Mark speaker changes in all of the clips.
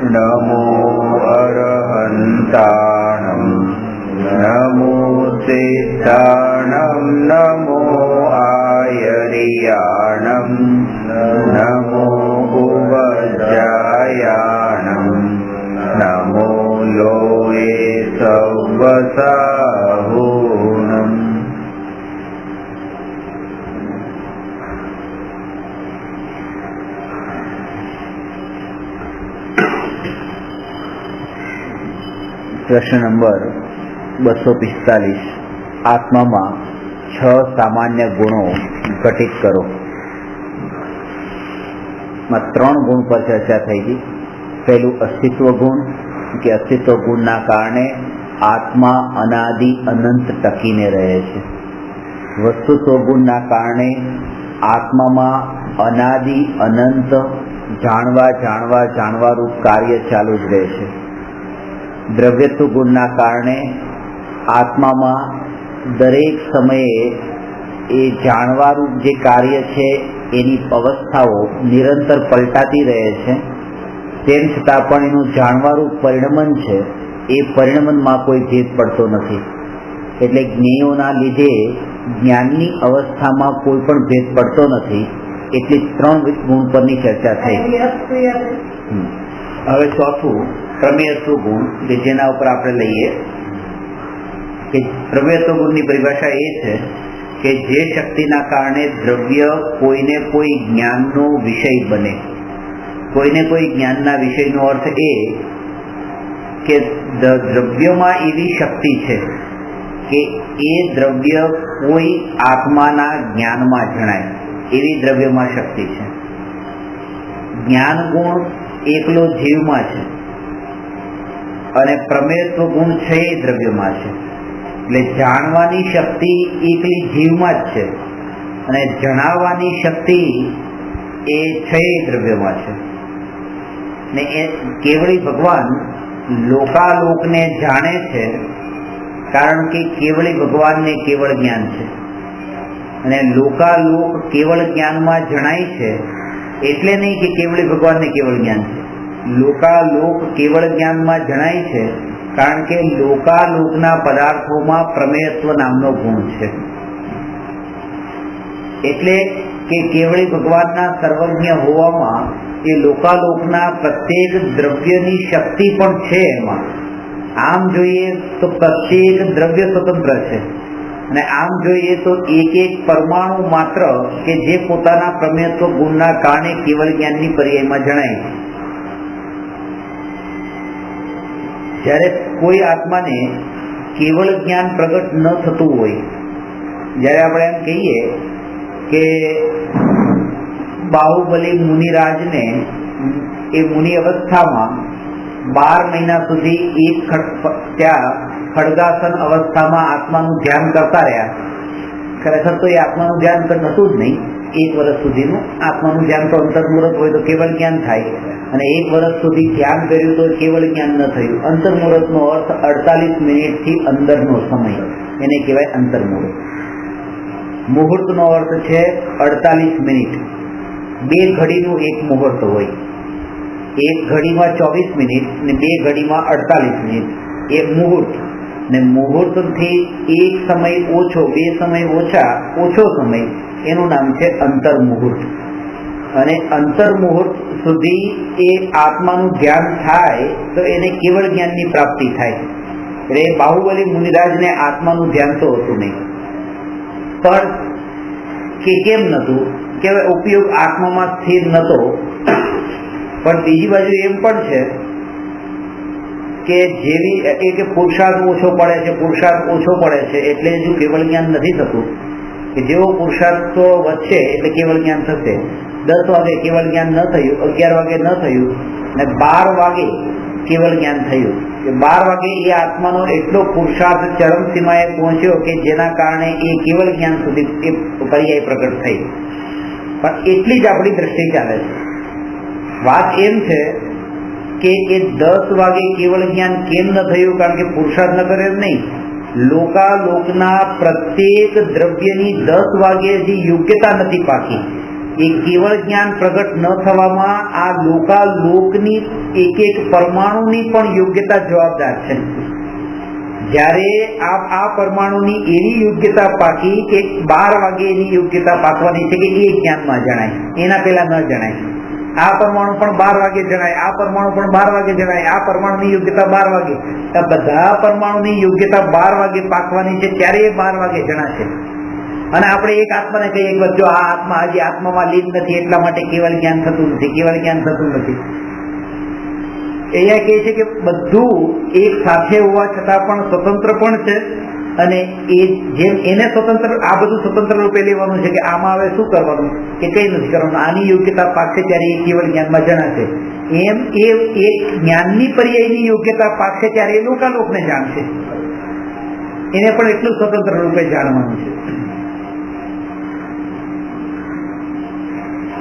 Speaker 1: नमो अरहन्ताणं नमो सिद्धाणं नमो आयर्याणं नमो उपजायाणं नमो लोये सव्वसाहूणम्। प्रश्न नंबर 245 आत्मा में 6 सामान्य गुणों घटित करो। में 3 गुण पर चर्चा थई थी। पहलू अस्तित्व गुण कि अस्तित्व गुण ना कारणे आत्मा अनादि अनंत टकीने रहे छे। वस्तुत्व गुण ना कारणे आत्मा में अनादि अनंत जाणवा रूप कार्य चालू ज रहे छे। द्रव्यत्व गुणना कारणे आत्मा में दरेक समये ए जाणवारूप जे कार्य है एनी अवस्थाओं निरंतर पलटाती रहे छे। तेम छतां पण एनुं जाणवारूप परिणमन छे ए परिणमन में कोई भेद पड़तो नथी। एटले ज्ञेयोना लीधे ज्ञाननी अवस्था में कोई पण भेद पड़तो नथी। एटली 3 गुण परनी चर्चा थई। हवे चौथुं प्रमेयत्व गुण के जेना उपर आपणे लईए कि प्रमेयत्व गुण की परिभाषा ए छे कि जे शक्तिना कारणे द्रव्य कोईने कोई ज्ञाननो विषय बने। कोईने कोई ज्ञानना विषयनो अर्थ ए कि द्रव्यमां एवी शक्ति छे कि ए द्रव्य कोई आत्माना ज्ञानमां जणाय एवी द्रव्यमां शक्ति छे। ज्ञान गुण एकलो जीवमां छे અને પ્રમેયત્વ ગુણ છે એ દ્રવ્યમાં છે। એટલે જાણવાની શક્તિ એકલી જીવમાં જ છે અને જણાવવાની શક્તિ એ છે એ દ્રવ્યમાં છે। ને એ કેવળી ભગવાન લોકાલોકને જાણે છે કારણ કે કેવળી ભગવાનને કેવળ જ્ઞાન છે અને લોકાલોક કેવળ જ્ઞાનમાં જણાય છે। એટલે નહીં કે કેવળી ભગવાનને કેવળ જ્ઞાન છે। लोकालोक केवल ज्ञान में जणाय छे कारण के लोकालोकना पदार्थों में प्रमेयत्व नामनो गुण छे। एटले के केवली भगवानना सर्वज्ञ होवामां ए लोकालोकना प्रत्येक द्रव्यनी शक्ति पण छे। एमां आम जोईए तो प्रत्येक द्रव्य स्वतंत्र छे અને आम जोईए तो एक एक परमाणु मात्र के जे पोताना प्रमेयत्व गुणना कारणे केवल ज्ञाननी पर्यायमां जणाय छे। જ્યારે કોઈ આત્માને કેવળ જ્ઞાન પ્રગટ ન થતું હોય, જ્યારે આપણે એમ કહીએ કે બાહુબલી મુનિરાજને એ મુનિ અવસ્થામાં 12 મહિના સુધી એક ત્યાં ખડગાસન અવસ્થામાં આત્માનું ધ્યાન કરતા રહ્યા। ખરેખર તો એ આત્માનું ધ્યાન તો નહોતું જ નહીં। 1 વર્ષ સુધીનું આત્માનું ધ્યાન તો અંતર્મુહૂર્ત હોય તો કેવળ જ્ઞાન થાય અને 1 વર્ષ સુધી ધ્યાન કર્યું તો કેવળ જ્ઞાન ન થયું। અંતર્મુહૂર્તનો અર્થ 48 મિનિટથી અંદરનો સમય, એને કહેવાય અંતર્મુહૂર્ત। મુહૂર્તનો અર્થ છે 48 મિનિટ। 2 ઘડીનું એક મુહૂર્ત હોય। 1 ઘડીમાં 24 મિનિટ ને 2 ઘડીમાં 48 મિનિટ એ મુહૂર્ત। ને મુહૂર્તથી એક સમય ઓછો, 2 સમય ઓછો સમય એનું નામ છે અંતર્મુહૂર્ત। અને અંતર્મુહૂર્ત સુધી એ આત્માનું ધ્યાન થાય તો એને કેવળ જ્ઞાનની પ્રાપ્તિ થાય। એટલે બાહુબલી મુનિરાજને આત્માનું ધ્યાન તો હતું નહીં, પણ કે કેમ નહોતું કે ઉપયોગ આત્મામાં સ્થિર નહોતો। પણ બીજી બાજુ એમ પણ છે કે જેવી કે પુરુષાર્થ ઓછો પડે છે એટલે હજુ કેવળ જ્ઞાન નથી થતું। કે જેવો પુરુષાર્થ વધશે એટલે કેવળ જ્ઞાન થશે। 10 વાગે કેવળ જ્ઞાન ન થયું, 11 વાગે ન થયું અને 12 વાગે કેવળ જ્ઞાન થયું। 12 વાગે એ આત્માનો એટલો પુરુષાર્થ ચરમ સીમાએ પહોંચ્યો કે જેના કારણે એ કેવળ જ્ઞાન સુધી એ પર્યાય પ્રગટ થઈ। પણ એટલી જ આપણી દ્રષ્ટિ ચાલે છે। વાત એમ છે કે એ 10 વાગે કેવળ જ્ઞાન કેમ ન થયું કારણ કે પુરુષાર્થ ન કરે નહીં। લોકાલોકના પ્રત્યેક દ્રવ્યની 10 વાગે હજી યોગ્યતા નથી પાકી। એ કેવળ જ્ઞાન પ્રગટ ન થવામાં આ લોકાલોકની એક એક પરમાણુની પણ યોગ્યતા જવાબદાર છે. જ્યારે આ પરમાણુની એવી યોગ્યતા પાકી કે 12 વાગે એની યોગ્યતા પાકવાની છે કે એ જ્ઞાનમાં જણાય, એના પહેલા ન જણાય. આ પરમાણુ પણ 12 વાગે જણાય, આ પરમાણુ પણ 12 વાગે જણાય, આ પરમાણુની યોગ્યતા 12 વાગે. આ બધા પરમાણુની યોગ્યતા 12 વાગે પાકવાની છે ત્યારે એ 12 વાગે જણાશે. અને આપણે એક આત્માને કહીએ કે જો આ આત્મા હજી આત્મામાં લીન નથી એટલા માટે કેવળ જ્ઞાન થતું નથી, કેવળ જ્ઞાન થતું નથી. અહીંયા કહે છે કે બધું એક સાથે હોવા છતાં પણ સ્વતંત્ર પણ છે. અને એ જેમ એને સ્વતંત્ર, આ બધું સ્વતંત્ર રૂપે લેવાનું છે કે આમાં હવે શું કરવાનું કે કઈ નથી કરવાનું, આની યોગ્યતા પાકશે ત્યારે એ કેવળ જ્ઞાનમાં જણાશે. એમ એ જ્ઞાનની પર્યાયની યોગ્યતા પાકશે ત્યારે એ લોકાલોકને જાણશે. એને પણ એટલું સ્વતંત્ર રૂપે જાણવાનું છે.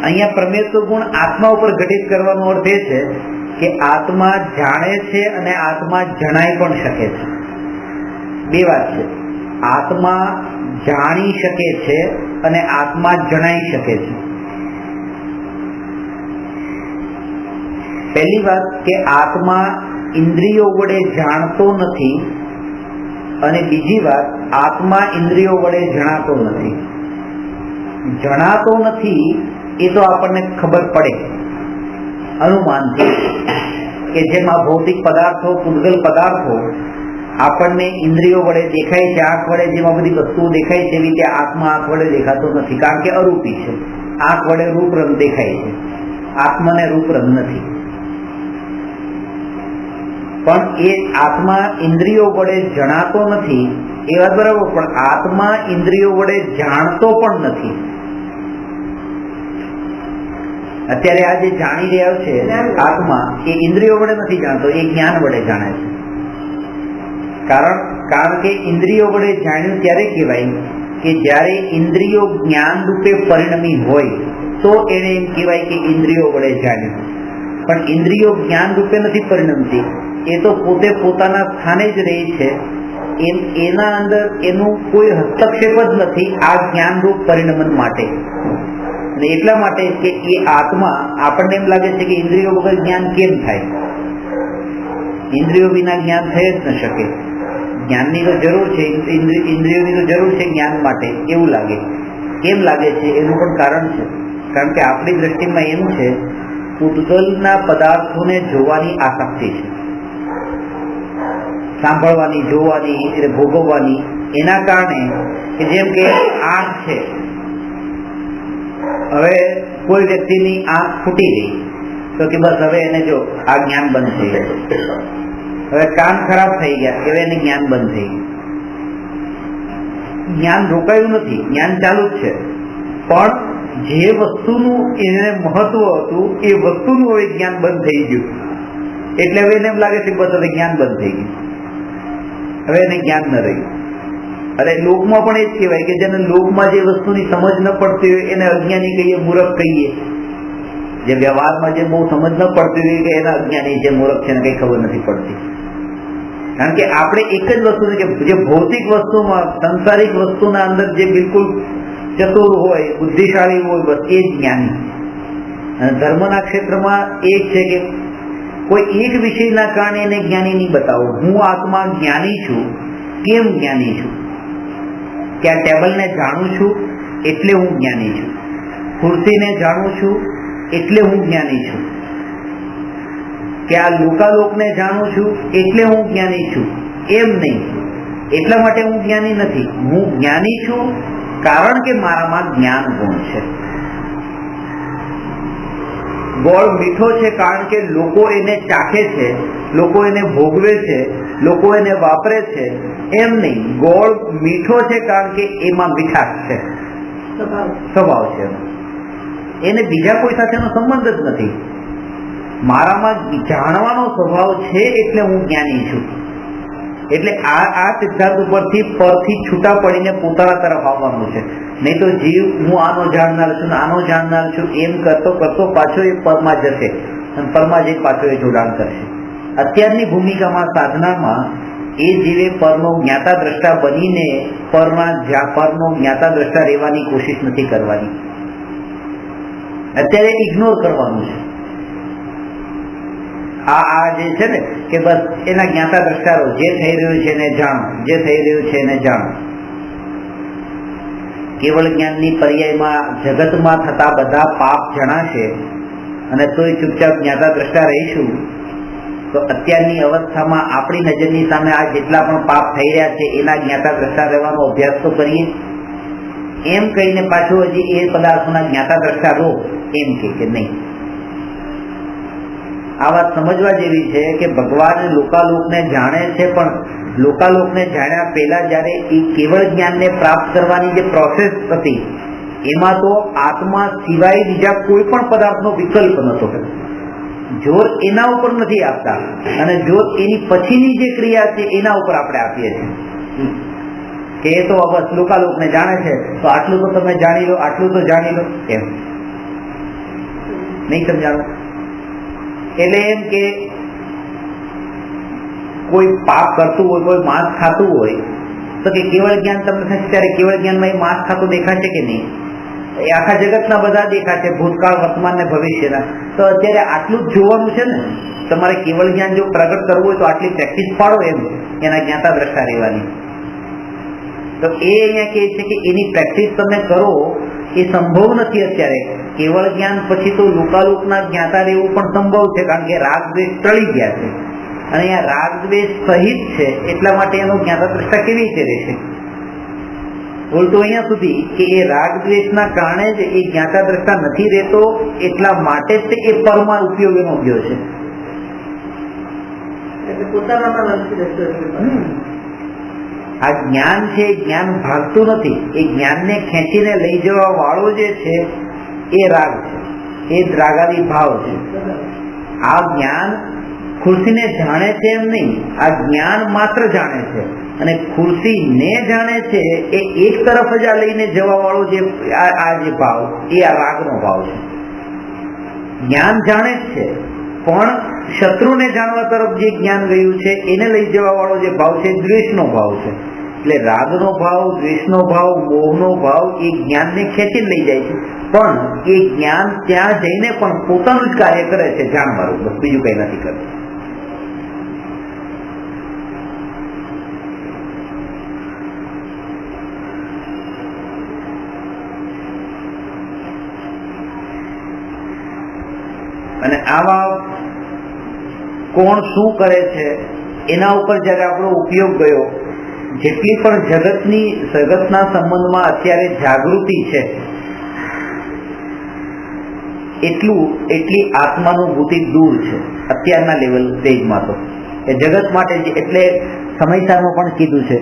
Speaker 1: અહીંયા પ્રમેયત્વ ગુણ આત્મા ઉપર ઘટિત કરવાનો અર્થ એ છે કે આત્મા જાણે છે અને આત્મા જણાઈ પણ શકે છે. બે વાત છે, આત્મા જાણી શકે છે અને આત્મા જણાઈ શકે છે. પહેલી વાત કે આત્મા ઇન્દ્રિયો વડે જાણતો નથી, અને બીજી વાત આત્મા ઇન્દ્રિયો વડે જણાતો નથી. જણાતો નથી એ તો આપણને ખબર પડે અનુમાનથી, કે જેમ આ ભૌતિક પદાર્થો, પૂતગલ પદાર્થો આપણને ઇન્દ્રિયો વડે દેખાય છે, આંખ વડે જેમાં બધી વસ્તુઓ દેખાય છે એવી રીતે આત્મા આંખ વડે દેખાતો નથી, કારણ કે અરૂપી છે. આંખ વડે રૂપ રંગ દેખાય છે, આત્માને રૂપ રંગ નથી. પણ એ આત્મા ઇન્દ્રિયો વડે જણાતો નથી એ વાત બરાબર, પણ આત્મા ઇન્દ્રિયો વડે જાણતો પણ નથી. અત્યારે આ જે જાણી રહ્યો છે આત્મા, એ ઇન્દ્રિયો વડે નથી જાણતો, એ જ્ઞાન વડે જાણે છે. કારણ કે ઇન્દ્રિયો વડે જાણ્યું ત્યારે કહેવાય કે જ્યારે ઇન્દ્રિયો જ્ઞાન રૂપે પરિણમી હોય તો એને એમ કહેવાય કે ઇન્દ્રિયો વડે જાણ્યું. પણ ઇન્દ્રિયો જ્ઞાન રૂપે નથી પરિણમતી, એ તો પોતે પોતાના સ્થાને જ રહે છે. એના અંદર એનું કોઈ હસ્તક્ષેપ જ નથી આ જ્ઞાન રૂપ પરિણમન માટે. અને એટલા માટે કે એ આત્મા, આપણને એમ લાગે છે કે ઇન્દ્રિયો વગર જ્ઞાન કેમ થાય, ઇન્દ્રિયો વિના જ્ઞાન થઈ જ ન શકે, જ્ઞાનની તો જરૂર છે, ઇન્દ્રિયોની તો જરૂર છે જ્ઞાન માટે, એવું લાગે. કેમ લાગે છે એનું પણ કારણ છે. કારણ કે આપણી દ્રષ્ટિમાં એમ છે, પૂતગલના પદાર્થોને જોવાની આસક્તિ છે, સાંભળવાની, જોવાની, એટલે ભોગવવાની. એના કારણે કે જેમ કે આંખ છે, હવે કોઈ વ્યક્તિની આંખ ફૂટી ગઈ તો કે બસ હવે એને જો આ જ્ઞાન બંધ થઈ ગયું. હવે કાન ખરાબ થઈ ગયા, હવે એને જ્ઞાન બંધ થઈ ગયું. જ્ઞાન રોકાયું નથી, જ્ઞાન ચાલુ જ છે. પણ જે વસ્તુનું એને મહત્વ હતું એ વસ્તુનું હવે જ્ઞાન બંધ થઈ ગયું. એટલે હવે એને એમ લાગે છે બસ હવે જ્ઞાન બંધ થઈ ગયું, હવે એને જ્ઞાન ન રહ્યું. અરે લોકમાં પણ એ જ કહેવાય કે જેને લોકમાં જે વસ્તુની સમજ ન પડતી હોય એને અજ્ઞાની કહીએ, મૂર્ખ કહીએ. જે વ્યવહારમાં જે બહુ સમજ ન પડતી હોય કે એના અજ્ઞાની છે, મૂર્ખ છે, ને કઈ ખબર નથી પડતી. કારણ કે આપણે એક જ વસ્તુ કે જે ભૌતિક વસ્તુમાં, સંસારિક વસ્તુના અંદર જે બિલકુલ ચતુર હોય, બુદ્ધિશાળી હોય, બસ એ જ જ્ઞાની. અને ધર્મના ક્ષેત્રમાં એ છે કે કોઈ એક વિષયના કારણે એને જ્ઞાની નહીં બતાવો. હું આત્મા જ્ઞાની છું. કેમ જ્ઞાની છું? કે આ ટેબલને જાણું છું એટલે હું જ્ઞાની છું, ખુરશીને જાણું છું એટલે હું જ્ઞાની છું, કે આ લોકાલોકને જાણું છું એટલે હું જ્ઞાની છું. એમ નહીં, એટલા માટે હું જ્ઞાની નથી. હું જ્ઞાની છું કારણ કે મારામાં જ્ઞાન ગુણ છે. ગોળ મીઠો છે કારણ કે લોકો એને ચાખે છે, લોકો એને ભોગવે છે, લોકો એને વાપરે છે. એમ નહીં, ગોળ મીઠો છે કારણ કે એમાં મીઠાશ છે, સ્વભાવ છે. એને બીજા કોઈ સાથેનો સંબંધ જ નથી. મારામાં જાણવાનો સ્વભાવ છે એટલે હું જ્ઞાની છું. એટલે આ સિદ્ધાંત ઉપરથી પરથી છૂટા પડીને પોતાના તરફ આવવાનું છે. નહીં તો જીવ હું આનો જાણનાર છું, આનો જાણનાર છું એમ કરતો કરતો પાછો એ પરમાં જશે અને પરમાં જઈ પાછો એ જોડાણ કરશે. અત્યારની ભૂમિકામાં, સાધનામાં એ જીવે પરનો જ્ઞાતા દ્રષ્ટા બનીને પરનો જ્ઞાતા દ્રષ્ટા રહેવાની કોશિશ નથી કરવાની. અત્યારે ઇગ્નોર કરવાનું છે. આ જે છે ને કે બસ એના જ્ઞાતા દ્રષ્ટારો, જે થઈ રહ્યું છે એને જાણો, જે થઈ રહ્યું છે એને જાણો. કેવળ જ્ઞાનની પર્યાયમાં જગતમાં થતા બધા પાપ જણાશે અને તોય ચૂપચાપ જ્ઞાતા દ્રષ્ટા રહીશું, તો અત્યારની અવસ્થામાં આપણી નજરની સામે આ જેટલા પણ પાપ થઈ રહ્યા છે એના જ્ઞાતા દ્રષ્ટા રહેવાનો અભ્યાસ તો કરીએ. એમ કહીને પાછું હજી એ પદાર્થોના જ્ઞાતા દ્રષ્ટા રહો એમ કે નહીં. આ વાત સમજવા જેવી છે કે ભગવાન લોકાલોકને જાણે છે, પણ લોકાલોકને જાણ્યા પહેલા જયારે એ કેવળ જ્ઞાનને પ્રાપ્ત કરવાની જે પ્રોસેસ હતી એમાં તો આત્મા સિવાય બીજા કોઈ પણ પદાર્થનો વિકલ્પ નતો. જોર એના ઉપર નથી આપતા અને જોર એની પછીની જે ક્રિયા છે એના ઉપર આપણે આપીએ છીએ કે એ તો બસ લોકાલોકને જાણે છે તો આટલું તો તમે જાણી લો, આટલું તો જાણી લો. એમ નહીં સમજાણું. એટલે એમ કે કોઈ પાપ કરતું હોય, કોઈ માંસ ખાતું હોય તો કે કેવળ જ્ઞાન તમને થશે ત્યારે કેવળ જ્ઞાનમાં એ માંસ ખાતું દેખાશે કે નહીં? એ આખા જગતના બધા દેખાશે, ભૂતકાળ, વર્તમાન ને ભવિષ્યના. તો અત્યારે આટલું જ જોવાનું છે ને. તમારે કેવળ જ્ઞાન જો પ્રગટ કરવું હોય તો આટલી પ્રેક્ટિસ પાડો એમ એના જ્ઞાતા દ્રષ્ટા રહેવાની. તો એ અહીંયા કહે છે કે એની પ્રેક્ટિસ તમે કરો એ સંભવ નથી અત્યારે. કેવળ જ્ઞાન પછી તો લોકાલોકના જ્ઞાતા રહેવું પણ સંભવ છે, કારણ કે રાગ દ્વેષ ટળી ગયા છે અને અહીંયા રાગ દ્વેષ સહિત છે, એટલા માટે એનો જ્ઞાતા દ્રષ્ટા કેવી રીતે રહેશે? બોલતો અહીંયા સુધી કે એ રાગ દ્વેષના કારણે જ એ જ્ઞાતા દ્રષ્ટા નથી રહેતો, એટલા માટે જ એ પરમાર ઉપયોગ એનો ગયો છે. આ જ્ઞાન છે, જ્ઞાન ભાગતું નથી. એ જ્ઞાનને ખેંચીને લઈ જવા વાળો જે છે એ રાગ છે, એ જ રાગાદી ભાવ છે. આ જ્ઞાન ખુરશીને જાણે છે એમ નહીં, આ જ્ઞાન માત્ર જાણે છે અને ખુરશીને જાણે છે એ એક તરફ જ આ લઈને જવા વાળો જે આ જે ભાવ એ આ રાગનો ભાવ છે. જ્ઞાન જાણે જ છે પણ શત્રુને જાણવા તરફ જે જ્ઞાન ગયું છે એને લઈ જવા વાળો જે ભાવ છે દ્વેષનો ભાવ છે. એટલે રાગનો ભાવ, દ્વેષનો ભાવ, મોહનો ભાવ એ જ્ઞાનને ખેંચીને લઈ જાય છે, પણ એ જ્ઞાન ત્યાં જઈને પણ પોતાનું જ કાર્ય કરે છે જાણવાનું, બસ બીજું કઈ નથી કરતું. અને આવા કોણ શું કરે છે એના ઉપર જયારે આપણો ઉપયોગ ગયો, જેટલી પણ જગતના સંબંધમાં અત્યારે જાગૃતિ છે એટલી આત્માનુભૂતિ દૂર છે અત્યારના લેવલ સ્ટેજમાં. તો એ જગત માટે એટલે સમયસારમાં પણ કીધું છે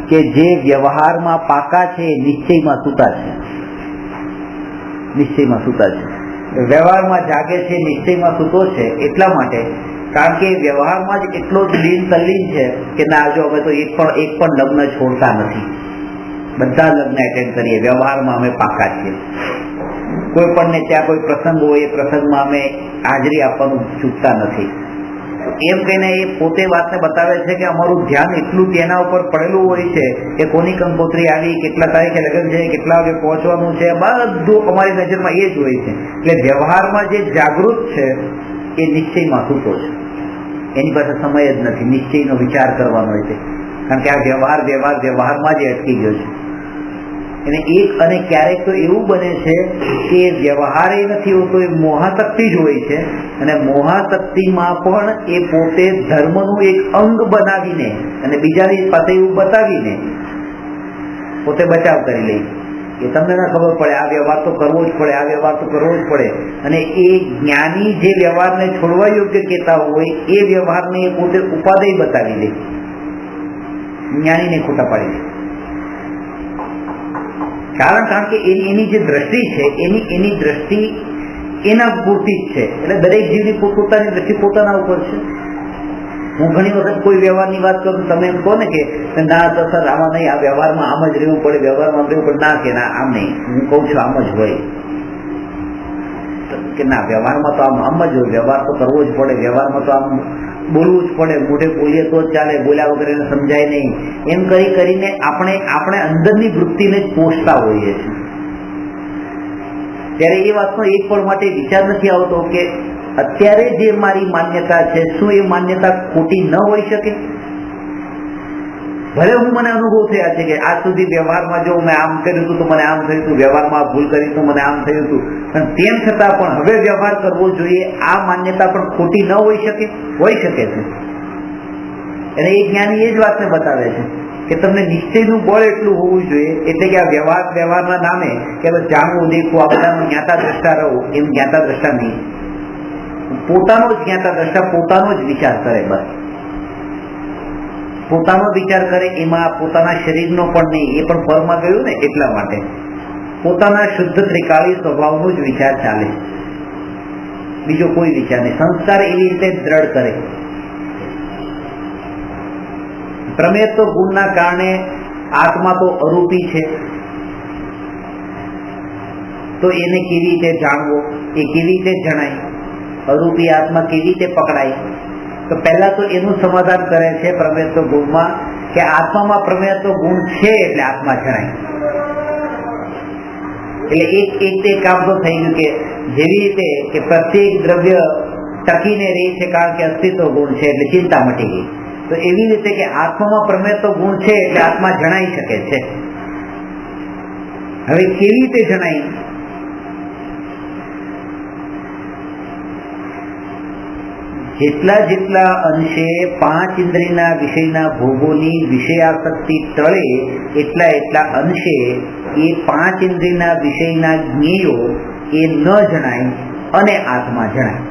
Speaker 1: કે જે વ્યવહારમાં પાકા છે એ નિશ્ચયમાં સૂતા છે. નિશ્ચયમાં સૂતા છે, વ્યવહારમાં જાગે છે, નિશ્ચયમાં સૂતો છે. એટલા માટે કારણ કે વ્યવહારમાં જ એટલો જ લીન તલ્લીન છે કે ના જો અમે તો એક પણ લગ્ન છોડતા નથી, બધા લગ્ન એટેન્ડ કરીએ, વ્યવહારમાં અમે પાકા છીએ. કોઈ પણ ને ત્યાં કોઈ પ્રસંગ હોય એ પ્રસંગમાં અમે હાજરી આપવાનું ચૂકતા નથી. એમ કહીને એ પોતે વાતને બતાવે છે કે અમારું ધ્યાન એટલું તેના ઉપર પડેલું હોય છે કે કોની કંકોત્રી આવી, કેટલા તારીખે લગ્ન છે, કેટલા વાગે પહોંચવાનું છે, બધું અમારી નજરમાં એ જ હોય છે. એટલે વ્યવહારમાં જે જાગૃત છે એ નિશ્ચયમાં સૂતો છે, એની પાસે સમય જ નથી નિશ્ચયનો વિચાર કરવાનો હોય છે, કારણ કે આ વ્યવહારમાં જ અટકી ગયો છે. અને ક્યારેક તો એવું બને છે કે વ્યવહાર એ નથી હોતો, એ મોહાશક્તિ જ હોય છે અને મોહાશક્તિમાં પણ એ પોતે ધર્મનું એક અંગ બનાવીને અને બીજાની પાસે એવું બતાવીને પોતે બચાવ કરી લે. એ તમને ના ખબર પડે આ વ્યવહાર તો કરવો જ પડે, આ વ્યવહાર તો કરવો જ પડે. અને એ જ્ઞાની જે વ્યવહારને છોડવા યોગ્ય કહેતા હોય એ વ્યવહારને એ પોતે ઉપાદેય બતાવી દે, જ્ઞાનીને ખોટા પાડી દે. કારણ કે એની જે દ્રષ્ટિ છે એની દ્રષ્ટિ એના પૂરતી જ છે. એટલે દરેક જીવની પોતાની દ્રષ્ટિ પોતાના ઉપર છે. હું ઘણી વખત કોઈ વ્યવહારની વાત કરું, તમે એમ કહો ને કે ના તો સર આમાં નહીં, આ વ્યવહારમાં આમ જ રહેવું પડે, વ્યવહારમાં રહેવું પડે, ના કે ના આમ નહીં, હું કહું છું આમ જ હોય કે ના વ્યવહારમાં તો આમ જ હોય, વ્યવહાર તો કરવો જ પડે, વ્યવહારમાં તો આમ બોલવું જ પડે, મોઢે બોલીએ તો જ ચાલે, બોલ્યા વગર એને સમજાય નહીં. એમ કરીને આપણે અંદરની વૃત્તિને જ પોષતા હોઈએ છીએ. ત્યારે એ વાતનો એક પણ માટે વિચાર નથી આવતો કે અત્યારે જે મારી માન્યતા છે શું એ માન્યતા ખોટી ન હોઈ શકે? ભલે મને અનુભવ થયા છે કે આજ સુધી વ્યવહારમાં જો મેં આમ કર્યું હતું તો મને આમ થયું હતું, વ્યવહારમાં ભૂલ કરી તો મને આમ થયું હતું, પણ તેમ છતાં પણ હવે વ્યવહાર કરવો જોઈએ આ માન્યતા પણ ખોટી ન હોઈ શકે? હોઈ શકે છે. અને એ જ્ઞાની એ જ વાતને બતાવે છે કે તમને નિશ્ચયનું બળ એટલું હોવું જોઈએ, એટલે કે આ વ્યવહારના નામે કે જાણવું દેખવું આ બધાનું જ્ઞાતા દ્રષ્ટા રહું, એમ જ્ઞાતા દ્રષ્ટા નહીં, પોતાનો જ જ્ઞાતા દ્રષ્ટા પોતાનો જ વિચાર કરે, બસ પોતાનો વિચાર કરે, એમાં પોતાના શરીરનો પણ નહીં, એ પણ પરમાં ગયું ને એટલા માટે પોતાના શુદ્ધ ત્રિકાળી સ્વભાવનો જ વિચાર ચાલે, બીજો કોઈ વિચાર નહીં. સંસ્કાર એવી રીતે દ્રઢ કરે. પ્રમેય તો ગુણના કારણે આત્મા તો અરૂપી છે, તો એને કેવી રીતે જાણવો, એ કેવી રીતે જણાય, અરૂપી આત્મા કેવી રીતે પકડાય? તો પહેલા તો એનું સમાધાન કરે છે પ્રમેયત્વ ગુણમાં કે આત્મામાં પ્રમેયત્વ ગુણ છે એટલે આત્મા જણાય. એટલે એક કામ તો થઈ ગયું કે જેવી રીતે કે પ્રત્યેક દ્રવ્ય ટકીને રહે છે કારણ કે અસ્તિત્વ ગુણ છે એટલે ચિંતા મટી ગઈ, તો એવી રીતે કે આત્મામાં પ્રમેયત્વ ગુણ છે એટલે આત્મા જણાઈ શકે છે. હવે કેવી રીતે જણાય? જેટલા અંશે પાંચ ઇન્દ્રિયના વિષયના ભોગોની વિષયાસક્તિ ટળે એટલા અંશે એ પાંચ ઇન્દ્રિયના વિષયના જ્ઞેયો એ ન જણાય અને આત્મા જણાય.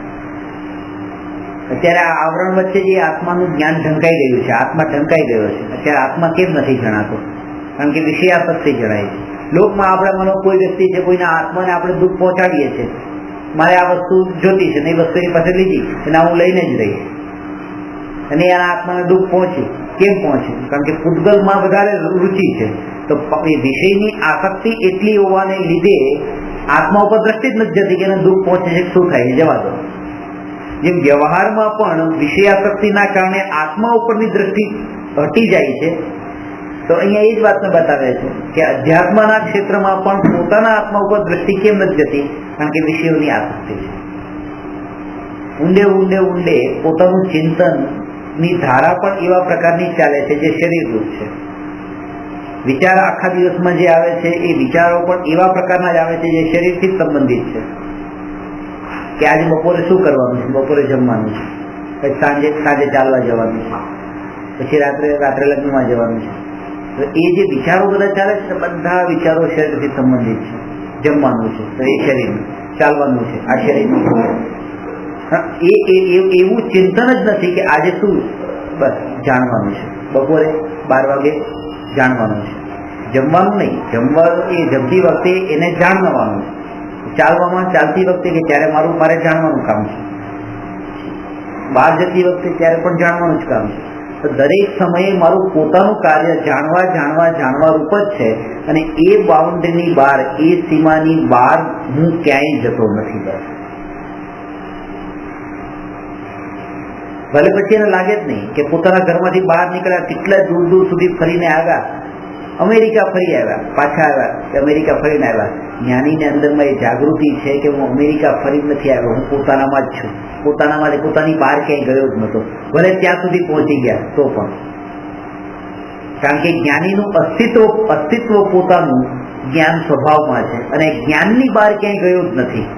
Speaker 1: અત્યારે આ આવરણ વચ્ચે જે આત્માનું જ્ઞાન ઢંકાઈ ગયું છે, આત્મા ઢંકાઈ ગયો છે. અત્યારે આત્મા કેમ નથી જણાતો? કારણ કે વિષયાસક્તિ જણાય છે. લોકમાં આપણે મનો કોઈ વ્યક્તિ છે, કોઈના આત્માને આપણે દુઃખ પહોંચાડીએ છીએ, મારે આ વસ્તુ જોતી છે ને એ વસ્તુ એની પાસે લીધી અને હું લઈને જ રહીશ, અને એના આત્માને દુઃખ પહોંચ્યું. કેમ પહોંચ્યું? કારણ કે પૂતગલમાં વધારે રુચિ છે, તો એ વિષયની આસક્તિ એટલી હોવાને લીધે આત્મા ઉપર દ્રષ્ટિ જ નથી જતી કે એને દુઃખ પહોંચે છે, શું થાય જવા દો. જેમ વ્યવહારમાં પણ વિષયાસક્તિના કારણે આત્મા ઉપરની દ્રષ્ટિ હટી જાય છે, તો અહીંયા એ જ વાતને બતાવે છે કે અધ્યાત્મના ક્ષેત્રમાં પણ પોતાના આત્મા ઉપર દ્રષ્ટિ કેમ નથી જતી? કારણ કે વિષયોની આસક્તિ છે. ઊંડે ઊંડે ઊંડે પોતાનું ચિંતનની ધારા પણ એવા પ્રકારની ચાલે છે જે શરીરરૂપ છે. વિચાર આખા દિવસમાં જે આવે છે એ વિચારો પણ એવા પ્રકારના જ આવે છે જે શરીરથી જ સંબંધિત છે. કે આજે બપોરે શું કરવાનું છે, બપોરે જમવાનું છે, સાંજે ચાલવા જવાનું છે, પછી રાત્રે લગ્નમાં જવાનું છે. તો એ જે વિચારો બધા ચાલે છે બધા વિચારો શરીરથી સંબંધિત છે. જમવાનું છે તો એ શરીરનું, ચાલવાનું છે આ શરીરનું. એવું ચિંતન જ નથી કે આજે શું, બસ જાણવાનું છે, બપોરે 12 વાગે જાણવાનું છે, જમવાનું નહીં. જમવાનું એ જમતી વખતે એને જાણવાનું છે, ચાલતી વખતે કે ત્યારે મારે જાણવાનું કામ છે, બહાર જતી વખતે ત્યારે પણ જાણવાનું જ કામ છે. તો દરેક સમયે મારું પોતાનું કાર્ય જાણવા રૂપ જ છે, અને એ બાઉન્ડ્રીની બહાર, એ સીમાની બહાર હું ક્યાંય જતો નથી. બસ ભલે પછી એને લાગે જ નહીં કે પોતાના ઘરમાંથી બહાર નીકળ્યા, કેટલા દૂર સુધી ફરીને આવ્યા, અમેરિકા ફરી આવ્યા, પાછા આવ્યા, અમેરિકા ફરીને આવ્યા. જ્ઞાનીને અંદરમાં એ જાગૃતિ છે કે હું અમેરિકા ફરી નથી આવ્યો, હું પોતાનામાં જ છું, પોતાની બહાર ક્યાંય ગયો જ નહોતો. ભલે ત્યાં સુધી પહોંચી ગયા તો પણ, કારણ કે જ્ઞાનીનું અસ્તિત્વ પોતાનું જ્ઞાન સ્વભાવમાં છે, અને જ્ઞાનની બહાર ક્યાંય ગયો જ નથી.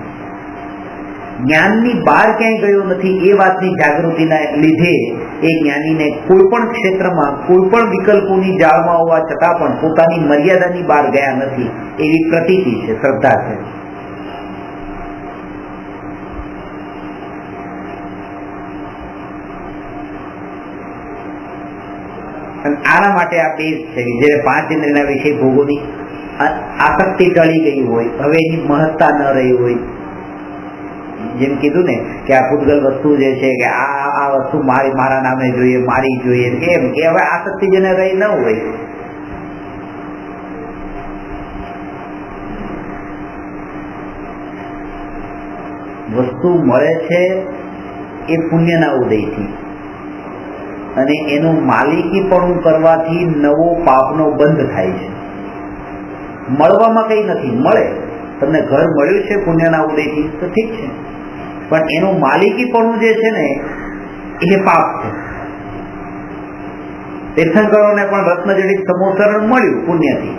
Speaker 1: જ્ઞાનની બહાર ક્યાંય ગયો નથી એ વાતની જાગૃતિના લીધે એ જ્ઞાનીને કોઈ પણ ક્ષેત્રમાં કોઈ પણ વિકલ્પોની જાળમાં હોવા છતાં પણ પોતાની મર્યાદાની બહાર ગયા નથી એવી પ્રતીતિ છે, શ્રદ્ધા છે. અને આના માટે આ બેઝ છે કે જ્યારે 5 ઇન્દ્રિયના વિષય ભોગોની આસક્તિ ટળી ગઈ હોય, હવે એની મહત્તા ન રહી હોય. જેમ કીધું ને કે આ પૂતગલ વસ્તુ જે છે કે આ વસ્તુ મારા નામે જોઈએ, મારી જોઈએ, એમ કે હવે આસક્તિ જેને રહી ન હોય, વસ્તુ મળે છે એ પુણ્યના ઉદયથી, અને એનું માલિકી પણ કરવાથી નવો પાપનો બંધ થાય છે. મળવામાં કઈ નથી, મળે તમને ઘર મળ્યું છે પુણ્યના ઉદયથી તો ઠીક છે, પણ એનું માલિકીપણું જે છે ને એ પાપ છે. તીર્થંકરોને પણ રત્નજડિત સમોસરણ મળ્યું પુણ્યથી.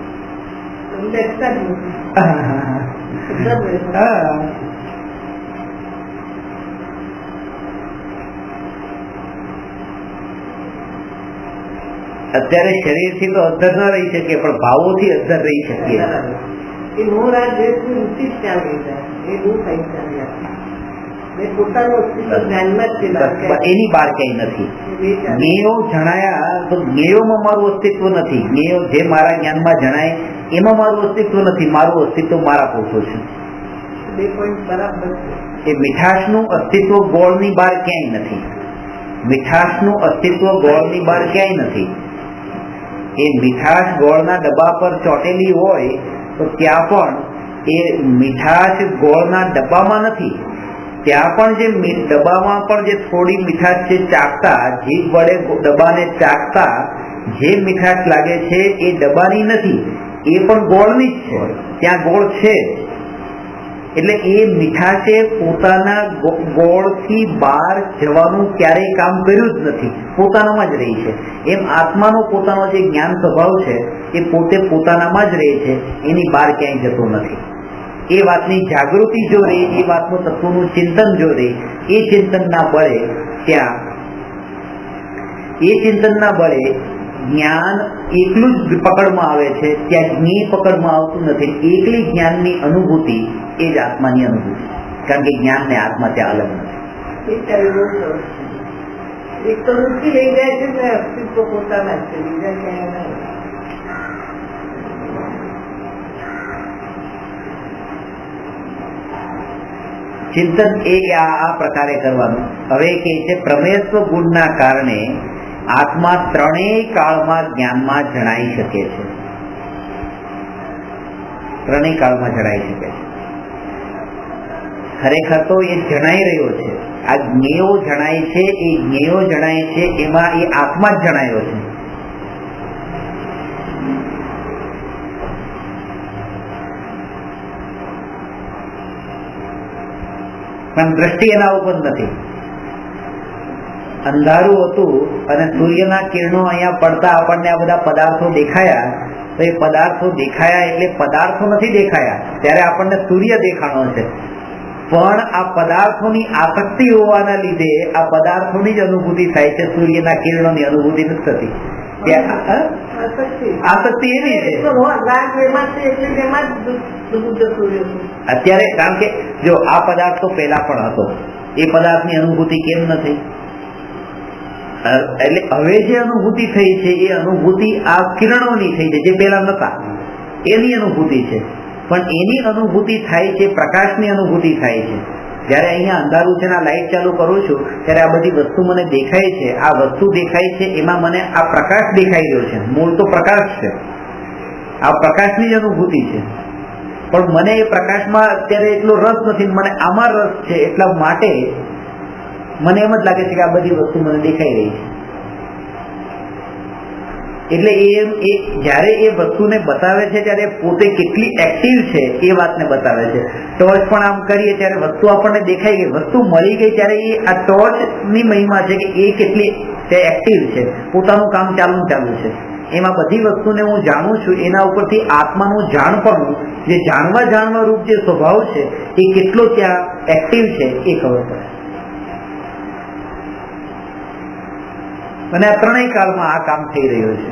Speaker 1: અત્યારે શરીરથી તો અધર ન રહી શકીએ, પણ ભાવોથી અધર રહી શકીએ. એની બહાર ક્યાંય નથી. જ્ઞેયો જણાયા તો જ્ઞેયોમાં મારું અસ્તિત્વ નથી. જ્ઞેયો જે મારા જ્ઞાનમાં જણાય એમાં મારું અસ્તિત્વ નથી. મારું અસ્તિત્વ મારા પૂરતું છે. એ મીઠાશનું અસ્તિત્વ ગોળની બહાર ક્યાંય નથી. મીઠાશનું અસ્તિત્વ ગોળની બહાર ક્યાંય નથી. એ મીઠાશ ગોળના ડબ્બા પર ચોટેલી હોય તો ત્યાં પણ એ મીઠાશ ગોળના ડબ્બામાં નથી. ત્યાં પણ જે ડબ્બામાં પણ જે થોડી મીઠાશ છે ચાખતા, જીભ વડે ડબ્બાને ચાખતા જે મીઠાશ લાગે છે એ ડબ્બાની નથી, એ પણ ગોળની જ છે. ત્યાં ગોળ છે. એટલે એ મીઠાશે પોતાના ગોળથી બહાર જવાનું ક્યારેય કામ કર્યું જ નથી, પોતાનામાં જ રહી છે. એમ આત્માનો પોતાનો જે જ્ઞાન સ્વભાવ છે એ પોતે પોતાનામાં જ રહે છે, એની બહાર ક્યાંય જતો નથી. એ વાતની જાગૃતિ જો રહે, એ વાતનું તત્વનું ચિંતન જો રહે, એ ચિંતનના બળે ત્યાં એ ચિંતનના બળે જ્ઞાન એકલું જ પકડમાં આવે છે. ત્યાં જ્ઞેય પકડમાં આવતું નથી. એકલી જ્ઞાનની અનુભૂતિ એ જ આત્માની અનુભૂતિ, કારણ કે જ્ઞાન ને આત્મા ત્યાં અલગ નથી. ચિંતન એ આ પ્રકારે કરવાનું. હવે કે છે પ્રમેયત્વ ગુણના કારણે આત્મા ત્રણેય કાળમાં જ્ઞાનમાં જણાઈ શકે છે. ત્રણેય કાળમાં જણાઈ શકે છે. ખરેખર તો એ જણાઈ રહ્યો છે. આ જ્ઞેયો જણાય છે, એ જ્ઞેયો જણાય છે, એમાં એ આત્મા જ જણાયો છે. પણ દ્રષ્ટિ એના ઉપર નથી. અંધારું હતું અને સૂર્યના કિરણો અહીંયા પડતા આપણને આ બધા પદાર્થો દેખાયા, તો એ પદાર્થો દેખાયા એટલે પદાર્થો નથી દેખાયા, ત્યારે આપણને સૂર્ય દેખાણો છે. પણ આ પદાર્થોની આસક્તિ હોવાના લીધે આ પદાર્થોની જ અનુભૂતિ થાય છે, સૂર્યના કિરણોની અનુભૂતિ નથી થતી. આસક્તિ એની છે અત્યારે, કારણ કે જો આ પદાર્થ તો પહેલા પણ હતો, એ પદાર્થની અનુભૂતિ કેમ ન થઈ? એટલે હવે જે અનુભૂતિ થઈ છે એ અનુભૂતિ આ કિરણોની થઈ છે, જે પહેલા નતા એની અનુભૂતિ છે. પણ એની અનુભૂતિ થાય છે, પ્રકાશની અનુભૂતિ થાય છે. જયારે અહીંયા અંધારું છે, લાઈટ ચાલુ કરું છું ત્યારે આ બધી વસ્તુ મને દેખાય છે. આ વસ્તુ દેખાય છે એમાં મને આ પ્રકાશ દેખાઈ રહ્યો છે. મૂળ તો પ્રકાશ છે, આ પ્રકાશની જ અનુભૂતિ છે. પણ મને એ પ્રકાશમાં અત્યારે એટલો રસ નથી, મને આમાં રસ છે. એટલા માટે મને એમ જ લાગે છે કે આ બધી વસ્તુ મને દેખાઈ રહી છે. એટલે એ જયારે એ વસ્તુને બતાવે છે ત્યારે પોતે કેટલી એક્ટિવ છે એ વાતને બતાવે છે. ટોર્ચ પણ આમ કરીએ ત્યારે વસ્તુ આપણને દેખાઈ ગઈ, વસ્તુ મળી ગઈ ત્યારે એ આ ટોર્ચ ની મહિમા છે કે એ કેટલી એક્ટિવ છે, પોતાનું કામ ચાલુ છે. એમાં બધી વસ્તુને હું જાણું છું, એના ઉપરથી આત્માનું જાણપણું, જે જાણવા રૂપ જે સ્વભાવ છે એ કેટલો ત્યાં એક્ટિવ છે એ ખબર પડે. અને આ ત્રણેય કાળમાં આ કામ થઈ રહ્યું છે.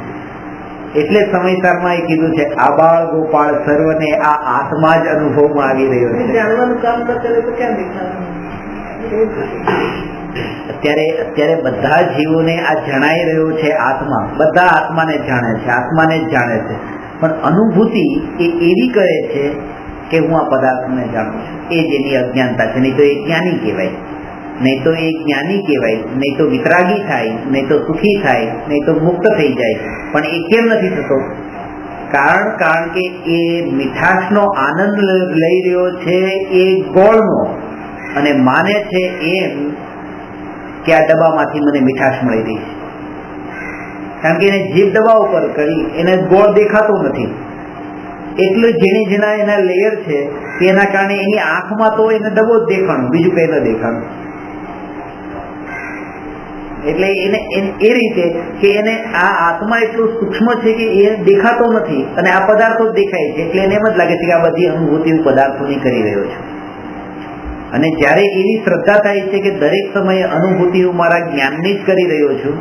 Speaker 1: એટલે સમયસારમાં એ કીધું છે આબાળ ગોપાળ સર્વને આ આત્મા જ અનુભવમાં આવી રહ્યો છે. જાણવાનું કામ ન કરે તો ક્યાં દેખાવાનું? અત્યારે બધા જીવોને આ જણાઈ રહ્યો છે આત્મા. બધા આત્માને જાણે છે, આત્માને જ જાણે છે. પણ અનુભૂતિ એ એવી કરે છે કે હું આ પદાર્થને જાણું છું. એ જ એની અજ્ઞાનતા છે. નહીં તો એ જ્ઞાની કહેવાય, નહીં તો એ જ્ઞાની કહેવાય, નહીં તો વિતરાગી થાય, નહીં તો સુખી થાય, નહીં તો મુક્ત થઈ જાય. પણ એ કેમ નથી થતો? કારણ કે એ મીઠાશનો આનંદ લઈ રહ્યો છે એ ગોળનો, અને માને છે એમ કે આ ડબ્બામાંથી મને મીઠાશ મળી રહી છે. કારણ કે એને જીભ ડબ્બા ઉપર કરી એને ગોળ દેખાતો નથી. એટલે જેના એના લેયર છે એના કારણે એની આંખમાં તો એને ડબો જ દેખાણું, બીજું કઈ ન દેખાણું. એટલે એને એ રીતે કે એને આ આત્મા એટલું સૂક્ષ્મ છે કે એ દેખાતો નથી અને આ પદાર્થો જ દેખાય છે. એટલે એને એમ જ લાગે છે કે આ બધી અનુભૂતિ હું પદાર્થોની કરી રહ્યો છું. અને જ્યારે એવી શ્રદ્ધા થાય છે કે દરેક સમયે અનુભૂતિ હું મારા જ્ઞાનની જ કરી રહ્યો છું,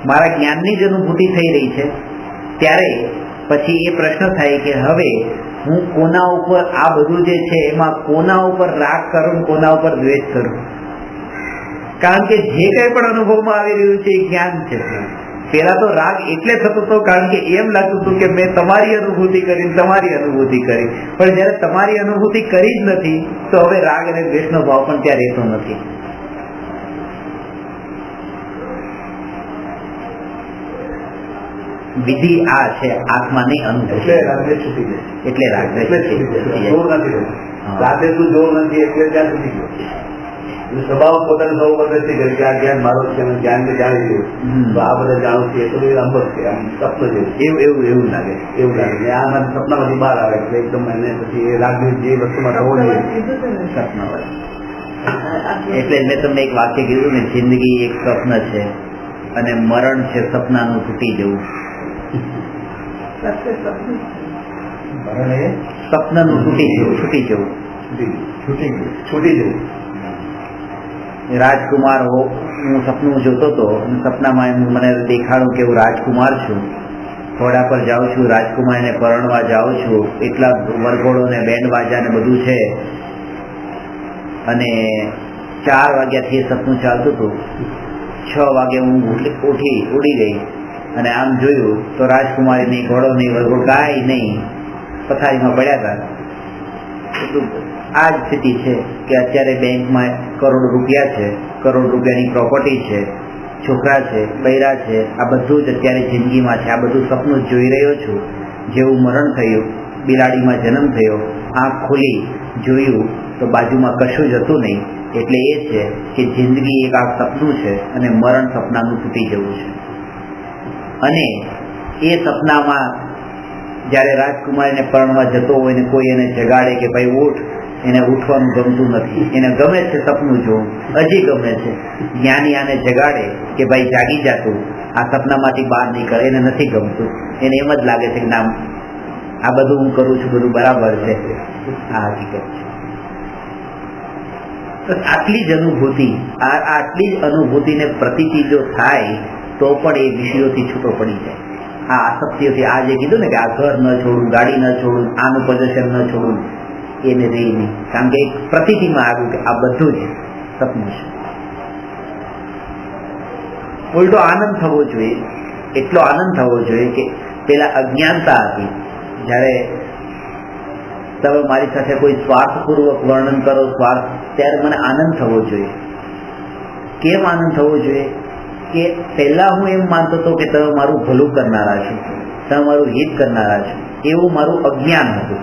Speaker 1: મારા જ્ઞાનની જ અનુભૂતિ થઈ રહી છે, ત્યારે પછી એ પ્રશ્ન થાય કે હવે હું કોના ઉપર આ બધું જે છે એમાં કોના ઉપર રાગ કરું, કોના ઉપર દ્વેષ કરું? કારણ કે જે કઈ પણ અનુભવમાં આવી રહ્યું છે એ જ્ઞાન છે. પેલા તો રાગ એટલે થતો હતો કારણ કે એમ લાગતું હતું કે મેં તમારી અનુભૂતિ કરી, તમારી અનુભૂતિ કરી. પણ જયારે તમારી અનુભૂતિ કરી જ નથી તો હવે રાગ અને દ્વેષનો ભાવ પણ ત્યાં રહેતો નથી. વિધિ આ છે આત્માની અનુભૂતિ. એટલે રાગ
Speaker 2: રાતે તું જોર નથી એટલે ત્યાં સુધી ગયો. સ્વભાવ પોતાનો સૌ વખત છે કે આ જ્ઞાન મારો છે, જ્ઞાન ને જાણી ગયું તો આ બધા જાણું છે, એ તો અંબર છે, આમ સપનું જેવું એવું લાગે. આ મને સપનામાંથી બહાર આવે એટલે એકદમ એને પછી એ રાગ્યું જે વસ્તુમાં રહો જોઈએ
Speaker 1: સપના હોય. એટલે મેં તમને એક વાક્ય કીધું ને, જિંદગી એક સ્વપ્ન છે અને મરણ છે સપનાનું તૂટી જવું. સપનાનું છૂટી જવું. રાજકુમાર હું સપનું જોતો હતો અને સપનામાં મને દેખાડું કે હું રાજકુમાર છું, ઘોડા પર જાઉં છું, રાજકુમારને પરણવા જાઉં છું, એટલા વરઘોડો ને બેન્ડ વાજા ને બધું છે, અને 4 વાગ્યાથી એ સપનું ચાલતું હતું. 6 વાગે હું ઉડી ગઈ અને આમ જોયું તો રાજકુમારી નહીં, ઘોડો નહીં, વરઘોડો કાંઈ નહીં, પથારીમાં પડ્યા હતા. આ જ સ્થિતિ છે કે અત્યારે બેંકમાં કરોડ રૂપિયા છે, કરોડ રૂપિયાની પ્રોપર્ટી છે, છોકરા છે, બૈરા છે, આ બધું જ અત્યારે જિંદગીમાં છે. આ બધું સપનું જ જોઈ રહ્યો છું. જેવું મરણ થયું, બિલાડીમાં જન્મ થયો, આંખ ખોલી જોયું તો બાજુમાં કશું જ હતું નહીં. એટલે એ છે કે જિંદગી એક આ સપનું છે અને મરણ સપનાનું તૂટી જવું છે. અને એ સપનામાં જ્યારે રાજકુમારીને પરણવા જતો હોય ને કોઈ એને જગાડે કે ભાઈ ઉઠ, એને ઉઠવાનું ગમતું નથી. એને ગમે છે સપનું જોવું, હજી ગમે છે. જ્ઞાની આને જગાડે કે ભાઈ જાગી જાતું, આ સપનામાંથી બહાર નીકળે, એને નથી ગમતું. એને એમ જ લાગે છે કે ના, આ બધું હું કરું છું બધું બરાબર છે, આ હકીકત છે. આટલી જ અનુભૂતિને પ્રતીતિ જો થાય તો પણ એ વિષયોથી છૂટો પડી જાય. આ આસક્તિઓથી, આ જે કીધું ને કે આ ઘર ન છોડવું, ગાડી ન છોડવું, આનું પોઝિશન ન છોડવું, એને રહી નહીં. કારણ કે એક પ્રતીતિમાં આવ્યું કે આ બધું જ સપનું છે. ઉલટો આનંદ થવો જોઈએ, એટલો આનંદ થવો જોઈએ કે પેલા અજ્ઞાનતા હતી. જ્યારે તમે મારી સાથે કોઈ સ્વાર્થપૂર્વક વર્ણન કરો સ્વાર્થ, ત્યારે મને આનંદ થવો જોઈએ. કેમ આનંદ થવો જોઈએ? કે પહેલા હું એમ માનતો હતો કે તમે મારું ભલું કરનારા છો, તમે મારું હિત કરનારા છો, એવું મારું અજ્ઞાન હતું.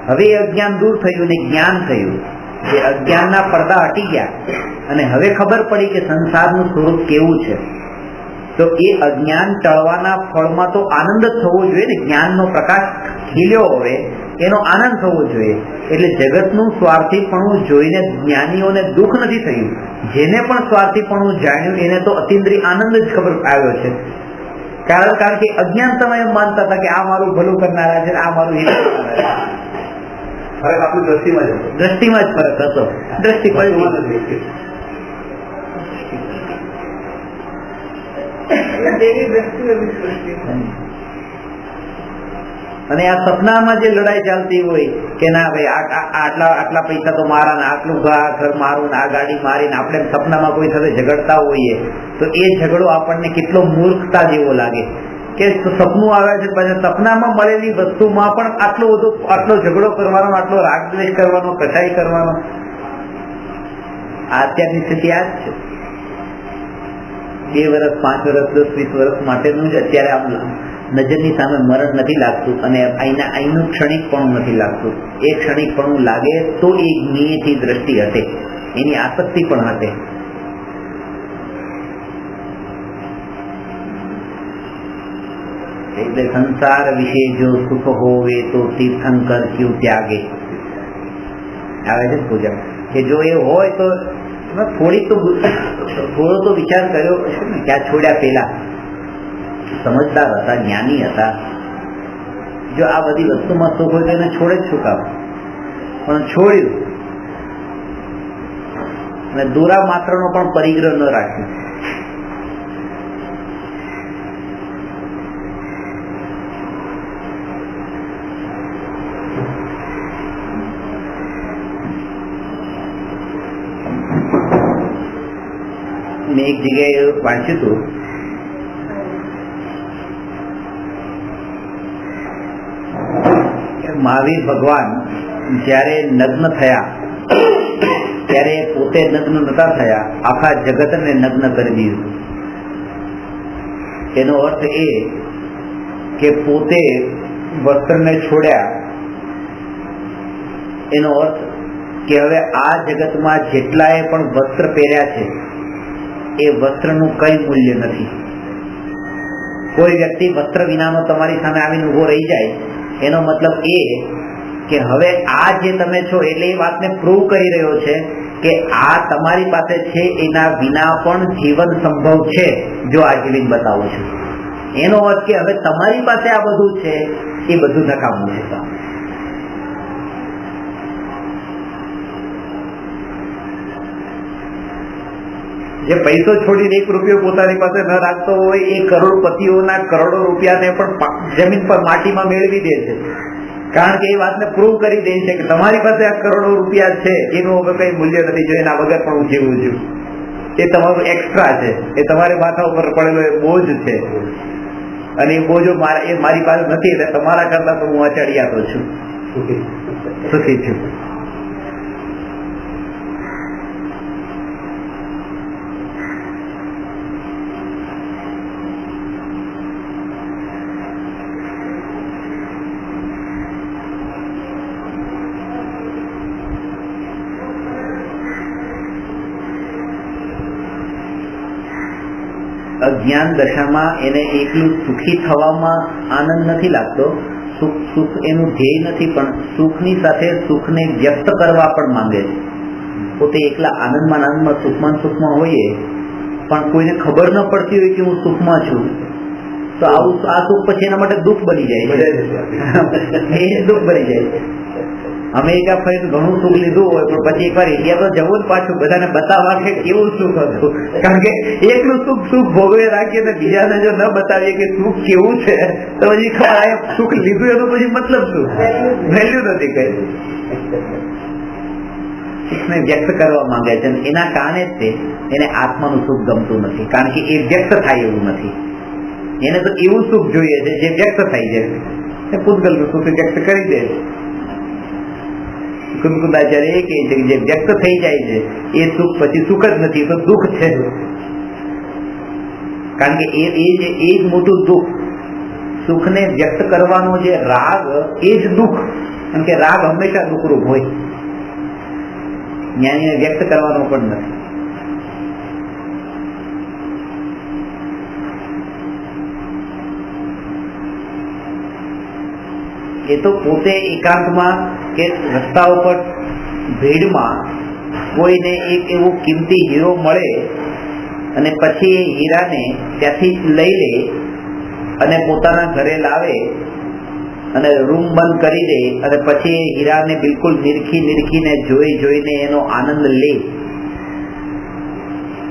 Speaker 1: હવે એ અજ્ઞાન દૂર થયું ને જ્ઞાન થયું. એ અજ્ઞાનના પડદા હટી ગયા અને હવે ખબર પડી કે સંસારનું સ્વરૂપ કેવું છે. તો એ અજ્ઞાન ટળવાના ફળમાં તો આનંદ જ થવો જોઈએ ને. જ્ઞાનનો પ્રકાશ ખીલ્યો હવે એનો આનંદ થવો જોઈએ. એટલે જગતનું સ્વાર્થીપણું જોઈને જ્ઞાનીઓને દુઃખ નથી થયું. જેને પણ સ્વાર્થીપણું જાણ્યું એને તો અતિન્દ્રિય આનંદ જ ખબર આવ્યો છે. કારણ કે અજ્ઞાન તમે એમ માનતા હતા કે આ મારું ભલું કરનારા છે, આ મારું હિત કરનારા છે.
Speaker 2: ફરક આપણી દ્રષ્ટિમાં જ
Speaker 1: ફરક હતો. દ્રષ્ટિ પડી. અને આ સપનામાં જે લડાઈ ચાલતી હોય કે ના ભાઈ આટલા પૈસા તો મારા ને, આટલું ઘર મારું ને, આ ગાડી મારીને આપણે સપનામાં કોઈ સાથે ઝઘડતા હોઈએ તો એ ઝઘડો આપણને કેટલો મૂર્ખતા જેવો લાગે કે સપનું આવે છે પછી સપનામાં મળેલી વસ્તુમાં પણ આટલો ઝઘડો કરવાનો, આટલો રાગ દ્વેષ કરવાનો, કટાઈ કરવાનો. અત્યારની સ્થિતિ આ જ છે. 2 વર્ષ, 5 વર્ષ, 10, 20 વર્ષ માટેનું જ અત્યારે આમ નજરની સામે મરણ નથી લાગતું અને અહીંનું ક્ષણિકપણું નથી લાગતું. એ ક્ષણિકપણું લાગે તો એ જ્ઞેયથી દ્રષ્ટિ હટે, એની આસક્તિ પણ હટે. એટલે સંસાર વિશે જો સુખ હોવે તો તીર્થંકર ક્યું ત્યાગે. આવે છે પૂજા, કે જો એ હોય તો થોડો તો વિચાર કર્યો હશે ને કે આ છોડ્યા પેલા સમજદાર હતા, જ્ઞાની હતા. જો આ બધી વસ્તુમાં સુખ હોય તો એને છોડે જ શું કામ, પણ છોડ્યું અને દોરા માત્રનો પણ પરિગ્રહ ન રાખ્યો. મેં એક જગ્યાએ વાંચ્યું હતું કે મહાવીર ભગવાન જ્યારે નગ્ન થયા ત્યારે પોતે નગ્ન નતા થયા, આખા જગતને નગ્ન કરી દીધું. એનો અર્થ એ કે પોતે વસ્ત્રને છોડ્યા, એનો અર્થ કે હવે આ જગતમાં જેટલાએ પણ વસ્ત્ર પહેર્યા છે એ વસ્ત્રનું કઈ મૂલ્ય નથી. કોઈ વ્યક્તિ વસ્ત્ર વિનાનો તમારી સામે આવીને ઉભો રહી જાય એનો મતલબ એ કે હવે આ જે તમે છો એટલે એ વાતને પ્રૂવ કરી રહ્યો છે કે આ તમારી પાસે છે એના વિના પણ જીવન સંભવ છે, જો આ જીવન બતાવું છું. એનો અર્થ કે હવે તમારી પાસે આ બધું છે એ બધું નકામું છે. જે પૈસો છોડીને 1 રૂપિયો પોતાની પાસે ન રાખતો હોય એ કરોડપતિઓના કરોડો રૂપિયાને પણ જમીન પર માટીમાં મેળવી દે છે, કારણ કે એ વાતને પ્રૂવ કરી દે છે કે તમારી પાસે આ કરોડો રૂપિયા છે એનું હવે કઈ મૂલ્ય નથી, જો એના વગર પણ હું જીવું છું. એ તમારું એક્સ્ટ્રા છે, એ તમારે માથા ઉપર પડેલો એ બોજ છે, અને એ બોજો એ મારી પાસે નથી એટલે તમારા કરતા તો હું અચડિયાતો છું, સુખી છું. અજ્ઞાન દશામાં એને એકલું સુખી થવામાં આનંદ નથી લાગતો, સુખ એનું ધ્યેય નથી, પણ સુખની સાથે સુખને વ્યક્ત કરવા પણ માંગે છે. પોતે એકલા આનંદમાં સુખમાં હોઈએ પણ કોઈને ખબર ન પડતી હોય કે હું સુખમાં છું, તો આવું આ સુખ પછી એના માટે દુઃખ બની જાય છે. એ દુઃખ બની જાય છે. અમેરિકા ફરીને ઘણું સુખ લીધું હોય પણ પછી એકવાર ઇન્ડિયા તો જવું જ પાછું બધાને બતાવવા કે કેવું સુખ હતું, કારણ કે એકલું સુખ ભોગવે રાખીએ તો બીજાને જો ન બતાવીએ કે સુખ કેવું છે તો પછી ખબર સુખ લીધું એનો પછી મતલબ શું, વેલ્યુ નથી કઈ. સુખને વ્યક્ત કરવા માંગે છે, એના કારણે જ એને આત્માનું સુખ ગમતું નથી, કારણ કે એ વ્યક્ત થાય એવું નથી. એને તો એવું સુખ જોઈએ છે જે વ્યક્ત થઈ જાય, પૂતગલનું સુખ વ્યક્ત કરી દે. કુંદાચાર્ય એ કહે છે કે જે વ્યક્ત થઈ જાય છે એ સુખ પછી સુખ જ નથી, તો દુઃખ છે, કારણ કે એ જ મોટું દુઃખ. સુખને વ્યક્ત કરવાનો જે રાગ એ જ દુઃખ, કારણ કે રાગ હંમેશા દુઃખરૂપ હોય, જ્ઞાનીને વ્યક્ત કરવાનો પણ નથી. એ તો પોતે એકાંતમાં કે રસ્તા ઉપર ભીડમાં કોઈને એક એવો કિંમતી હીરો મળે અને પછી એ હીરાને ત્યાંથી લઈ લે અને પોતાના ઘરે લાવે અને રૂમ બંધ કરી દે અને પછી એ હીરાને બિલકુલ નિરખીને જોઈને એનો આનંદ લે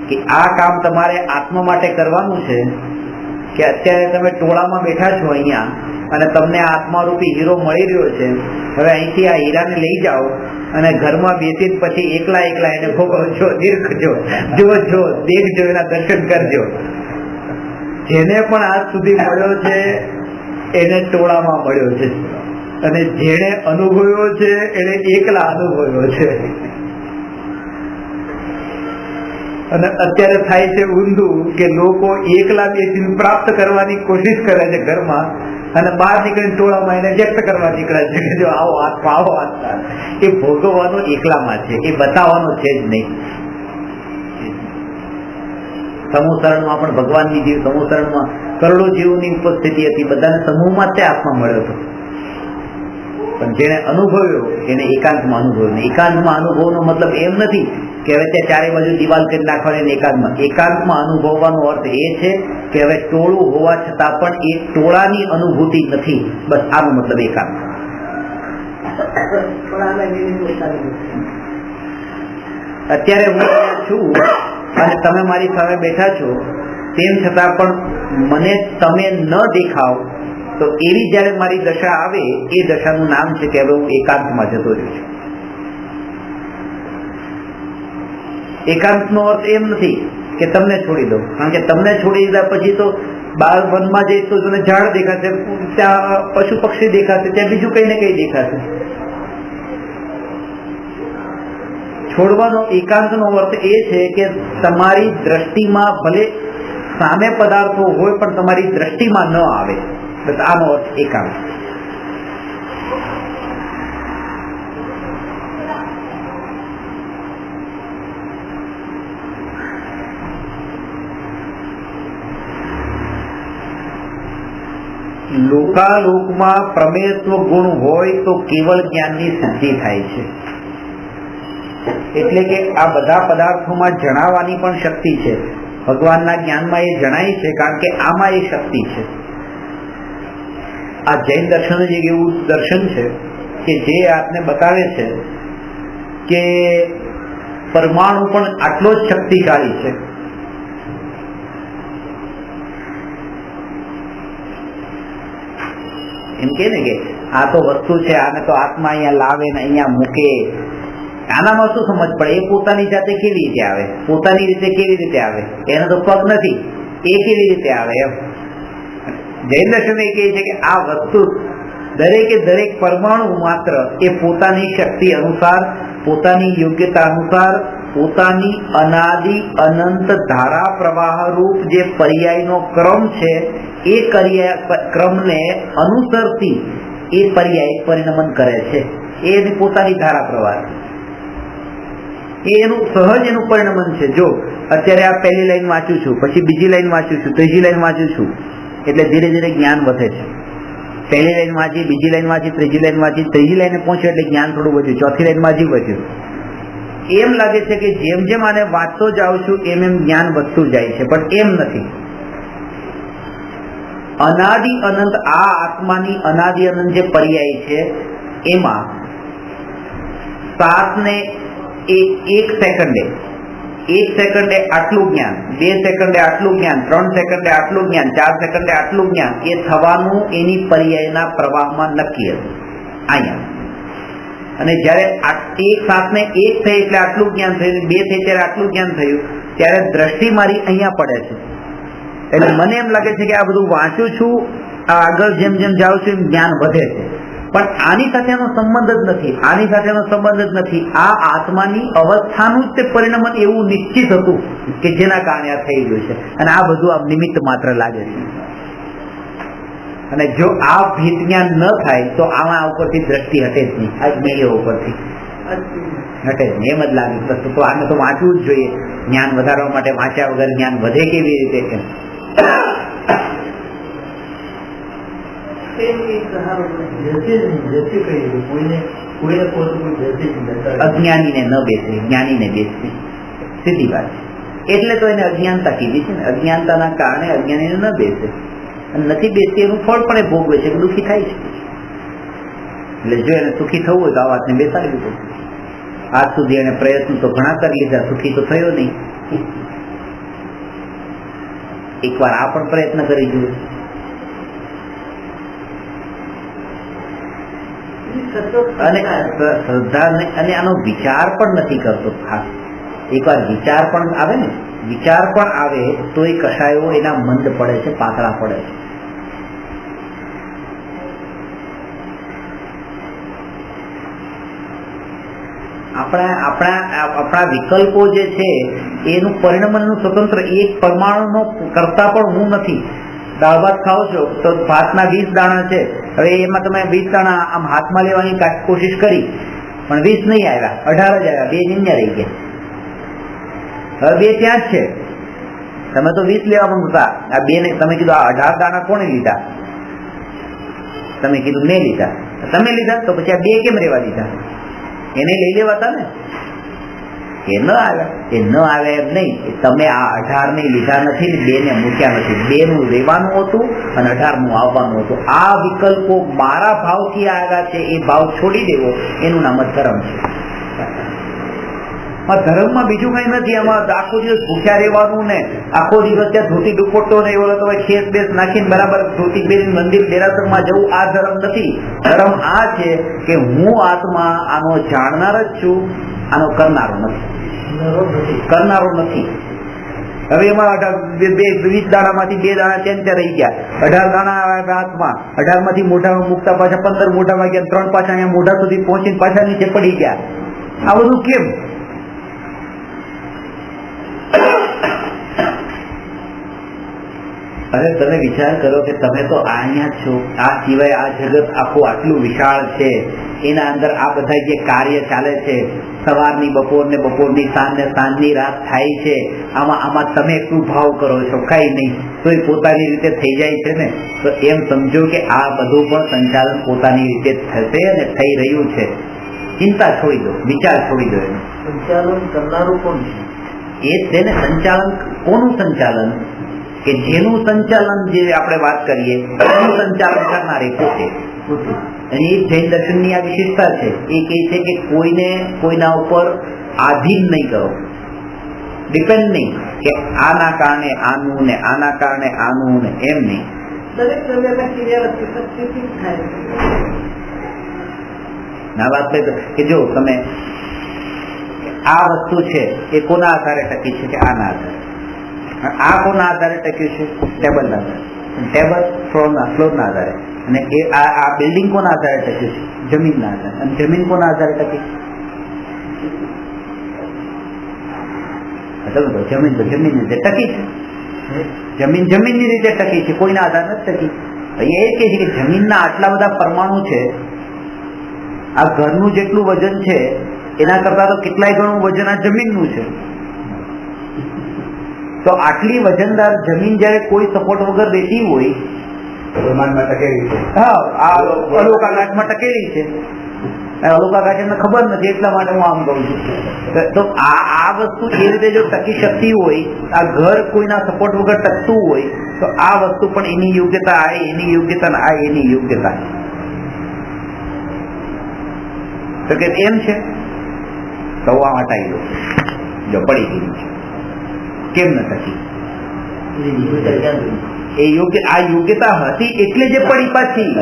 Speaker 1: કે આ કામ તમારે આત્મા માટે કરવાનું છે, કે અત્યારે તમે ટોળામાં બેઠા છો અહીંયા અને તમને આત્મારૂપી હીરો મળી રહ્યો છે, હવે અહીંથી આ હીરાને લઈ જાઓ અને ઘરમાં બેસીને પછી એકલા એને ભોગવજો, નિરખજો, જોજો, દેખજો, એના દર્શન કરજો. જેને પણ આજ સુધી મળ્યો છે એને ટોળામાં મળ્યો છે, અને જેને અનુભવ્યો છે એને એકલા અનુભવ્યો છે. અને અત્યારે થાય છે ઊંધું કે લોકો એકલા બેસીને પ્રાપ્ત કરવાની કોશિશ કરે છે ઘરમાં, અને બહાર નીકળીને ટોળામાં એને વ્યક્ત કરવા નીકળે છે કે જો આવો આત્મા. એ ભોગવવાનો એકલામાં છે, એ બતાવવાનો છે જ નહીં. સમૂહસરણમાં પણ ભગવાનની જીવ સમૂહસરણમાં કરોડો જીવોની ઉપસ્થિતિ હતી, બધાને સમૂહમાં તે આત્મા મળ્યો હતો. પણ જેને અનુભવ્યો એને એકાંતમાં અનુભવ્યો. એકાંતમાં અનુભવનો મતલબ એમ નથી કે હવે ત્યાં ચારે બાજુ દિવાલ કરી નાખવાની. એકાંતમાં અનુભવવાનો અર્થ એ છે કે હવે ટોળું હોવા છતાં પણ એ ટોળાની અનુભૂતિ નથી. બસ આનો મતલબ એકાંત. અત્યારે હું અહીંયા છું અને તમે મારી સામે બેઠા છો, તેમ છતાં પણ મને તમે ન દેખાવ, તો એવી જયારે મારી દશા આવે એ દશાનું નામ છે કે હવે હું એકાંતમાં જતો રહ્યો છું. એકાંતનો અર્થ એમ નથી કે તમને છોડી દો, કારણ કે તમને છોડી દીધા પછી તો બાર વનમાં જઈશ તો તમને ઝાડ દેખાશે, ત્યાં પશુ પક્ષી દેખાશે, ત્યાં બીજું કઈ ને કઈ દેખાશે. છોડવાનો એકાંતનો અર્થ એ છે કે તમારી દ્રષ્ટિમાં ભલે સામે પદાર્થો હોય પણ તમારી દ્રષ્ટિમાં ન આવે. બસ આનો અર્થ એકાંત. લોકાલોકમાં પ્રમેયત્વ ગુણ હોય તો કેવળ જ્ઞાનની સિદ્ધિ થાય છે. એટલે કે આ બધા પદાર્થોમાં જણાવવાની પણ શક્તિ છે. ભગવાનના જ્ઞાનમાં એ જણાય છે કારણ કે આમાં એ શક્તિ છે. આ જૈન દર્શન જ એક એવું દર્શન છે કે જે આપને બતાવે છે કે પરમાણુ પણ આટલો જ શક્તિશાળી છે. એમ કે ને કે આ તો વસ્તુ છે, આને તો આત્મા અહીંયા લાવે ને અહીંયા મૂકે. આનામાં શું સમજ પડે? એ પોતાની જાતે કેવી રીતે આવે, પોતાની રીતે કેવી રીતે આવે? એને તો પગ નથી, એ કેવી રીતે આવે? એમ જૈન દર્શન એ કહે છે કે આ વસ્તુ દરેકે દરેક પરમાણુ માત્ર એ પોતાની શક્તિ અનુસાર, પોતાની યોગ્યતા અનુસાર, પોતાની અનાદિ અનંત ધારા પ્રવાહ રૂપ જે પર્યાયનો ક્રમ છે એ ક્રમને અનુસરતી એ પર્યાય પરિણમન કરે છે. એ એની પોતાની ધારા પ્રવાહ, એ એનું સહજ એનું પરિણમન છે. જો અત્યારે આ પહેલી લાઈન વાંચું છું, પછી બીજી લાઈન વાંચું છું, ત્રીજી લાઈન વાંચું છું, એટલે ધીરે ધીરે જ્ઞાન વધે છે. પહેલી લાઈન વાંચી, બીજી લાઈન વાંચી, ત્રીજી લાઈન વાંચી, ત્રીજી લાઈને પહોંચ્યો એટલે જ્ઞાન થોડું વધ્યું, ચોથી લાઈનમાં હજી વધ્યું. એમ લાગે છે કે જેમ જેમ આને વાંચતો જાઉં છું એમ એમ જ્ઞાન વધતું જાય છે, પણ એમ નથી. અનાદિ અનંત આ આત્માની અનાદિ અનંત જે પર્યાય છે એમાં 7 ને 1 સેકન્ડે આટલું જ્ઞાન, 2 સેકન્ડે આટલું જ્ઞાન, 3 સેકન્ડે આટલું જ્ઞાન, 4 સેકન્ડે આટલું જ્ઞાન, એ થવાનું એની પર્યાયના પ્રવાહમાં નક્કી હતું અહીંયા. અને જયારે 7 ને 1 થઈ એટલે આટલું જ્ઞાન થયું, 2 થઈ ત્યારે આટલું જ્ઞાન થયું, ત્યારે દ્રષ્ટિ મારી અહીંયા પડે છે. એટલે મને એમ લાગે છે કે આ બધું વાંચું છું, આગળ જેમ જેમ જાઉં છું એમ જ્ઞાન વધે છે, પણ આની સાથે એનો સંબંધ જ નથી. આની સાથે એનો સંબંધ જ નથી. આ આત્માની અવસ્થાનું જ તે પરિણમન એવું નિશ્ચિત હતું કે જેના કારણે આ થઈ ગયું છે. અને આ બધું આમ નિમિત્ત માત્ર લાગે છે. અને જો આ ભીત જ્ઞાન ન થાય તો આમાં ઉપરથી દ્રષ્ટિ હટે જ નહીં. આ જ્ઞેય ઉપરથી હટે જ નહીં. એમ જ લાગે તો આને તો વાંચવું જ જોઈએ. જ્ઞાન વધારવા માટે વાંચ્યા વગર જ્ઞાન વધે કેવી રીતે? અજ્ઞાનીને ન બેસે, જ્ઞાનીને બેસે, સીધી વાત છે. એટલે તો એને અજ્ઞાનતા કીધી છે ને. અજ્ઞાનતાના કારણે અજ્ઞાનીને ન બેસે, અને નથી બેસતી એનું ફળ પણ એ ભોગવે છે, દુઃખી થાય છે. એટલે જો એને સુખી થવું હોય તો આ વાતને બેસાડવી પડે. આજ સુધી એને પ્રયત્ન તો ઘણા કરી લીધા, સુખી તો થયો નહીં. એકવાર આ પણ પ્રયત્ન કરી જુઓ. અને શ્રદ્ધા અને આનો વિચાર પણ નથી કરતો. ખાસ એકવાર વિચાર પણ આવે ને, વિચાર પણ આવે તો એ કશાયો એના મંદ પડે છે, પાતળા પડે છે. આપણા વિકલ્પો જે છે એનું પરિણમનનું સ્વતંત્ર એક પરમાણુનો કરતા પણ હું નથી. દાળ ભાત ખાઓ છો તો ભાતના 20 દાણા છે. હવે એમાં તમે 20 દાણા આમ હાથમાં લેવાની કોશિશ કરી, પણ 20 નહીં આવ્યા, 18 જ આવ્યા, 2 નિંજા રહી ગયા. હવે 2 ત્યાં જ છે. તમે તો 20 લેવા માંગતા, આ 2 ને તમે કીધું આ 18 દાણા કોને લીધા? તમે કીધું મેં લીધા. તમે લીધા તો પછી આ 2 કેમ રહેવા દીધા? એને લઈ લેવાતા ને. એ ન આવે એમ નહીં. તમે આ 18 ને લીધા નથી ને 2 ને મૂક્યા નથી. 2 નું લેવાનું હતું અને 18 નું આવવાનું હતું. આ વિકલ્પો મારા ભાવથી આવ્યા છે, એ ભાવ છોડી દેવો, એનું નામ જ ધર્મ છે. ધર્મમાં બીજું કઈ નથી. આમાં આખો દિવસ ભૂખ્યા રહેવાનું ને આખો દિવસ ત્યાં ધોતી દુપટ્ટો ને એવો તો ખેસ બેસ નાખીને બરાબર ધોતી બેન મંદિર દેરાસરમાં જવું, આ ધર્મ નથી. ધર્મ આ છે કે હું આત્મા આનો જાણનાર જ છું, આનો કરનારો નથી. હવે એમાં 20 દાણામાંથી 2 દાણા ત્યાં રહી ગયા. 18 દાણા હાથમાં, 18 માંથી મોઢામાં મૂકતા પાછા 15 મોઢામાં ગયા, 3 પાછા અહીંયા મોઢા સુધી પહોંચીને પાછા નીચે પડી ગયા. આ બધું કેમ? અરે તમે વિચાર કરો કે તમે તો અહીંયા છો, આ સિવાય આ જગત આખું આટલું વિશાળ છે, એના અંદર આ બધા જે કાર્ય ચાલે છે, સવારની બપોર ને બપોરની સાંજ ને સાંજની રાત થાય છે, આમાં તમે શું ભાવ કરો છો? કઈ નહીં, તો એ પોતાની રીતે થઈ જાય છે ને. તો એમ સમજો કે આ બધું પણ સંચાલન પોતાની રીતે થશે અને થઈ રહ્યું છે. ચિંતા છોડી દો, વિચાર છોડી દો.
Speaker 2: સંચાલન કરનારું કોણ છે?
Speaker 1: એ છે ને સંચાલન. કોનું સંચાલન? કે જેનું સંચાલન, જે આપણે વાત કરીએ એનું સંચાલન કરનાર એ પોતે. અને એ જૈન દર્શનની આ વિશેષતા છે. એ કહે છે કે કોઈને કોઈના ઉપર આધીન નહીં કરો, ડિપેન્ડ નહીં કે આના કારણે આનું ને આના કારણે આનું ને એમ નહીં. ના વાત કે જો તમે આ વસ્તુ છે એ કોના આધારે ટકી છે? કે આના આધારે. આ કોના આધારે ટક્યું છે? ટેબલ ના આધારે. ટેબલ ફ્લોરના આધારે. અને એ આ બિલ્ડિંગ કોના આધારે ટક્યું છે? જમીનના આધારે. અને જમીન કોના આધારે ટકી? જમીન તો જમીનની રીતે ટકી છે. જમીનની રીતે ટકી છે, કોઈના આધારે નથી ટકી. એ કહે છે કે જમીનના આટલા બધા પરમાણુ છે, આ ઘરનું જેટલું વજન છે એના કરતા તો કેટલાય ગણું વજન આ જમીનનું છે. તો આટલી વજનદાર જમીન જયારે કોઈ સપોર્ટ વગર રહેતી હોય, અલોકાકાશમાં ટકેલી છે. અલોકાકાશ એમને ખબર નથી, એટલા માટે હું આમ કહું છું. તો આ વસ્તુ એ રીતે જો ટકી શકતી હોય, આ ઘર કોઈના સપોર્ટ વગર ટકતું હોય, તો આ વસ્તુ પણ એની યોગ્યતા, આ એની યોગ્યતા, આ એની યોગ્યતા. તો કે એમ છે તો આ હટાવી દો. જો પડી ગયું છે, કેમ ન ટકી? એ યોગ્ય, આ યોગ્યતા હતી એટલે જે પડી પાછી.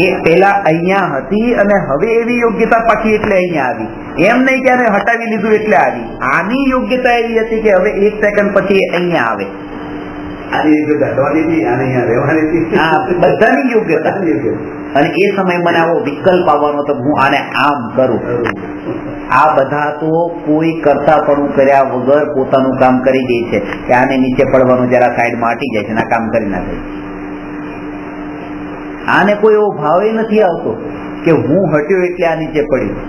Speaker 1: એ પેલા અહીંયા હતી અને હવે એવી યોગ્યતા પાછી એટલે અહીંયા આવી. એમ નહીં કે હટાવી લીધું એટલે આવી. આની યોગ્યતા એવી હતી કે હવે 1 સેકન્ડ પછી અહીંયા આવે.
Speaker 2: આની યોગ્યતા હટવાની હતી, આને અહીંયા રહેવાની હતી.
Speaker 1: હા, બધાની યોગ્યતા. અને એ સમય મને આવો વિકલ્પ આવવાનો તો હું આને આમ કરું. આ બધા તો કોઈ કરતાપણું કર્યા વગર પોતાનું કામ કરી દે છે કે આને નીચે પડવાનું જરા સાઈડમાં હટી જાય છે, આ કામ કરી નાખે. આને કોઈ એવો ભાવ નથી આવતો કે હું હટ્યો એટલે આ નીચે પડ્યું.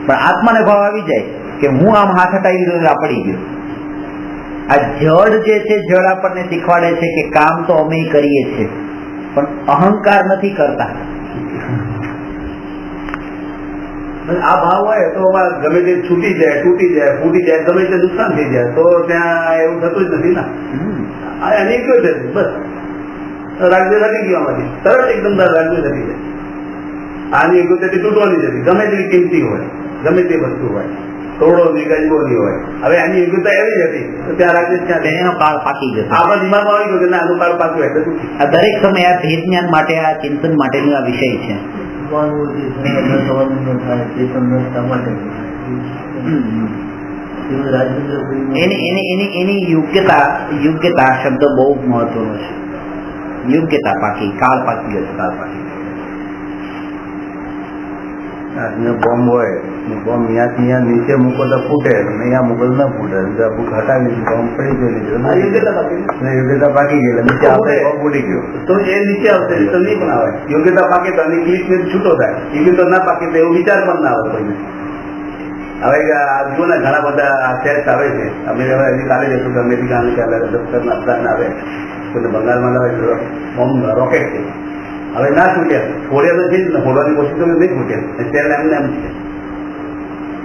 Speaker 1: પણ આત્માને ભાવ આવી જાય કે હું આમ હાથ હટાવી દીધો આ પડી ગયો. આ જડ જે છે, જડ આપણને શીખવાડે છે કે કામ તો અમે કરીએ છીએ, પણ અહંકાર નથી કરતા.
Speaker 2: આ ભાવ હોય તો ગમે તે છૂટી જાય, તૂટી જાય, ફૂટી જાય, ગમે તે નુકસાન થઈ જાય, તો ત્યાં એવું થતું જ નથી ને. અને કયો છે બસ રાજ્ય નથી ગયો આમાંથી, તરત એકદમ રાજ્ય નથી જાય. આની યોગ્યતાથી તૂટવાની નથી, ગમે તેવી કિંમતી હોય, ગમે તે વસ્તુ હોય, થોડો ની ગજબોની હોય. હવે આની યોગ્યતા એવી જ હતી તો ત્યાં રાજ્ય ત્યાં એનો કાળ પાકી જશે. આપણા દિમાગમાં આવી ગયો કે આનો કાળ પાક્યો એટલે શું.
Speaker 1: આ દરેક સમયે આ ભેદ જ્ઞાન માટે, આ ચિંતન માટેનો આ વિષય છે. એની યોગ્યતા શબ્દ બહુ મહત્વનો છે. યોગ્યતા પાકી, કાળ પાકી ગયો છે, કાળ પાકી.
Speaker 2: બોમ્બ હોય, બોમ્બ અહીંયાથી અહીંયા નીચે મૂકો તો ફૂટે, અહીંયા મૂકો તો ના ફૂટે. હટાવી બોમ્બ પડી ગયો, યોગ્યતા પાકી ગઈ, નીચે આવશે બોમ્બ ઉડી ગયો તો એ નીચે આવશે તો નહીં પણ આવે. યોગ્યતા પાકે તો ક્લિક છૂટો થાય, યોગ્યતા ના પાકે તો એવો વિચાર પણ ના આવે કોઈને. હવે જુઓ ને ઘણા બધા આ સેટ આવે છે. અમે હજી કાલે જશું કે અમેરિકા દફતરના અફઘાન આવે, કોઈને બંગાળમાં આવે બોમ્બ રોકેટ છે, હવે ના છૂટ્યા, ફોડ્યા તો છે જ ને, ફોડવાની કોશિશ તો નહીં છૂટ્યા, અત્યારે એમને એમ છે.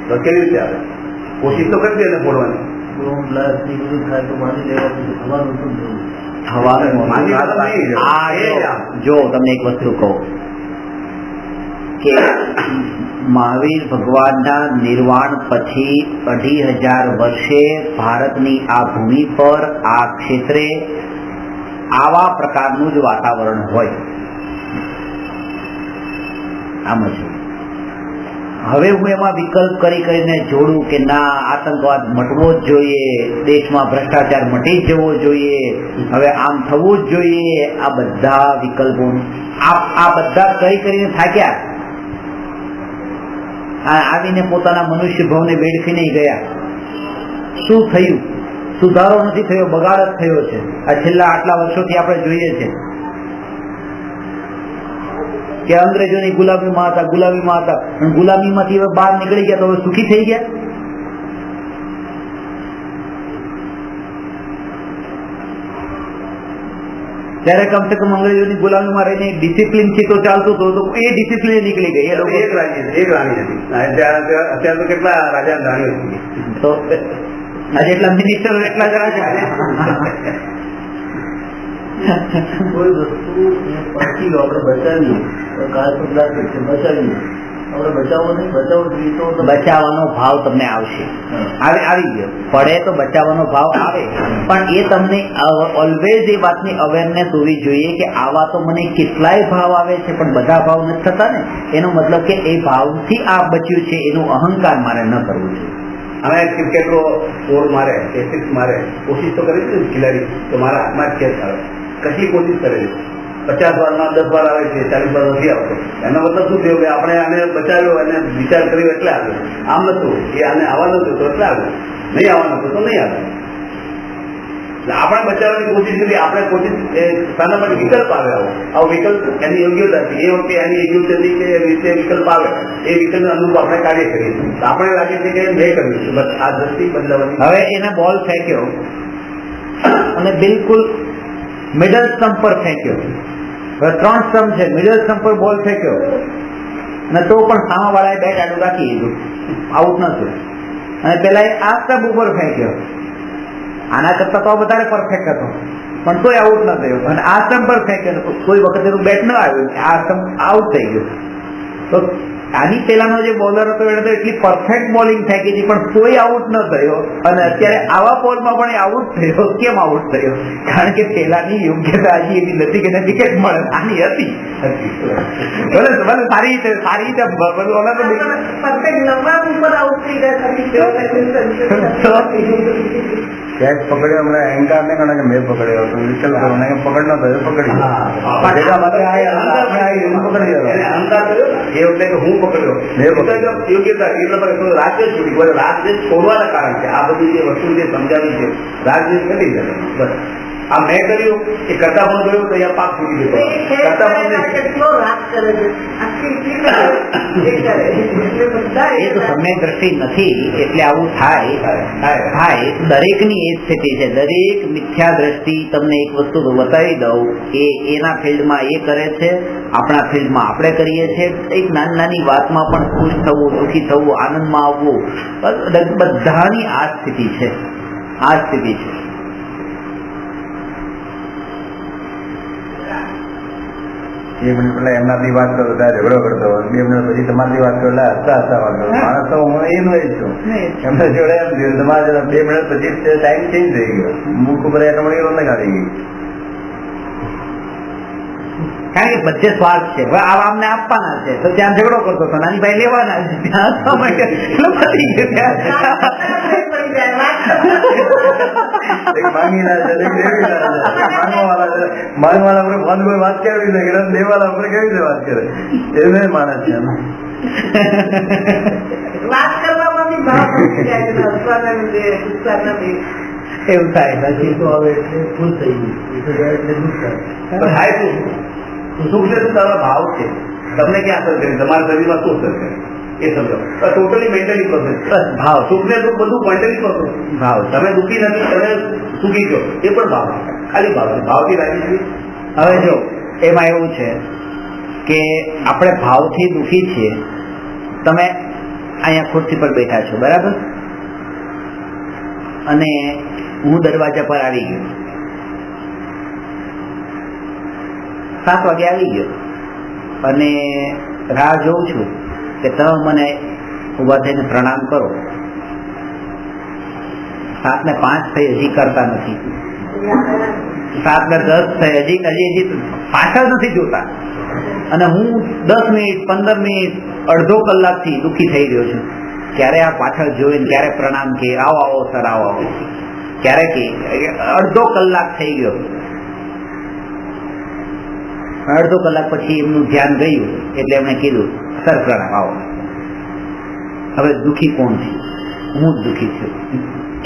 Speaker 2: તો કેવી રીતે આવે? કોશિશ તો કરી દે ને ફોડવાની.
Speaker 1: જો તમને એક વસ્તુ કહું કે મહાવીર ભગવાનના નિર્વાણ પછી 2500 વર્ષે ભારતની આ ભૂમિ પર આ ક્ષેત્રે આવા પ્રકારનું જ વાતાવરણ હોય આમ છે. હવે હું એમાં વિકલ્પ કરીને જોડું કે ના આતંકવાદ મટવો જ જોઈએ, દેશમાં ભ્રષ્ટાચાર મટી જ જવો જોઈએ, હવે આમ થવું જ જોઈએ, આ બધા વિકલ્પો આ બધા કરીને થાક્યા, આવીને પોતાના મનુષ્ય ભાવને વેડફીને ગયા. શું થયું? સુધારો નથી થયો, બગાડ જ થયો છે. આ છેલ્લા આટલા વર્ષોથી આપણે જોઈએ છે કે અંગ્રેજોની ગુલામીમાં હતા, ગુલામીમાંથી હવે બહાર નીકળી ગયા તો હવે સુખી થઈ ગયા. ત્યારે કમસે કમ અંગ્રેજોની ગુલામીમાં રહીને ડિસિપ્લિન થી તો ચાલતું હતું, તો એ ડિસિપ્લિન નીકળી ગઈ.
Speaker 2: એક રાણી હતી, અત્યારે તો કેટલા રાજા રાણીઓ હતી.
Speaker 1: તો આજે એટલા મિનિસ્ટરો એટલા જ રાજા.
Speaker 3: કોઈ વસ્તુ પછી આપણે બચાવીએ,
Speaker 1: બચાવવાનો ભાવ તમને આવશે, આવી ગયો પડે તો બચાવવાનો ભાવ આવે, પણ એ તમને ઓલવેઝ એ વાતની અવેરનેસ હોવી જોઈએ કે આવા તો મને કેટલાય ભાવ આવે છે પણ બધા ભાવ નથી થતા ને. એનો મતલબ કે એ ભાવથી આ બચ્યું છે, એનું અહંકાર મારે ન કરવું છે.
Speaker 2: હવે ક્રિકેટરો 4 મારે કે 6 મારે, કોશિશ તો કરી છે ખેલાડી તો મારા હાથમાં જ કેચ આવે, કેટલી કોશિશ કરેલી, 50 વારમાં 10 વાર આવે છે, 40 વાર નથી આવતો. એનો મતલબ શું થયો કે આપણે આને બચાવ્યો અને વિચાર કર્યો એટલે આવ્યો. આમ નતું એ આને આવવાનું હતું તો એટલે આવ્યો, નહીં આવવાનું હતું તો નહીં આવ્યો. આપણે બચાવવાની કોશિશ કરી, આપણે કોશિશ શાના માટે વિકલ્પ આવે, આવો વિકલ્પ એની યોગ્યતા હતી એ વખતે, એની યોગ્યતા હતી કે એ રીતે વિકલ્પ આવે, એ વિકલ્પ અનુરૂપ આપણે કાર્ય કરીએ છીએ. આપણે લાગે છે કે મેં કર્યું છે, બસ આ દ્રષ્ટિ બદલાવાની.
Speaker 1: હવે એને બોલ ફેંક્યો અને બિલકુલ મિડલ સ્ટમ્પ પર ફેંક્યો. હવે 3 સ્ટમ્પ છે, મિડલ સ્ટમ્પ પર બોલ ફેંક્યો અને તો પણ સામા વાળાએ બેટ આડું રાખી દીધું, આઉટ ન થયું. અને પેલા આ સ્ટમ્પ ઉપર ફેંક્યો, આના કરતા તો વધારે પરફેક્ટ હતો પણ તોય આઉટ ન થયો. અને આ સ્ટમ્પ પર ફેંક્યો, કોઈ વખતે એનું બેટ ન આવ્યું, આ સ્ટમ્પ આઉટ થઈ ગયું. તો આની પેલાનો જે બોલર હતો એને તો એટલી પરફેક્ટ બોલિંગ ફેંકી હતી પણ કોઈ આઉટ ન થયો. અને અત્યારે આવા બોલમાં પણ આઉટ થયો. કેમ આઉટ થયો? કારણ કે પેલાની યોગ્યતા હજી એવી નથી કે વિકેટ મળે, આની હતી. સારી રીતે
Speaker 3: कैच पकड़े हमने अहंकार ने कहना कि मैं पकड़े तो विकल करने के पकड़ना तो पकड़ी
Speaker 2: અહંકાર કર્યો એ એટલે કે હું પકડ્યો યોગ્યતા એટલે રાજ્ય છોડી, રાજ્ય છોડવાના કારણ છે આ બધી જે વસ્તુ જે સમજાવી છે, રાજ્ય કરી દે બસ. આ મેં કર્યું એ કરતા પણ ગયું તો અહીંયા પાક છૂટી જતો. કરતા પણ
Speaker 1: એ તો સમ્યક દ્રષ્ટિ નથી એટલે આવું થાય. દરેકની એ સ્થિતિ છે. દરેક મિથ્યા દ્રષ્ટિ. તમને એક વસ્તુ બતાવી દઉં કે એના ફિલ્ડમાં એ કરે છે, આપણા ફિલ્ડમાં આપણે કરીએ છીએ. એક નાની નાની વાતમાં પણ ખુશ થવું, દુઃખી થવું, આનંદમાં આવવું, બધાની આ સ્થિતિ છે. આ સ્થિતિ છે.
Speaker 3: एक मिनट पहले एमनाथी बात करो ત્યારે ઝઘડો કરતો હોય, 2 મિનિટ પછી તમારી વાત કરો એટલે હસતા વાત કરો. માણસ તો હું એનો જ છું, એમને જોડે એમ થયું તમારે 2 મિનિટ પછી ટાઈમ ચેન્જ થઈ ગયો, મુખ ઉપર એટમણી રોને કાઢી ગઈ.
Speaker 1: કારણ કે બધે સ્વાર્થ છે. આમને આપવાના છે તો ત્યાં ઝઘડો કરતો હતો, નાની ભાઈ લેવાના છે ત્યાં
Speaker 3: માંગવાના આપણે ફોન વાત કરવી છે, દેવાના આપણે કેવી રીતે વાત કરે એને માણસ છે.
Speaker 4: વાત કરવામાં
Speaker 1: એવું થાય.
Speaker 3: પછી તો હવે એટલે ખુશ થઈ ગયું એટલે દુઃખ થાય.
Speaker 2: સુખ છે તો તારા ભાવ છે, તમને ક્યાં અસર કરે, તમારા શરીરમાં શું અસર કરે એ સમજો. Totally mentally process.
Speaker 1: ભાવ,
Speaker 2: સુખ ને દુઃખ બધું મેન્ટલી પ્રોસેસ.
Speaker 1: ભાવ.
Speaker 2: તમે દુઃખી નથી, તમે સુખી છો, એ પણ ભાવ છે, ખાલી ભાવ છે. ભાવથી રાજી છે.
Speaker 1: હવે જો એમાં એવું છે કે આપણે ભાવથી દુઃખી છીએ. તમે અહીંયા ખુરશી પર બેઠા છો, બરાબર, અને હું દરવાજા પર આવી ગયો, 7 વાગે આવી ગયો, અને રાહ જોઉં છું કે તમે મને ઉભા થઈને પ્રણામ કરો. 7:05 થઈ, હજી કરતા નથી. 7:10 થઈ, હજી પાછળ નથી જોતા, અને હું 10 મિનિટ 15 મિનિટ અડધો કલાકથી દુઃખી થઈ રહ્યો છું. ક્યારે આ પાછળ જોઈને ક્યારે પ્રણામ કે આવો આવો સર આવો આવો, ક્યારે કે અડધો કલાક થઈ ગયો. અડધો કલાક પછી એમનું ધ્યાન ગયું એટલે એમણે કીધું, સર પ્રણામ, આવો. હવે દુઃખી કોણ છે? હું જ દુઃખી છું.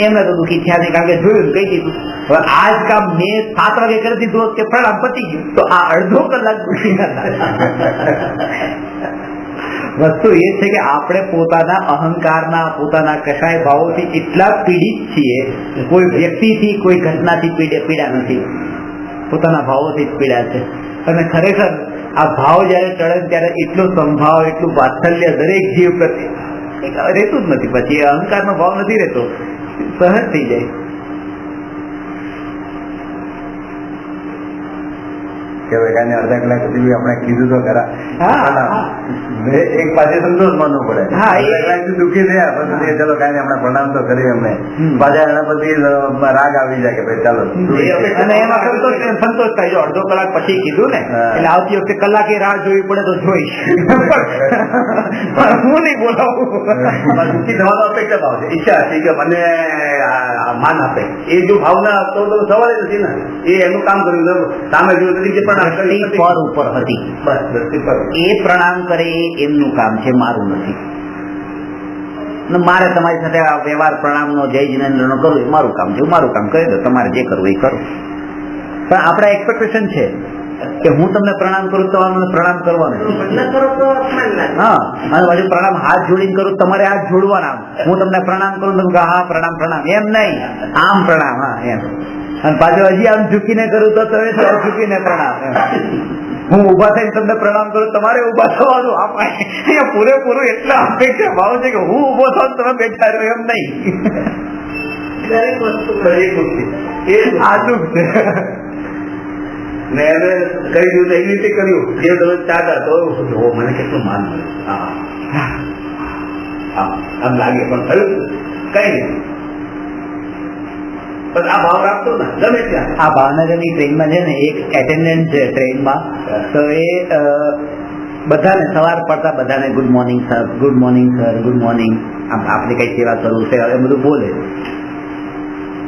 Speaker 1: એમને તો દુઃખી થયા નહીં, કારણ કે જોયું કહી દીધું. હવે આ જ કામ મેં 7 વાગે કરી દીધું કે પ્રણામ પતી ગયું, તો આ અડધો કલાક દુઃખી નતા. વસ્તુ એ છે કે આપણે પોતાના અહંકારના, પોતાના કશાય ભાવોથી એટલા પીડિત છીએ. કોઈ વ્યક્તિથી, કોઈ ઘટનાથી પીડા નથી, પોતાના ભાવોથી જ પીડા છે. અને ખરેખર આ ભાવ જયારે ચડે ત્યારે એટલો સંભાવ, એટલું વાત્સલ્ય દરેક જીવ પ્રત્યે રહેતું જ નથી. પછી અહંકારનો ભાવ નથી રહેતો, સહજ થઈ જાય.
Speaker 3: અડધા કલાક સુધી આપણે કીધું તો ખરા, એક પાસે સંતોષ માનવો પડે. દુઃખી થયા પછી ચલો કઈ આપણે પ્રણામ તો કર્યું એમને, પાછા એના પછી રાગ આવી જાય કે ભાઈ ચાલો.
Speaker 1: અને એમાં સંતોષ થાય. જો અડધો કલાક પછી કીધું ને, એટલે આવતી વખતે કલાકે રાહ જોવી પડે તો જોઈશ, પણ હું નહીં બોલાવું.
Speaker 2: દુઃખી થવાનો અપેક્ષા ભાવ છે, ઈચ્છા છે કે મને માન આપે. એ જો ભાવના તો સવાલ નથી ને, એ એનું કામ કર્યું, સામે જોયું નથી કે પણ
Speaker 1: પર ઉપર હતી,
Speaker 2: બસ દ્રષ્ટિ પર
Speaker 1: એ પ્રણામ કરે એ એમનું કામ છે, મારું નથી. મારે તમારી સાથે આ વ્યવહાર પ્રણામનો, જય જિનેન્દ્રનો કરવું એ મારું કામ છે, મારું કામ કરી દો, તમારે જે કરવું એ કરો. પણ આપણા એક્સપેક્ટેશન છે કે હું તમને પ્રણામ કરું, તમારે મને પ્રણામ કરવાનું. હા, અને બાજુ પ્રણામ હાથ જોડીને કરું, તમારે હાથ જોડવાના. હું તમને પ્રણામ કરું, તમે કહો હા પ્રણામ પ્રણામ, એમ નહીં, આમ પ્રણામ. હા એમ. અને પાછું હજી આમ ઝૂકીને કરું તો તમે ઝૂકીને પ્રણામ. હું ઉભા થઈને તમને પ્રણામ કરું, તમારે ઉભા થવાનું. અહીંયા પૂરેપૂરું એટલા અપેક્ષા ભાવ છે કે હું ઉભો થાવ તમે બેઠા રહ્યો, એમ નહીં.
Speaker 2: દરેક વસ્તુ
Speaker 1: આ દુઃખ છે.
Speaker 2: ને એને કહી દીધું એવી રીતે કર્યું જે તમે ચાહતા તો મને કેટલું માન મળે. આમ લાગે પણ થયું કઈ નહીં. પણ આ ભાવ રાખતો ને ગમે ત્યાં.
Speaker 1: આ ભાવનગરની ટ્રેનમાં છે ને, એક એટેન્ડન્ટ છે ટ્રેનમાં, તો એ બધાને સવાર પડતા બધાને good morning sir, good morning sir, good morning, આમ આપણે કઈ સેવા કરવું છે એ બધું બોલે.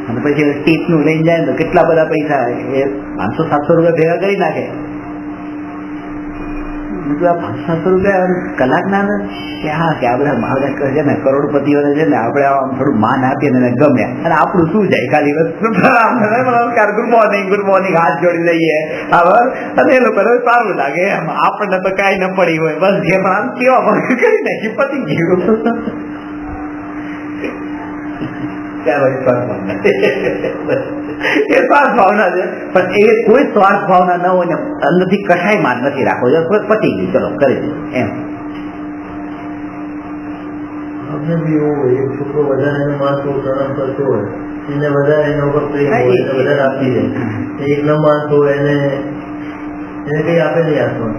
Speaker 1: અને પછી ટીપ નું લઈને જાય તો કેટલા બધા પૈસા, એ 500-700 રૂપિયા ભેગા કરી નાખે. આ 500-700 રૂપિયા કલાક ના કે હા, કે આ બધા મહારાજ છે ને, કરોડપતિઓને છે ને, આપણે આમ થોડું માન આપીએ ને ગમ્યા, અને આપણું શું જાય, ખાલી નમસ્કાર, ગુડ મોર્નિંગ, ગુડ મોર્નિંગ હાથ જોડી લઈએ, બરાબર. અને એ લોકોને સારું લાગે, એમ આપણને તો કઈ ન પડી હોય, બસ જે પણ આમ કેવા કરી નાખી, પતી ગયું.
Speaker 2: એ
Speaker 1: સ્વાર્થ ભાવના છે, પણ એ કોઈ સ્વાર્થ ભાવના ન હોય ને, અંદરથી કશાય માન નથી રાખવો, પતી ગયું, ચલો કરી દે એમ.
Speaker 4: આપણે બી એવું હોય, એક છોકરો વધારે માણસો પ્રણામ કરતો હોય, એને વધારે એના ઉપર પ્રેમ હોય, એને વધારે આપી દે. એક ન માણતો હોય એને કઈ આપે નહીં, આપવાનું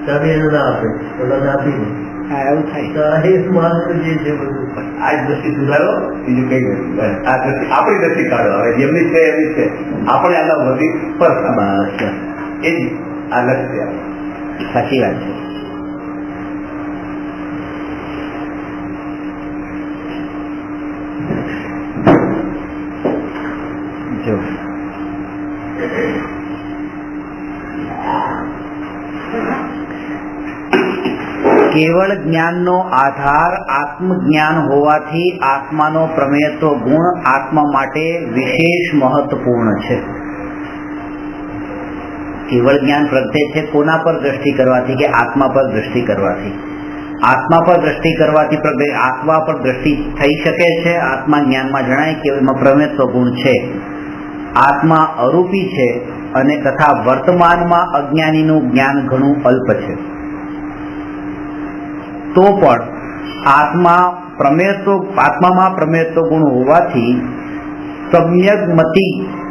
Speaker 4: ચાબી એને ના આપે, બધાને આપી દે.
Speaker 1: એવું થાય.
Speaker 4: એ માણસ જે છે બધું
Speaker 2: આ દ્રષ્ટિ સુધારો, બીજું કઈ નથી. આ દ્રષ્ટિ આપણી દ્રષ્ટિ કાઢો. હવે જેમની છે એમની છે, આપણે આના વધી પર
Speaker 1: બસ
Speaker 2: એ જ આ લક્ષ્ય.
Speaker 1: સાચી વાત છે. જો કેવળ જ્ઞાનનો આધાર આત્મજ્ઞાન હોવાથી આત્માનો પ્રમેયત્વ ગુણ આત્મા માટે વિશેષ મહત્વપૂર્ણ છે. કેવળ જ્ઞાન પ્રગટે છે કોના પર દ્રષ્ટિ કરવાથી? કે આત્મા પર દ્રષ્ટિ કરવાથી. આત્મા પર દ્રષ્ટિ કરવાથી આત્મા પર દ્રષ્ટિ થઈ શકે છે. આત્મા જ્ઞાનમાં જણાય કે એમાં પ્રમેયત્વ ગુણ છે. આત્મા અરૂપી છે અને તથા વર્તમાનમાં અજ્ઞાનીનું જ્ઞાન ઘણું અલ્પ છે, તો પણ આત્મામાં પ્રમેયત્વ ગુણ હોવાથી સમ્યક મતિ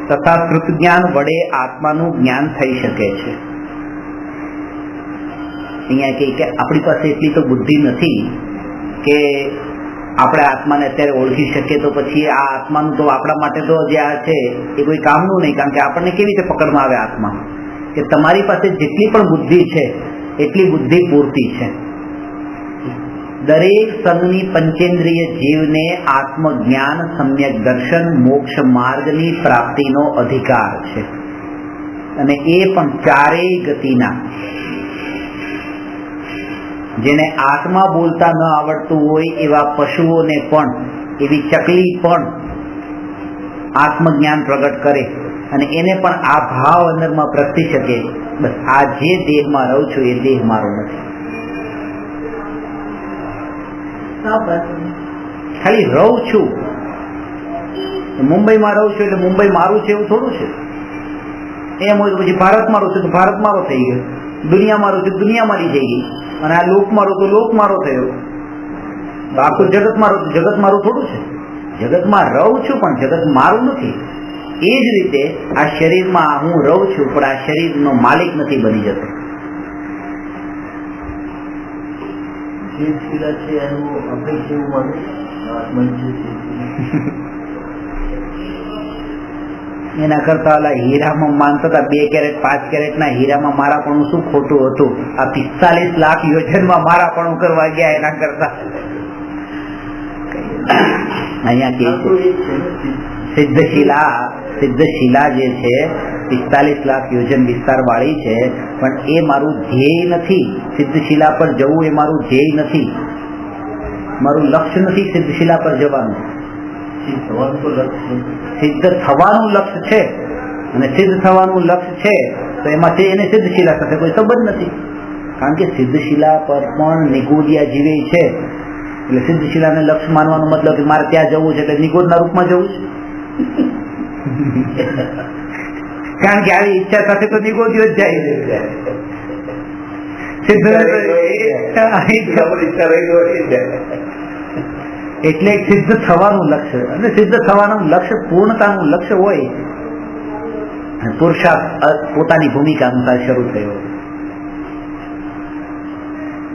Speaker 1: તથા કૃત જ્ઞાન વડે આત્માનું જ્ઞાન થઈ શકે છે. અહીંયા કે આપણી પાસે એટલી તો બુદ્ધિ નથી કે આપણે આત્માને અત્યારે ઓળખી શકીએ, તો પછી આ આત્માનું તો આપણા માટે તો જે આ છે એ કોઈ કામનું નહીં. કારણ કે આપણને કેવી રીતે પકડમાં આવે આત્મા, કે તમારી પાસે જેટલી પણ બુદ્ધિ છે એટલી બુદ્ધિ પૂરતી છે. દરેક સંઘની પંચેન્દ્રિય જીવને આત્મજ્ઞાન, સમ્યક દર્શન, મોક્ષ માર્ગની પ્રાપ્તિનો અધિકાર છે, અને એ પણ ચારેય ગતિના. જેને આત્મા બોલતા ન આવડતું હોય એવા પશુઓને પણ, એવી ચકલી પણ આત્મજ્ઞાન પ્રગટ કરે અને એને પણ આ ભાવ અંદરમાં પ્રગટી શકે, બસ આ જે દેહમાં રહું છું એ દેહ મારો નથી. ખાલી રહું છું, મુંબઈમાં રહું છું એટલે મુંબઈ મારું છે એવું થોડું છે. એમ હોય તો પછી ભારતમાં રહું છું તો ભારત મારો થઈ ગયો, દુનિયામાં રહું છું દુનિયા મારી થઈ ગઈ, અને આ લોક મારો તો લોક મારો થયો. આખું જગત મારું તો જગત મારું થોડું છે. જગતમાં રહું છું પણ જગત મારું નથી. એ જ રીતે આ શરીરમાં હું રહું છું પણ આ શરીરનો માલિક નથી બની જતો. એના કરતા ઓલા હીરામાં માનતા હતા 2 કેરેટ 5 કેરેટ ના હીરામાં મારાપણું શું ખોટું હતું? આ 45 લાખ યોજનમાં મારાપણું કરવા ગયા એના કરતા. અહીંયા કે સિદ્ધશિલા જે છે 45 લાખ યોજન વિસ્તાર વાળી છે, પણ એ મારું ધ્યેય નથી. સિદ્ધશિલા પર જવું એ મારું ધ્યેય નથી, મારું લક્ષ્ય નથી સિદ્ધશિલા પર જવાનું. સિદ્ધ થવાનું લક્ષ્ય છે, અને સિદ્ધ થવાનું લક્ષ્ય છે તો એમાં એને સિદ્ધશિલા સાથે કોઈ સંબંધ નથી. કારણ કે સિદ્ધશિલા પર પણ નિગોદિયા જીવે છે, એટલે સિદ્ધશિલાને લક્ષ્ય માનવાનો મતલબ કે મારે ત્યાં જવું છે એટલે નિગોદના રૂપમાં જવું છે. કારણ કે આવી ઈચ્છા સાથે તો નિગોદીઓ જ જાય છે. એટલે સિદ્ધ થવાનું લક્ષ્ય, અને સિદ્ધ થવાનું લક્ષ્ય પૂર્ણતાનું લક્ષ્ય હોય, પુરુષાર્થ પોતાની ભૂમિકા અનુસાર શરૂ થયો.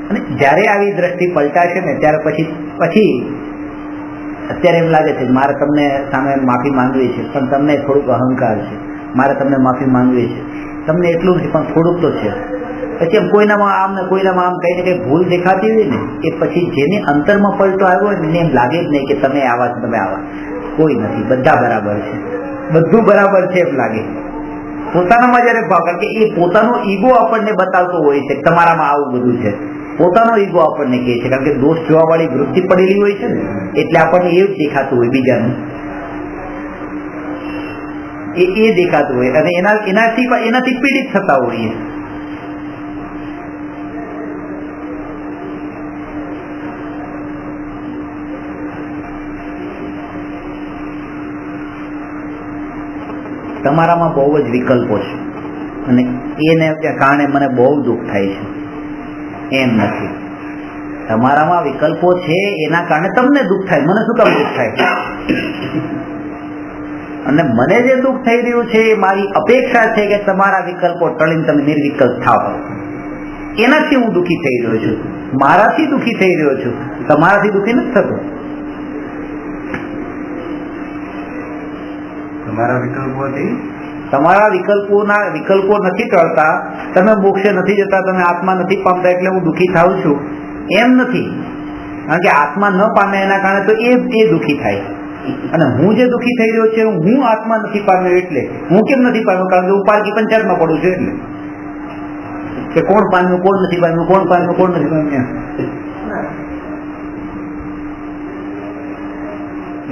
Speaker 1: અને જયારે આવી દ્રષ્ટિ પલટાશે ને ત્યારે પછી અત્યારે એમ લાગે છે મારે તમને સામે માફી માંગવી છે, પણ તમને થોડુંક અહંકાર છે, મારે તમને માફી માંગવી છે, તમને એટલું જ પણ થોડુંક તો છે. પછી એમ કોઈનામાં આમ ને કોઈનામાં આમ કઈ ને કઈ ભૂલ દેખાતી હોય ને, એ પછી જેની અંતરમાં પલટો આવ્યો હોય ને એમ લાગે જ નહીં કે તમે આવા છો, તમે આવા. કોઈ નથી, બધા બરાબર છે, બધું બરાબર છે એમ લાગે પોતાનામાં. જયારે ભાવ, કારણ કે એ પોતાનો ઈગો આપણને બતાવતો હોય છે તમારામાં આવું બધું છે, પોતાનો ઈગો આપણને કહે છે. કારણ કે દોષ જોવા વાળી વૃત્તિ પડેલી હોય છે ને, એટલે આપણને એવું જ દેખાતું હોય બીજાનું, એ દેખાતું હોય, અને એનાથી પીડિત થતા હોઈએ. તમારામાં બહુ જ વિકલ્પો છે, અને એને કારણે મને બહુ દુઃખ થાય છે. એમ નથી, તમારામાં વિકલ્પો છે એના કારણે તમને દુઃખ થાય, મને શું કામ દુઃખ થાય? અને મને જે દુઃખ થઈ રહ્યું છે એ મારી અપેક્ષા છે કે તમારા વિકલ્પો ટળીને તમે નિર્વિકલ્પ થાવ. એનાથી હું દુઃખી થઈ રહ્યો છું, મારાથી દુઃખી થઈ રહ્યો છું, તમારાથી દુઃખી નથી થતો. તમારા વિકલ્પો નથી ટળતા, તમે મોક્ષે નથી જતા, તમે આત્મા નથી પામતા એટલે હું દુઃખી થાઉં છું એમ નથી. કારણ કે આત્મા ન પામે એના કારણે તો એ દુઃખી થાય, અને હું જે દુઃખી થઈ રહ્યો છે હું આત્મા નથી પામ્યો એટલે. હું કેમ નથી પામ્યો? કારણ કે હું પારકી પંચાયતમાં પડું છું એટલે, કે કોણ પામ્યું કોણ નથી પામ્યું, કોણ પામ્યું કોણ નથી પામ્યું.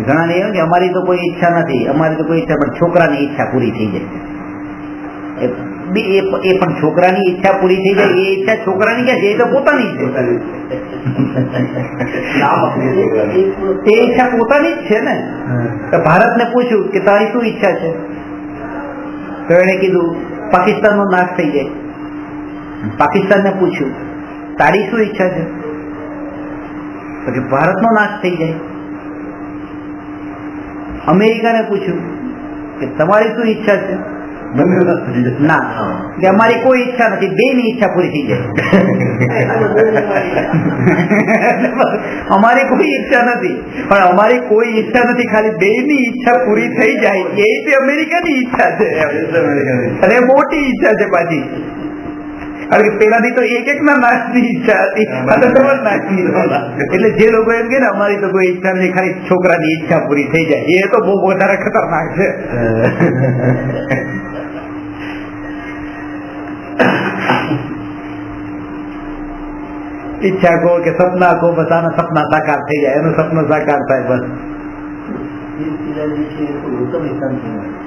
Speaker 1: ઘણા ને એવું કે અમારી તો કોઈ ઈચ્છા નથી, અમારી તો કોઈ ઈચ્છા, પણ છોકરાની ઈચ્છા પૂરી થઈ જાય. એ પણ છોકરાની ઈચ્છા પૂરી થઈ જાય, એ ઈચ્છા છોકરાની ક્યાં છે? એ તો પોતાની છે, તે ઈચ્છા પોતાની જ છે ને. તો ભારતને પૂછ્યું કે તારી શું ઈચ્છા છે? તો એણે કીધું પાકિસ્તાનનો નાશ થઈ જાય. પાકિસ્તાનને પૂછ્યું તારી શું ઈચ્છા છે? પછી ભારતનો નાશ થઈ જાય. અમેરિકાને પૂછ્યું કે તમારી શું ઈચ્છા છે? ના, કે અમારી કોઈ ઈચ્છા નથી, બે ની ઈચ્છા પૂરી થઈ જાય. અમારી કોઈ ઈચ્છા નથી, પણ અમારી કોઈ ઈચ્છા નથી, ખાલી બે ની ઈચ્છા પૂરી થઈ જાય એ તે અમેરિકાની ઈચ્છા છે, અને મોટી ઈચ્છા છે પાછી. કારણ કે પેલાની તો એક ના નાશની ઈચ્છા હતી, નાશની. એટલે જે લોકો એમ કે ને અમારી તો કોઈ ઈચ્છા નથી, ખાલી છોકરાની ઈચ્છા પૂરી થઈ જાય, એ તો બહુ વધારે ખતરનાક છે. ઈચ્છા કહો કે સપના કહો, બસ આના સપના સાકાર થઈ જાય, એનું સપનું સાકાર થાય બસ.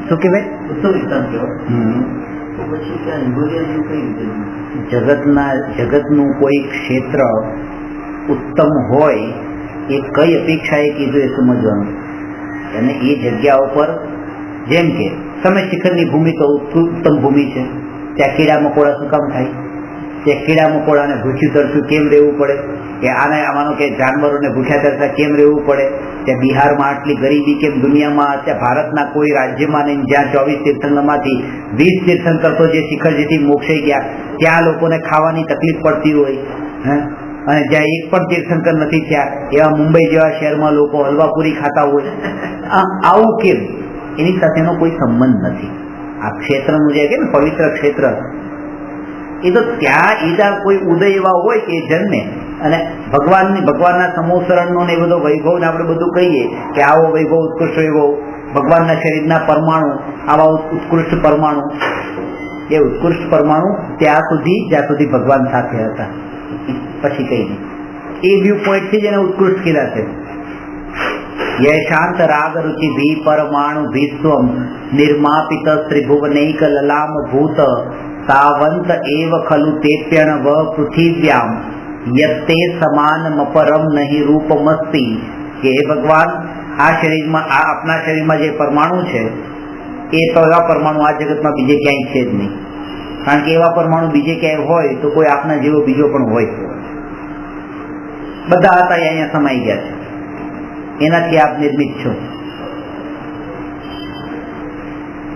Speaker 1: શું કે ભાઈ જગતનું કોઈ ક્ષેત્ર ઉત્તમ હોય એ કઈ અપેક્ષા એ કીધું એ સમજવાનું. અને એ જગ્યા ઉપર જેમ કે તમે શિખરની ભૂમિ તો ઉત્તમ ભૂમિ છે, ત્યાં કીડા મકોડા શું કામ થાય? ત્યાં કીડા મકોડાને ભૂખ્યું તરસ્યું કેમ રહેવું પડે? કે આને માનો કે જાનવરોને ભૂખ્યા તરસ્યા કેમ રહેવું પડે? ત્યાં બિહારમાં આટલી ગરીબી કેમ? દુનિયામાં ત્યાં ભારતના કોઈ રાજ્યમાં નહીં જ્યાં 24 તીર્થંકરમાંથી 20 તીર્થંકર તો જે શિખરજીથી મોક્ષે ગયા ત્યાં લોકોને ખાવાની તકલીફ પડતી હોય, અને જ્યાં એક પણ તીર્થંકર નથી થયા એવા મુંબઈ જેવા શહેરમાં લોકો હલવાપુરી ખાતા હોય. આવું કેમ? એની સાથેનો કોઈ સંબંધ નથી. આ ક્ષેત્રનું જે કે ને પવિત્ર ક્ષેત્ર, એ તો ત્યાં ઈદા કોઈ ઉદય એવા હોય કે જન્મે અને ભગવાનના સમોસરણનો ને એ બધો વૈભવ ને આપણે બધું કહીએ કે આવો વૈભવ ઉત્કૃષ્ટ વૈભવ, ભગવાનના શરીરના પરમાણુ આવા ઉત્કૃષ્ટ પરમાણુ, એ ઉત્કૃષ્ટ પરમાણુ ત્યાં સુધી જ્યાં સુધી ભગવાન સાથે હતા, પછી કઈ નહીં. એ વ્યૂ પોઈન્ટ થી જ એને ઉત્કૃષ્ટ કીધા છે. યે શાંત રાગ રુચિ ભી પરમાણુ ભીસ્વમ નિર્માપિત ત્રિભુવનૈક લલામ ભૂત તાવંત એવ ખલુ તેપ્યણ વ પૃથિવ્યામ યત્તે સમાનમપરમ નહીં રૂપમસ્તિ. કે હે ભગવાન, આ શરીરમાં, આ આપના શરીરમાં જે પરમાણુ છે એ તો એવા પરમાણુ આ જગતમાં બીજે ક્યાંય છે જ નહીં. કારણ કે એવા પરમાણુ બીજે ક્યાંય હોય તો કોઈ આપના જેવો બીજો પણ હોય. બધા હતા અહીંયા સમાઈ ગયા છે, એનાથી આપ નિર્મિત છો.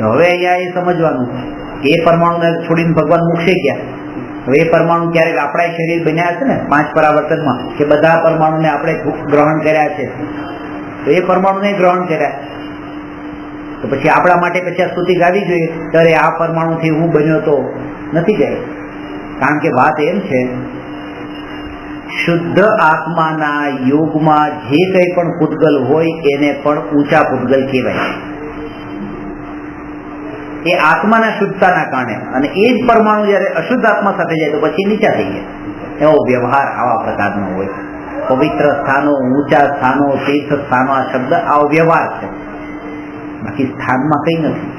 Speaker 1: હવે અહીંયા એ સમજવાનું કે એ પરમાણુને છોડીને ભગવાન મોક્ષે ગયા. હવે એ પરમાણુ ક્યારેક આપણા શરીર બન્યા છે ને 5 પરાવર્તનમાં, કે બધા પરમાણુને આપણે ગ્રહણ કર્યા છે, તો એ પરમાણુને ગ્રહણ કર્યા તો પછી આપણા માટે પછી આ સ્તુતિ ગાવી જોઈએ ત્યારે આ પરમાણુથી હું બન્યો તો નથી જાય. કારણ કે વાત એમ છે, શુદ્ધ આત્માના યોગમાં જે કંઈ પણ પૂતગલ હોય એને પણ ઊંચા પૂતગલ કહેવાય. એ આત્માના શુદ્ધતાના કારણે, અને એ જ પરમાણુ જયારે અશુદ્ધ આત્મા સાથે જાય તો પછી નીચા થઈ જાય. એવો વ્યવહાર આવા પ્રકારનો હોય. પવિત્ર સ્થાનો, ઊંચા સ્થાનો, તીર્થ સ્થાનો, આ શબ્દ આવો વ્યવહાર છે, બાકી સ્થાનમાં કઈ નથી.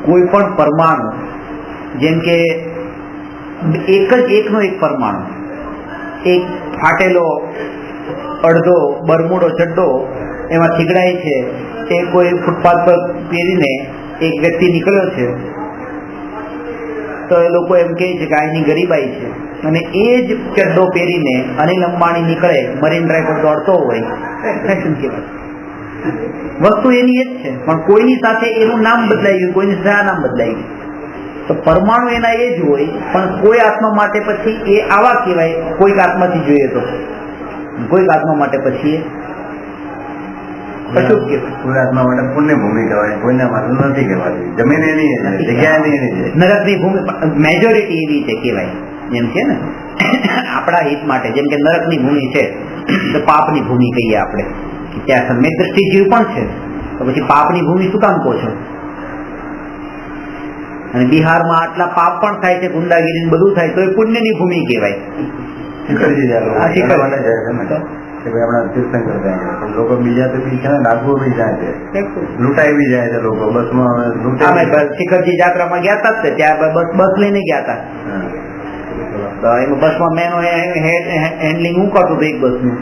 Speaker 1: કોઈ પણ પરમાણુ, જેમ કે એકનો એક પરમાણુ, એક ફાટેલો અડધો બરમુડો ચડ્ડો એમાં થીગડાય છે, એ કોઈ ફૂટપાથ પર પહેરીને એક વ્યક્તિ નીકળ્યો છે તો એ લોકો એમ કહે છે કે આની ગરીબાઈ છે, અને એ જ ચડ્ડો પહેરીને અનિલ અંબાણી નીકળે, મરીન ડ્રાઈવ પર દોડતો હોય, ફેશન કહેવાય. વસ્તુ એની એ જ છે, પણ કોઈની સાથે એનું નામ બદલાઈ ગયું, કોઈની સાથે આ નામ બદલાઈ ગયું. તો પરમાણુ એના એ જ હોય, પણ કોઈ આત્મા માટે પછી એ આવા કહેવાય, કોઈક આત્માથી જોઈએ તો કોઈક આત્મા માટે પછી એ અશુભ કહેવાય.
Speaker 3: કોઈ આત્મા માટે પુણ્ય ભૂમિ કહેવાય, કોઈના માટે નથી કહેવાતી. જમીન એની જગ્યા એની છે.
Speaker 1: નરકની ભૂમિ મેજોરિટી એવી છે કહેવાય, જેમ છે ને આપણા હિત માટે, જેમ કે નરકની ભૂમિ છે તો પાપની ભૂમિ કહીએ આપણે, ત્યાં સમ્યક દ્રષ્ટિ જીવ પણ છે, તો પછી પાપની ભૂમિ શું કામ કહો છો? અને બિહારમાં આટલા પાપ પણ થાય છે, ગુંડાગીરી બધું થાય તો એ પુણ્યની ભૂમિ કહેવાય.
Speaker 3: લોકો બીજા તો બી છે, નાગવું બી જાય છે, લૂંટાઈ બી જાય છે લોકો બસમાં.
Speaker 1: શિખરજી જાત્રામાં ગયા હતા, ત્યાં બસ લઈને ગયા હતા, તો એમાં બસમાં મેનો હેન્ડલિંગ હું કરતો હતો એક બસનું.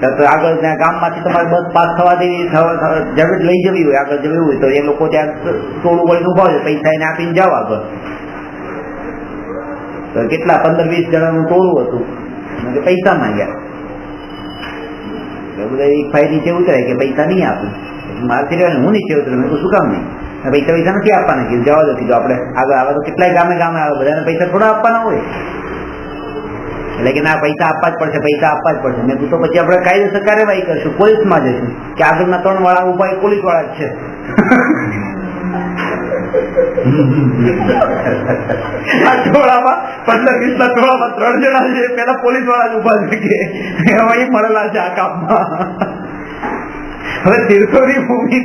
Speaker 1: તો આગળ ત્યાં ગામમાંથી તમારે બસ પાસ થવા દેવી ઝડપ લઈ જવી હોય, આગળ જવી હોય તો એ લોકો ત્યાં ટોળું વળીને ઉભા હોય, પૈસા એને આપીને જાવ આગળ. તો કેટલા 15-20 જણાનું ટોળું હતું, પૈસા માંગ્યા. બધા એક ભાઈ નીચે ઉતરાય કે પૈસા નહીં આપું. મારથી રહેવાનું, હું નીચે ઉતરું, મેં શું કામ નહીં, પૈસા નથી આપવાના, કીધું જવા દો. કીધું આપણે આગળ આવે તો કેટલાય ગામે આવે, બધાને પૈસા થોડા આપવાના હોય. એટલે કે ના, પૈસા આપવા જ પડશે, પૈસા આપવા જ પડશે. મેં કીધું તો પછી આપણે કાયદેસર કાર્યવાહી કરશું, પોલીસમાં જઈશું કે આગળના 3 વાળા ઉભા પોલીસ વાળા જ છે. આ ટોળામાં 15-20 ટોળામાં 3 જણા છે, પેલા પોલીસ વાળા જ ઉભા છે કે એમાં મળેલા છે આ કામમાં. હવે તીર્થોની ભૂમિ,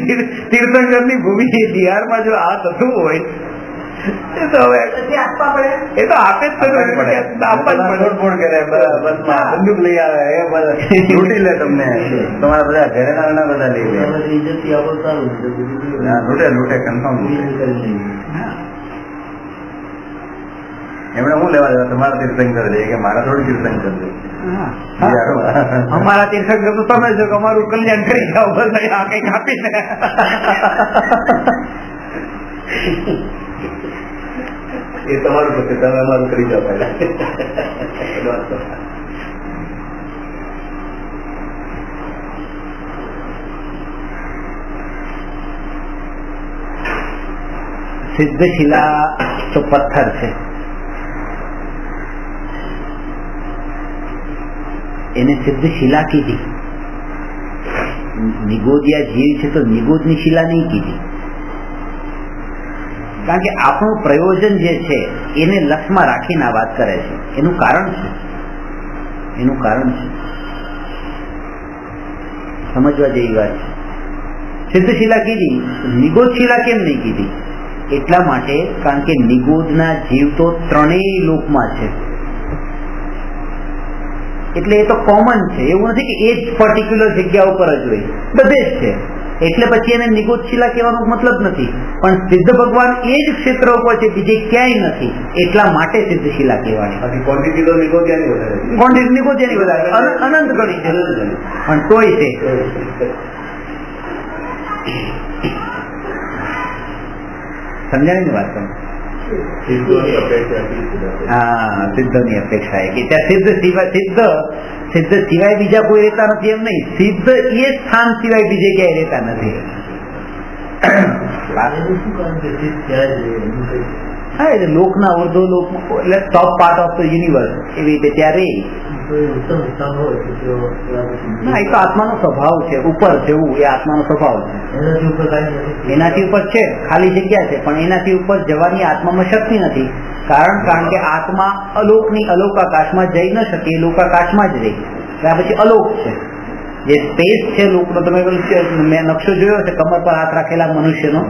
Speaker 1: તીર્થંકરની ભૂમિ બિહારમાં જો આ થતું હોય એ તો હવે એ તો આપે જ
Speaker 3: બંદૂક લઈ આવે, લૂંટી લે તમને, તમારા બધા ઘરેણા બધા લઈ લે, લૂંટે કન્ફર્મ. એમણે શું લેવા દેવા, તમારા તીર્થંકર છે કે મારા થોડી તીર્થંકર છે.
Speaker 1: અમારા તીર્થંકર તો તમે જો કે અમારું કલ્યાણ કરી જાઓ, બસ આ કઈક આપીને.
Speaker 2: એ તમારું પછી તમે અમારું કરી જાઓ પહેલા.
Speaker 1: સિદ્ધશિલા તો પથ્થર છે, એને સિદ્ધશિલા કીધી. નિગોદિયા જીવ છે તો નિગોદની શિલા નહીં કીધી, કારણ કે આપણું પ્રયોજન જે છે એને લક્ષમાં રાખીને આ વાત કરે છે. એનું કારણ છે, સમજવા જેવી વાત છે. સિદ્ધશિલા કીધી, નિગોદશિલા કેમ નહીં કીધી? એટલા માટે કારણ કે નિગોદના જીવ તો 3 લોકમાં છે, એટલે એ તો કોમન છે. એવું નથી કે એ જ પર્ટિક્યુલર જગ્યા ઉપર જ હોય, બધે જ છે. એટલે પછી એને નિગોદશિલા કહેવાનો મતલબ નથી. પણ સિદ્ધ ભગવાન એ જ ક્ષેત્ર ઉપર છે, બીજે ક્યાંય નથી, એટલા માટે સિદ્ધશિલા કહેવાની.
Speaker 2: ક્વોન્ટિટી તો નિગોદિયાની વધારે,
Speaker 1: નિગોદિયાની વધારે અનંત ગણી છે, પણ તોય છે. સમજાણી વાત તમે? હા, સિદ્ધની અપેક્ષા કે ત્યાં સિદ્ધ સિવાય બીજા કોઈ રહેતા નથી એમ નહીં, સિદ્ધ એ સ્થાન સિવાય બીજે ક્યાંય રહેતા નથી. હા, એટલે લોકના અર્ધો લોક, એટલે ટોપ પાર્ટ ઓફ ધ યુનિવર્સ એવી રીતે ત્યાં રહે. ના, એ તો આત્માનો સ્વભાવ છે, ઉપર જવું એ આત્માનો સ્વભાવ છે. એનાથી ઉપર છે, ખાલી જગ્યા છે, પણ એનાથી ઉપર જવાની આત્મામાં શક્તિ નથી. કારણ કે આત્મા અલોકની અલોકાકાશમાં જઈ ન શકે, એ લોકાકાશમાં જ રહી. ત્યાં પછી અલોક છે, જે સ્પેસ છે લોકનો. તમે મેં નકશો જોયો છે કમર પર હાથ રાખેલા મનુષ્યનો,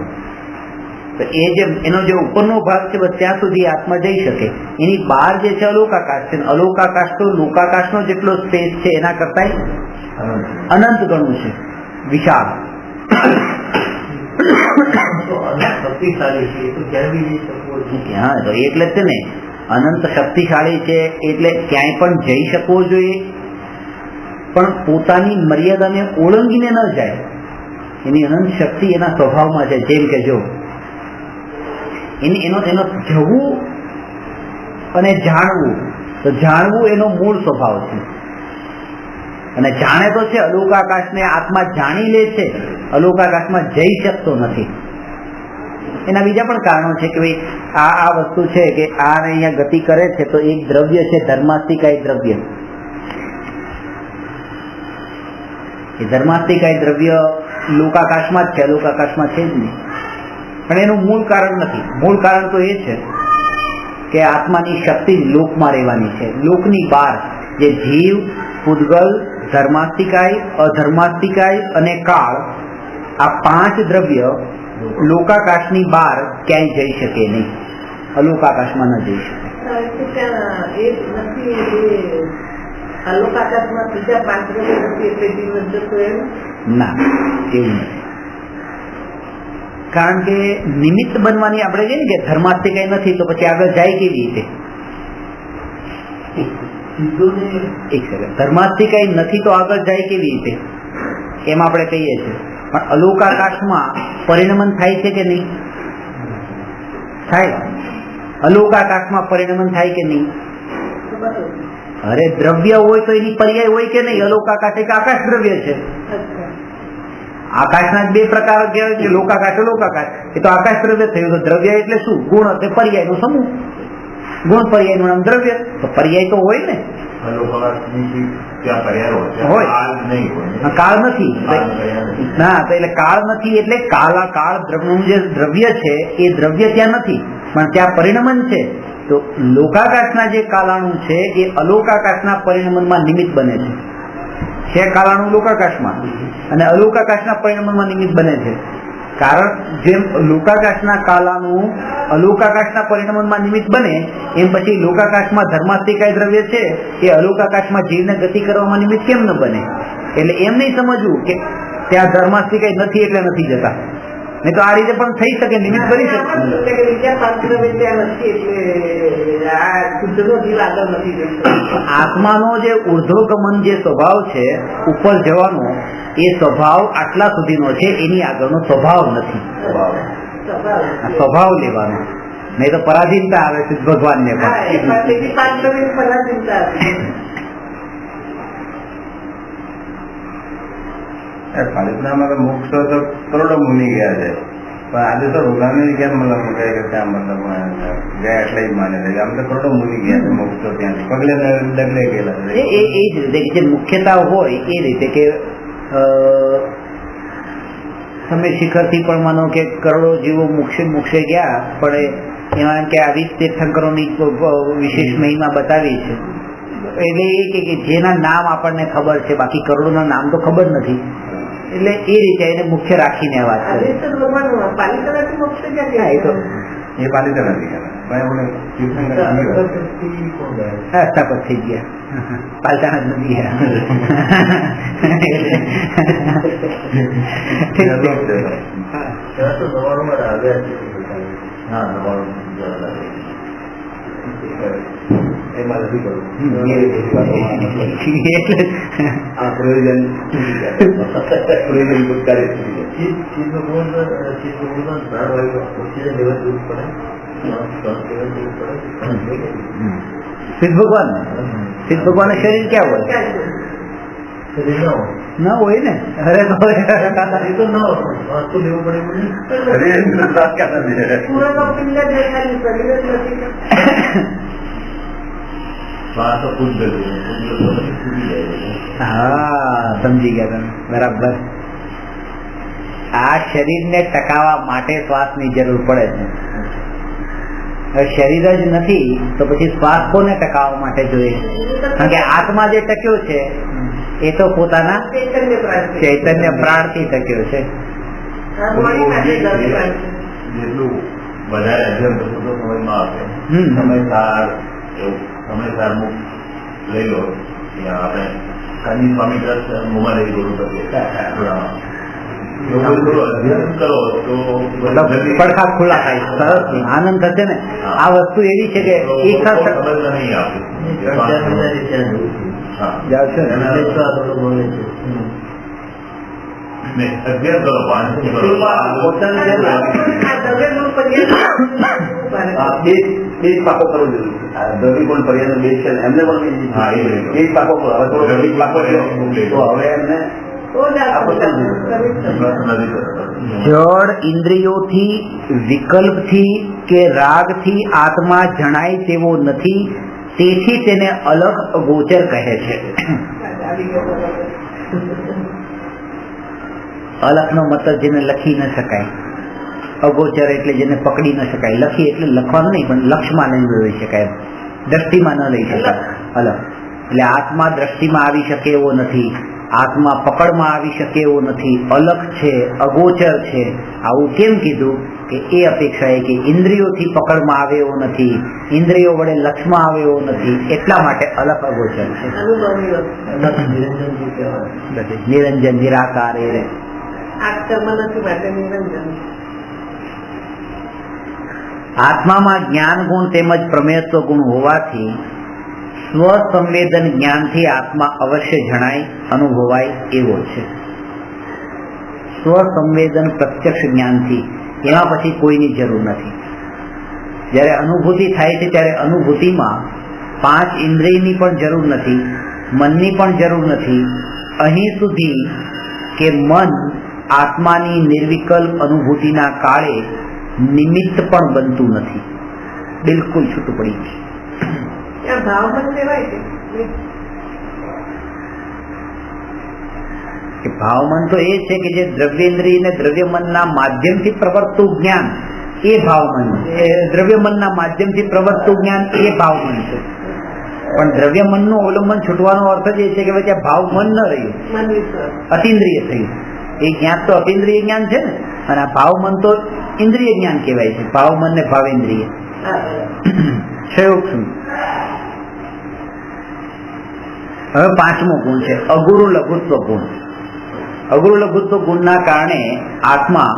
Speaker 1: તો એ જે એનો જે ઉપરનો ભાગ છે બસ ત્યાં સુધી આત્મા જઈ શકે. એની બહાર જે છે અલોકાકાશ છે, અલોકાકાશ તો લોકાકાશનો જેટલો સ્પેસ છે એના કરતા અનંત ગણું છે, વિશાળ. હા, તો એટલે છે ને, અનંત શક્તિશાળી છે એટલે ક્યાંય પણ જઈ શકવો જોઈએ, પણ પોતાની મર્યાદાને ઓળંગીને ન જાય. એની અનંત શક્તિ એના સ્વભાવમાં છે. જેમ કે જો એનો જવું અને જાણવું, તો જાણવું એનો મૂળ સ્વભાવ છે, અને જાણે તો છે. અલોકાકાશને આત્મા જાણી લે છે, અલોકાકાશમાં જઈ શકતો નથી. એના બીજા પણ કારણો છે કે ભાઈ આ વસ્તુ છે કે આ અહીંયા ગતિ કરે છે, તો એક દ્રવ્ય છે ધર્માસ્તિકાય દ્રવ્ય. એ ધર્માસ્તિકાય દ્રવ્ય લોકાકાશમાં જ છે, અલોકાકાશમાં છે જ નહીં. પણ એનું મૂળ કારણ નથી. મૂળ કારણ તો એ છે કે આત્માની શક્તિ લોકમાં રહેવાની છે, લોકની બહાર. જે જીવ, પૂદગલ, ધર્માસ્તિકાય, અધર્માસ્તિકાય અને કાળ, આ 5 દ્રવ્ય લોકાકાશની બહાર ક્યાંય જઈ શકે નહીં, અલોકાકાશમાં ન જઈ શકે. ના, એવું નથી. કારણ કે નિમિત્ત બનવાની આપણે કહીએ ને કે ધર્માસ્તિકાય નથી, તો પછી આગળ જાય કેવી રીતે?
Speaker 4: સીધું નહીં.
Speaker 1: એક સેકન્ડ, ધર્માસ્થી કઈ નથી તો આગળ જાય કેવી રીતે એમ આપણે કહીએ છીએ, પણ અલોકાકાશમાં પરિણમન થાય છે કે નહીં? થાય. અલોકાકાશમાં પરિણમન થાય કે નહીં? અરે દ્રવ્ય હોય તો એની પર્યાય હોય કે નહીં? અલોકાકાશ એક આકાશ દ્રવ્ય છે. આકાશના બે પ્રકાર કહેવાય છે, લોકાકાશ અલોકાકાશ. એ તો આકાશ દ્રવ્ય થયું. તો દ્રવ્ય એટલે શું? ગુણ એટલે પર્યાય નો સમૂહ. ગુણ પર્યાય નું નામ દ્રવ્ય. તો પર્યાય તો હોય ને, કાળ નથી ના. તો એટલે કાળ નથી એટલે કાળ દ્રવ્યનું જે દ્રવ્ય છે એ દ્રવ્ય ત્યાં નથી, પણ ત્યાં પરિણમન છે. તો લોકાકાશના જે કાલાણુ છે એ અલોકાકાશના પરિણમનમાં નિમિત્ત બને છે કાલાણુ લોકાકાશમાં, અને અલોકાકાશના પરિણમનમાં નિમિત્ત બને છે. કારણ જેમ લોકાકાશના કાલાણુ અલોકાકાશના પરિણમનમાં નિમિત્ત બને, એમ પછી લોકાકાશમાં ધર્માસ્તિકાય દ્રવ્ય છે એ અલોકાકાશમાં જીવને ગતિ કરવામાં નિમિત્ત કેમ ન બને? એટલે એમ નહીં સમજવું કે ત્યાં ધર્માસ્તિકાય નથી એટલે નથી જતા. નહીં તો આ રીતે પણ થઈ શકે, નિમિત્ત બની શકે. આત્માનો જે ઉર્ધ્વગમન જે સ્વભાવ છે, ઉપર જવાનો, એ સ્વભાવ આટલા સુધીનો છે, એની આગળનો સ્વભાવ નથી. સ્વભાવ લેવાનો, નહીં તો પરાધીનતા આવે છે ભગવાનને પણ.
Speaker 3: પાલિતનામાં તો મોક્ષ તો કરોડો મુનિ ગયા છે, પણ આજે તો રોગાની કેમ મતલબ ત્યાં મતલબ ગયા એટલે જ માને છે. આમ તો કરોડો મુનિ ગયા છે મોક્ષ તો ત્યાંથી પગલે ડગલે ગયેલા છે.
Speaker 1: એ જ રીતે જે મુખ્યતા હોય એ રીતે કે તમે શિખરથી પણ માનો કે કરોડો જીવો મોક્ષે ગયા, પણ એમાં કે આવી તીર્થંકરોની વિશેષ મહિમા બતાવી છે. એટલે એ કે જેના નામ આપણને ખબર છે, બાકી કરોડોના નામ તો ખબર નથી. એટલે એ રીતે એને મુખ્ય રાખીને વાત કરે.
Speaker 3: એ પાલિતા નથી
Speaker 1: સ્થાપત થઈ ગયા, પાલતા જ નથી ગયા.
Speaker 2: એમાં નથી કરવું પ્રયોજન
Speaker 1: સિદ્ધ ભગવાન શરીર ક્યાં હોય? ના હોય ને. અરે તો હા, સમજી ગયા તમે બરાબર. આ શરીરને ટકાવવા માટે શ્વાસની જરૂર પડે છે. શરીર જ નથી તો પછી શ્વાસ કોને ટકાવવા માટે જોઈએ? કારણ કે આત્મા જે ટક્યો છે એ તો પોતાના ચૈતન્ય પ્રાણ થી ટક્યો છે.
Speaker 2: જેટલું વધારે અધ્યયન થતું તો સમજમાં આવે. સમયસાર મુખ લઈ લો, આપણે કાની સ્વામી ટ્રસ્ટ મોમાં લઈ ગયું
Speaker 1: પડખા ખુલ્લા થાય, સરસ આનંદ થશે ને. આ વસ્તુ એવી છે કે એક
Speaker 2: બે પાકો કરવો જરૂર છે. દ્રવી ગુણ પર્યાય બે છે એમને પણ બે પાકો કરો. હવે થોડો દ્રવી પાકો તો હવે એમને
Speaker 1: જડ ઇન્દ્રિયોથી, વિકલ્પથી કે રાગથી આત્મા જણાય તેવો નથી, તેથી તેને અલગ અગોચર કહે છે. અલગનો મતલબ જેને લખી ન શકાય, અગોચર એટલે જેને પકડી ન શકાય. લખી એટલે લખવાનું નહીં, પણ લક્ષમાં નહીં લઈ શકાય, દ્રષ્ટિમાં ન લઈ શકાય. અલગ એટલે આત્મા દ્રષ્ટિમાં આવી શકે એવો નથી, આત્મા પકડમાં આવી શકે એવો નથી, અલગ છે, અગોચર છે. આવું કેમ કીધું? કે એ અપેક્ષા કે ઇન્દ્રિયોથી પકડમાં આવે એવો નથી, ઇન્દ્રિયો વડે લક્ષમાં આવે એવો નથી, એટલા માટે અલગ અગોચર છે. નિરંજન નિરાકાર એ આત્મામાં જ્ઞાન ગુણ તેમજ પ્રમેયત્વ ગુણ હોવાથી સ્વસંવેદન જ્ઞાનથી આત્મા અવશ્ય જણાય, અનુભવાય એવો છે. સ્વસંવેદન પ્રત્યક્ષ જ્ઞાનથી, એમાં પછી કોઈની જરૂર નથી. જ્યારે અનુભૂતિ થાય છે ત્યારે અનુભૂતિમાં 5 ઇન્દ્રિયની પણ જરૂર નથી, મનની પણ જરૂર નથી. અહીં સુધી કે મન આત્માની નિર્વિકલ્પ અનુભૂતિના કાળે નિમિત્ત પણ બનતું નથી, બિલકુલ છૂટું પડી ગયું. ભાવમન તો એ છે કે જે દ્રવ્યેન્દ્રિય ને દ્રવ્યમનના માધ્યમથી પ્રવર્તતું જ્ઞાન એ ભાવમન, દ્રવ્યમનના માધ્યમથી પ્રવર્તતું જ્ઞાન એ ભાવમન છે. પણ દ્રવ્યમનનું અવલંબન છૂટવાનો અર્થ જ એ છે કે ભાઈ ભાવમન ન રહ્યું, અતિન્દ્રિય થયું. એ જ્ઞાન તો અતિન્દ્રિય જ્ઞાન છે ને, અને આ ભાવમન તો ઇન્દ્રિય જ્ઞાન કહેવાય છે. ભાવમન ને ભાવેન્દ્રિય. હવે 5મો ગુણ છે અગુરુ લઘુત્વ ગુણ. અગુરુ લઘુત્વ ગુણના કારણે આત્મા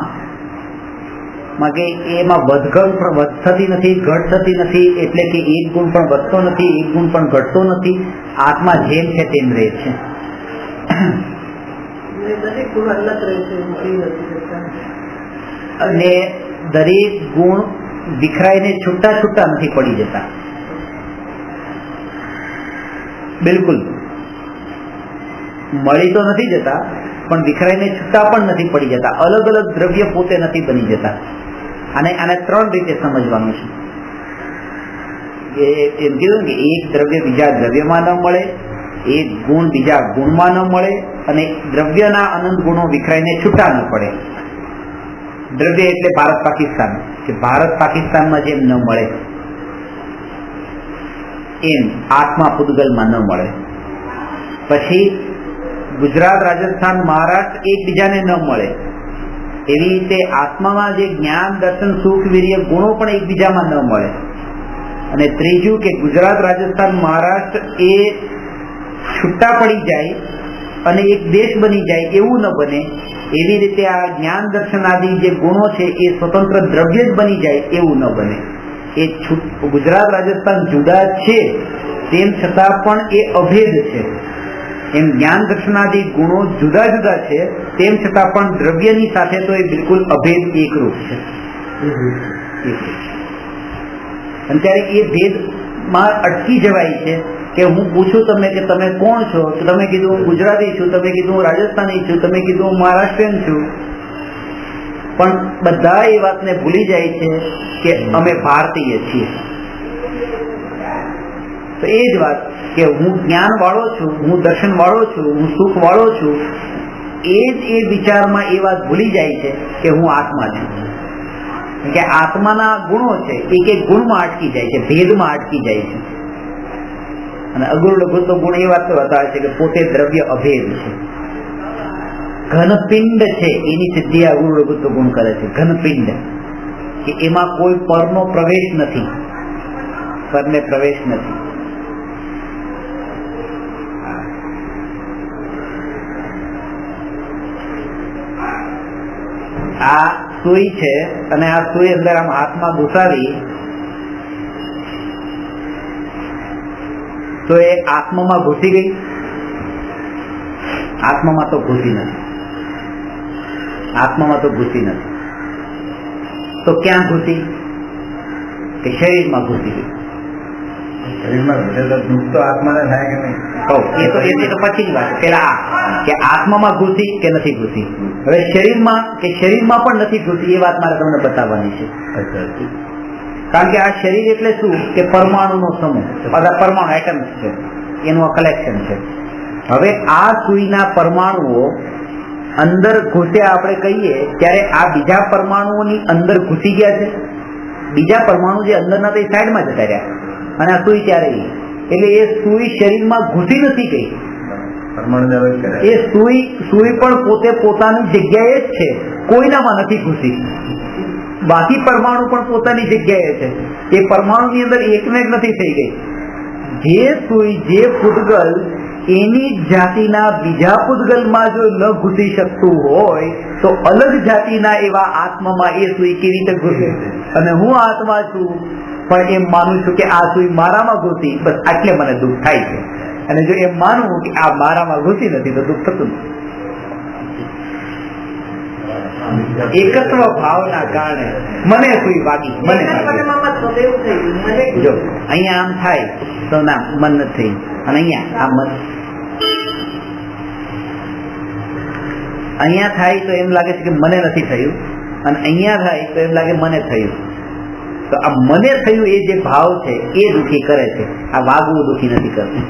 Speaker 1: કે એમાં વધઘટ થતી નથી, ઘટ થતી નથી. એટલે કે એક ગુણ પણ વધતો નથી, એક ગુણ પણ ઘટતો નથી. આત્મા જેમ છે તેમ રહે છે. અને દરેક ગુણ વિખરાઈને છૂટા છૂટા નથી પડી જતા, બિલકુલ મળી તો નથી જતા, પણ વિખરાઈને છૂટા પણ નથી પડી જતા. અલગ અલગ દ્રવ્ય પોતે નથી બની જતા. અને આને 3 રીતે સમજવાનું છે. એમ કીધું કે એક દ્રવ્ય બીજા દ્રવ્યમાં ન મળે, એક ગુણ બીજા ગુણમાં ન મળે, અને દ્રવ્યના અનંત ગુણો વિખરાઈને છૂટા ન પડે. દ્રવ્ય એટલે ભારત પાકિસ્તાન, કે ભારત પાકિસ્તાનમાં જેમ ન મળે એમ આત્મા પૂતગલમાં ન મળે. પછી ગુજરાત, રાજસ્થાન, મહારાષ્ટ્ર એકબીજાને ન મળે, એવી રીતે આત્મામાં જે જ્ઞાન, દર્શન, સુખ, વીર્ય ગુણો પણ એકબીજામાં ન મળે. અને ત્રીજું કે ગુજરાત, રાજસ્થાન, મહારાષ્ટ્ર એ છૂટા પડી જાય અને એક દેશ બની જાય એવું ન બને. એવી રીતે આ જ્ઞાન, દર્શન આદિ જે ગુણો છે એ સ્વતંત્ર દ્રવ્ય જ બની જાય એવું ન બને. એ ગુજરાત, રાજસ્થાન જુદા છે તેમ છતાં પણ એ અભેદ છે. એમ જ્ઞાન, દર્શનાદિ ગુણો જુદા જુદા છે તેમ છતાં પણ દ્રવ્યની સાથે તો એ બિલકુલ અભેદ એકરૂપ છે. અને ત્યારે એ ભેદમાં અટકી જવાય છે કે હું પૂછું તમને કે તમે કોણ છો, તો તમે કીધું હું ગુજરાતી છું, તમે કીધું હું રાજસ્થાની છું, તમે કીધું હું મહારાષ્ટ્રીયન છું. પણ બધા એ વાતને ભૂલી જાય છે કે અમે ભારતીય છીએ. તો એ જ વાત કે હું જ્ઞાન વાળો છું, હું દર્શન વાળો છું, હું સુખ વાળો છું, એ જ એ વિચારમાં એ વાત ભૂલી જાય છે કે હું આત્મા છું. કે આત્માના ગુણો છે એક એક ગુણમાં અટકી જાય છે, ભેદમાં અટકી જાય છે. અને અગુરુ લઘુત્વ ગુણ એ વાત બતાવે છે કે પોતે દ્રવ્ય અભેદ છે, ઘનપિંડ છે. એની સિદ્ધિ અગુરુ લઘુત્વ ગુણ કરે છે. ઘનપિંડ કે એમાં કોઈ પરનો પ્રવેશ નથી, પરને પ્રવેશ નથી. આ સુઈ છે અને આ સુઈ અંદર આમ હાથમાં ઘુસાવી તો એ આત્મામાં ઘૂસી ગઈ? આત્મામાં તો ઘૂસી નથી, આત્મામાં તો ઘૂસી નથી. તો ક્યાં ઘૂસી? કે શરીરમાં ઘૂસી ગઈ.
Speaker 3: શરીરમાં દુઃખ તો આત્માને થાય કે નહીં?
Speaker 1: એ તો પછી જ વાત. પેલા કે આત્મામાં ઘૂસી કે નથી ઘૂસી. હવે શરીરમાં કે શરીરમાં પણ નથી ઘૂસી, એ વાત મારે તમને બતાવવાની છે. કારણ કે આ શરીર એટલે શું કે પરમાણુનો સમૂહ, બધા પરમાણુ એટમ્સ છે, એનું આ કલેક્શન છે. હવે આ સુઈના પરમાણુઓ અંદર ઘૂસ્યા આપણે કહીએ ત્યારે આ બીજા પરમાણુઓની અંદર ઘૂસી ગયા છે. બીજા પરમાણુ જે અંદરના તે સાઈડમાં જતા રહ્યા અને આ સુઈ ત્યારે એટલે એ સુઈ શરીરમાં ઘૂસી નથી ગઈ. એ સુઈ પણ પોતે પોતાની જગ્યાએ જ છે, કોઈનામાં નથી ઘૂસી. બાકી પરમાણુ પણ પોતાની જગ્યાએ છે, એ પરમાણુની અંદર એકને એક નથી થઈ ગઈ. જે સુઈ, જે પૂતગલ એની જાતિના બીજા પૂતગલમાં જો ન ઘૂસી શકતું હોય તો અલગ જાતિના એવા આત્મામાં એ સુઈ કેવી રીતે ઘૂસે? અને હું આત્મા છું પણ એમ માનું છું કે આ સુઈ મારામાં ઘૂસી, બસ આટલે મને દુઃખ થાય છે. અને જો એમ માનવું કે આ મારામાં ઘૂસી નથી તો દુઃખ થતું નથી. એકત્વ ભાવના કારણે મને સુઈ વાગી, મને જો અહીંયા આમ થાય તો ના મન નથી થયું, અને અહીંયા આ મન અહીંયા થાય તો એમ લાગે છે કે મને નથી થયું, અને અહીંયા થાય તો એમ લાગે મને થયું. તો આ મને થયું એ જે ભાવ છે એ દુઃખી કરે છે, આ વાગવું દુઃખી નથી કરતું.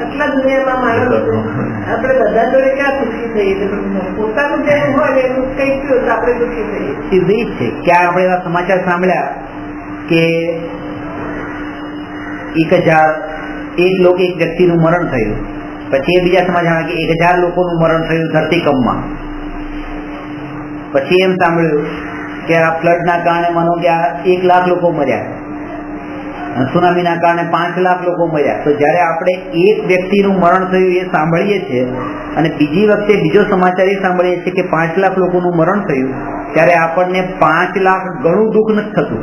Speaker 5: આટલા દુનિયામાં માણસ આપણે બધા જોડે ક્યાં સુખી થઈએ, પોતાનું જેવું હોય એનું કઈ ગયું તો આપણે દુઃખી થઈએ.
Speaker 1: સીધી જ છે કે આપણે એવા સમાચાર સાંભળ્યા કે 1000 એક વ્યક્તિનું મરણ થયું, પછી એ બીજા સમાચાર કે 1000 લોકોનું મરણ થયું ધરતીકંપમાં. પછી એમ સાંભળ્યું કે આ ફ્લડના કારણે માનો કે આ 1 લાખ લોકો મર્યા, સુનામીના કારણે 5 લાખ લોકો મર્યા. તો જયારે આપણે એક વ્યક્તિનું મરણ થયું એ સાંભળીએ છીએ અને બીજી વખતે બીજો સમાચાર એ સાંભળીએ છીએ કે 5 લાખ લોકોનું મરણ થયું, ત્યારે આપણને 5 લાખ ગણું દુઃખ નથી થતું.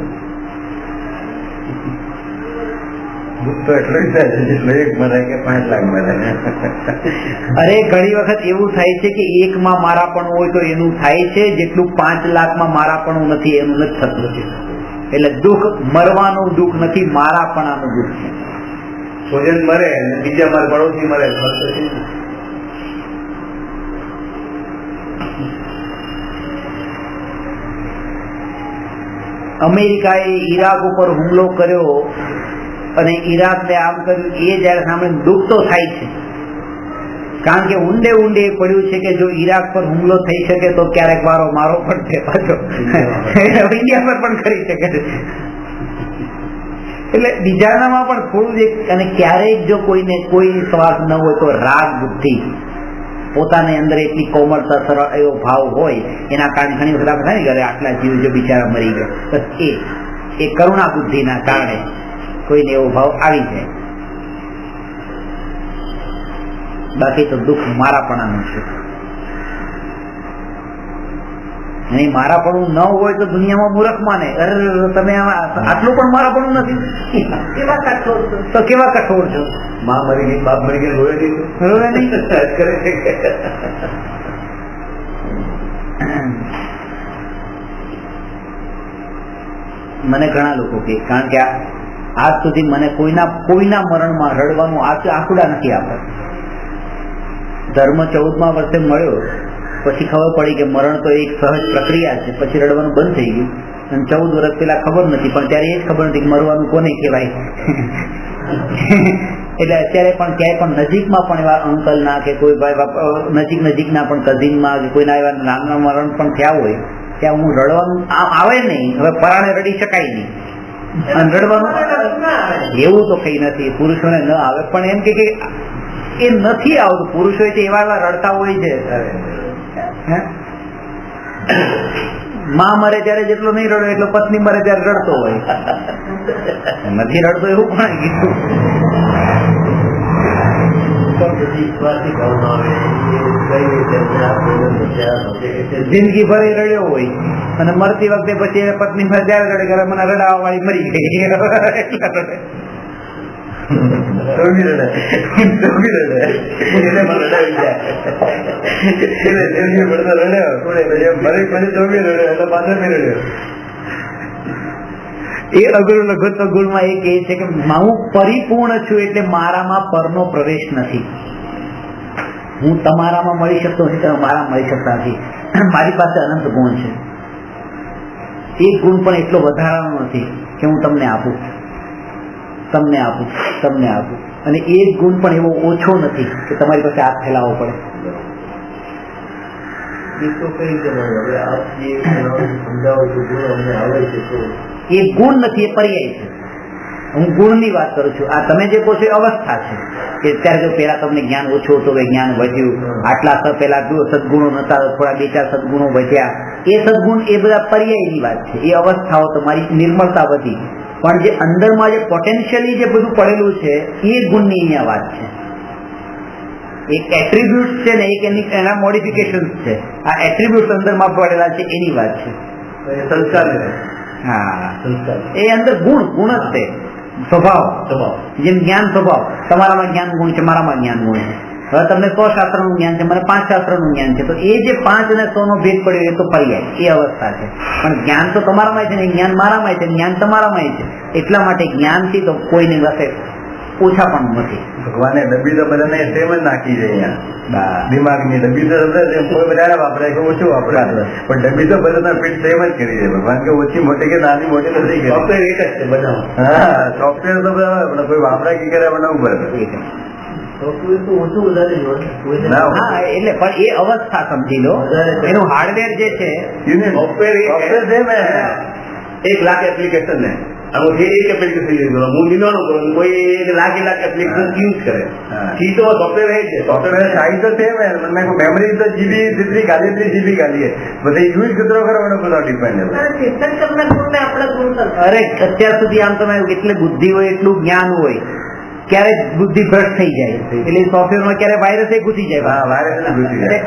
Speaker 3: દુઃખ તો એટલું જ થાય જેટલું 1 મરે કે 5 લાખ મરે.
Speaker 1: અરે ઘણી વખત એવું થાય છે કે 1માં મારાપણું હોય તો એનું થાય છે, જેટલું 5 લાખમાં મારાપણું નથી એનું નથી થતું. એટલે દુઃખ મરવાનું દુઃખ નથી, મારાપણાનું દુઃખ છે.
Speaker 2: સ્વજન મરે અને બીજા મારા પડોશી મરે.
Speaker 1: અમેરિકાએ ઈરાક ઉપર હુમલો કર્યો અને ઈરાકને આમ કર્યું, એ જયારે સાંભળીને દુઃખ તો થાય છે, કારણ કે ઊંડે ઊંડે પડ્યું છે કે જો ઈરાક પર હુમલો થઈ શકે તો ક્યારેક વારો મારો પણ છે પાછો ઇન્ડિયા પર પણ કરી શકે છે. એટલે બીજાનામાં પણ થોડું એક, અને ક્યારેક જો કોઈને કોઈ સ્વાર્થ ન હોય તો રાગ બુદ્ધિ, પોતાની અંદર એટલી કોમળતા, સરળ એવો ભાવ હોય એના કારણે ઘણી વખત આપણે થાય ને આટલા જીવ જો બિચારા મરી ગયો, બસ એ કરુણા બુદ્ધિના કારણે કોઈને એવો ભાવ આવી જાય. બાકી તો દુઃખ મારાપણાનું છે. અને મારાપણું ન હોય તો દુનિયામાં મૂર્ખ માને, અરે તમે આટલું પણ મારાપણું નથી,
Speaker 5: કેવા કઠોર છો,
Speaker 1: તો કેવા કઠોર છો.
Speaker 2: માં મરી ગઈ, બાપ મરી ગયા, રોવે નહીં,
Speaker 1: રોવે નહીં. મને ઘણા લોકો કે, કારણ કે આજ સુધી મને કોઈના મરણમાં રડવાનું આંસુડા નથી આપે. ધર્મ 14મા વર્ષે મળ્યો પછી ખબર પડી કે મરણ તો એક સહજ પ્રક્રિયા છે, પછી રડવાનું બંધ થઈ ગયું. અને 14 વર્ષ પેલા ખબર નથી, પણ ત્યારે એ જ ખબર નથી કે મરવાનું કોને કહેવાય. એટલે અત્યારે પણ ક્યાંય પણ નજીકમાં પણ એવા અંકલના કે કોઈ ભાઈ નજીકના પણ કઝિનમાં કે કોઈના એવા નાના મરણ પણ થયા હોય, ત્યાં હું રડવાનું આવે નહીં. હવે પરાણે રડી શકાય નહીં, અને રડવાનું એવું તો કઈ નથી, પુરુષોને ન આવે, પણ એમ કે એ નથી આવતું. પુરુષો એવા રડતા હોય છે. માં મરે ત્યારે જેટલો નહીં રડો એટલો પત્ની મરે ત્યારે રડતો હોય. નથી રડતો એવું પણ કીધું. જિંદગી ભર રડ્યો હોય અને મરતી વખતે પછી પત્ની પર ત્યારે રડે કરે મને રડાવવા વાળી મરી ગઈ, એટલા રડે. એ અઘરું લઘુત્વ ગુણમાં એ કહે છે કે હું પરિપૂર્ણ છું, એટલે મારામાં પરનો પ્રવેશ નથી. હું તમારામાં મળી શકતો નથી, તમે મારા મળી શકતા નથી. મારી પાસે અનંત ગુણ છે. એક ગુણ પણ એટલો વધારાનો નથી કે હું તમને આપું. અને એક ગુણ પણ એવો ઓછો નથી કે તમારી પાસે હાથ ફેલાવવો પડે. એ ગુણ નથી, એ પર્યાય છે. હું ગુણની વાત કરું છું. આ તમે જે કહો છો એ અવસ્થા છે કે ત્યારે જો પેલા તમને જ્ઞાન ઓછું હતું, જ્ઞાન વધ્યું, આટલા પેલા સદગુણો નતા, થોડા 2-4 સદગુણો વધ્યા, એ સદગુણ એ બધા પર્યાયની વાત છે. એ અવસ્થાઓ તમારી નિર્મળતા વધી, પણ જે અંદરમાં જે પોટેન્શિયલી જે બધું પડેલું છે એ ગુણની અહીંયા વાત છે. એક એટ્રીબ્યુટ છે ને એક એના મોડિફિકેશન છે. આ એટ્રીબ્યુટ અંદરમાં પડેલા છે એની વાત છે.
Speaker 2: સંસ્કાર છે.
Speaker 1: હા,
Speaker 2: સંસ્કાર
Speaker 1: એ અંદર ગુણ જ છે, સ્વભાવ. જેમ જ્ઞાન સ્વભાવ, તમારામાં જ્ઞાન ગુણ છે, મારામાં જ્ઞાન ગુણ છે. હવે તમને 100 શાસ્ત્રનું જ્ઞાન છે, મને 5 શાસ્ત્રનું જ્ઞાન છે, તો એ જે 5 અને 100 નો ભેદ પડ્યો એ તો પર્યાય, એ અવસ્થા છે. પણ જ્ઞાન તો તમારામાં છે ને જ્ઞાન મારામાં છે, જ્ઞાન તમારામાં છે. એટલા માટે જ્ઞાનથી તો કોઈની પાસે ઓછા પણ નથી.
Speaker 3: ભગવાને ડબ્બી તો બધાને સેમ જ નાખી છે અહીંયા. દિમાગની ડબ્બી તો કોઈ વધારે વાપરે કે ઓછું વાપરે, પણ ડબ્બી તો બધાના ફિટ સેમ જ કરી છે ભગવાન, કે ઓછી મોટી કે નાની મોટી નથી કરી.
Speaker 2: સોફ્ટવેર એક જ છે બધા.
Speaker 3: હા, સોફ્ટવેર તો બરાબર, કોઈ વાપરે કે કરે બનાવવું પડે.
Speaker 4: સોફ્ટવેર તો ઓછું વધારે જોડે.
Speaker 1: હા, એટલે પણ એ અવસ્થા સમજી લો, એનું હાર્ડવેર જે છે
Speaker 2: સોફ્ટવેર
Speaker 3: સેમ હે.
Speaker 2: 1 લાખ એપ્લિકેશન ને હું એક એપ્લિકેશન યુઝ કરું, હું લીધો કરું, કોઈ 1 લાખ એપ્લિકેશન યુઝ કરે. ઈ તો સોફ્ટવેર है
Speaker 3: સોફ્ટવેર સાઈઝ તો સેમ है, मैं मेमोरी तो जीबी जितनी गाली थी जीबी गाली है, बस यूज कितना करવાનો બધો ડિપેન્ડ છે.
Speaker 5: તીર્થંકરના ગુણને આપણા ગુણ કરતા.
Speaker 1: અરે અત્યાર સુધી આમ તમે એટલી બુદ્ધિ હોય એટલું જ્ઞાન હોય, ક્યારે બુદ્ધિ ભ્રષ્ટ થઈ જાય એટલે સોફ્ટવેરમાં ક્યારે વાયરસ ઘૂસી જાય.
Speaker 3: હા, વાયરસ ઘૂસી જાય.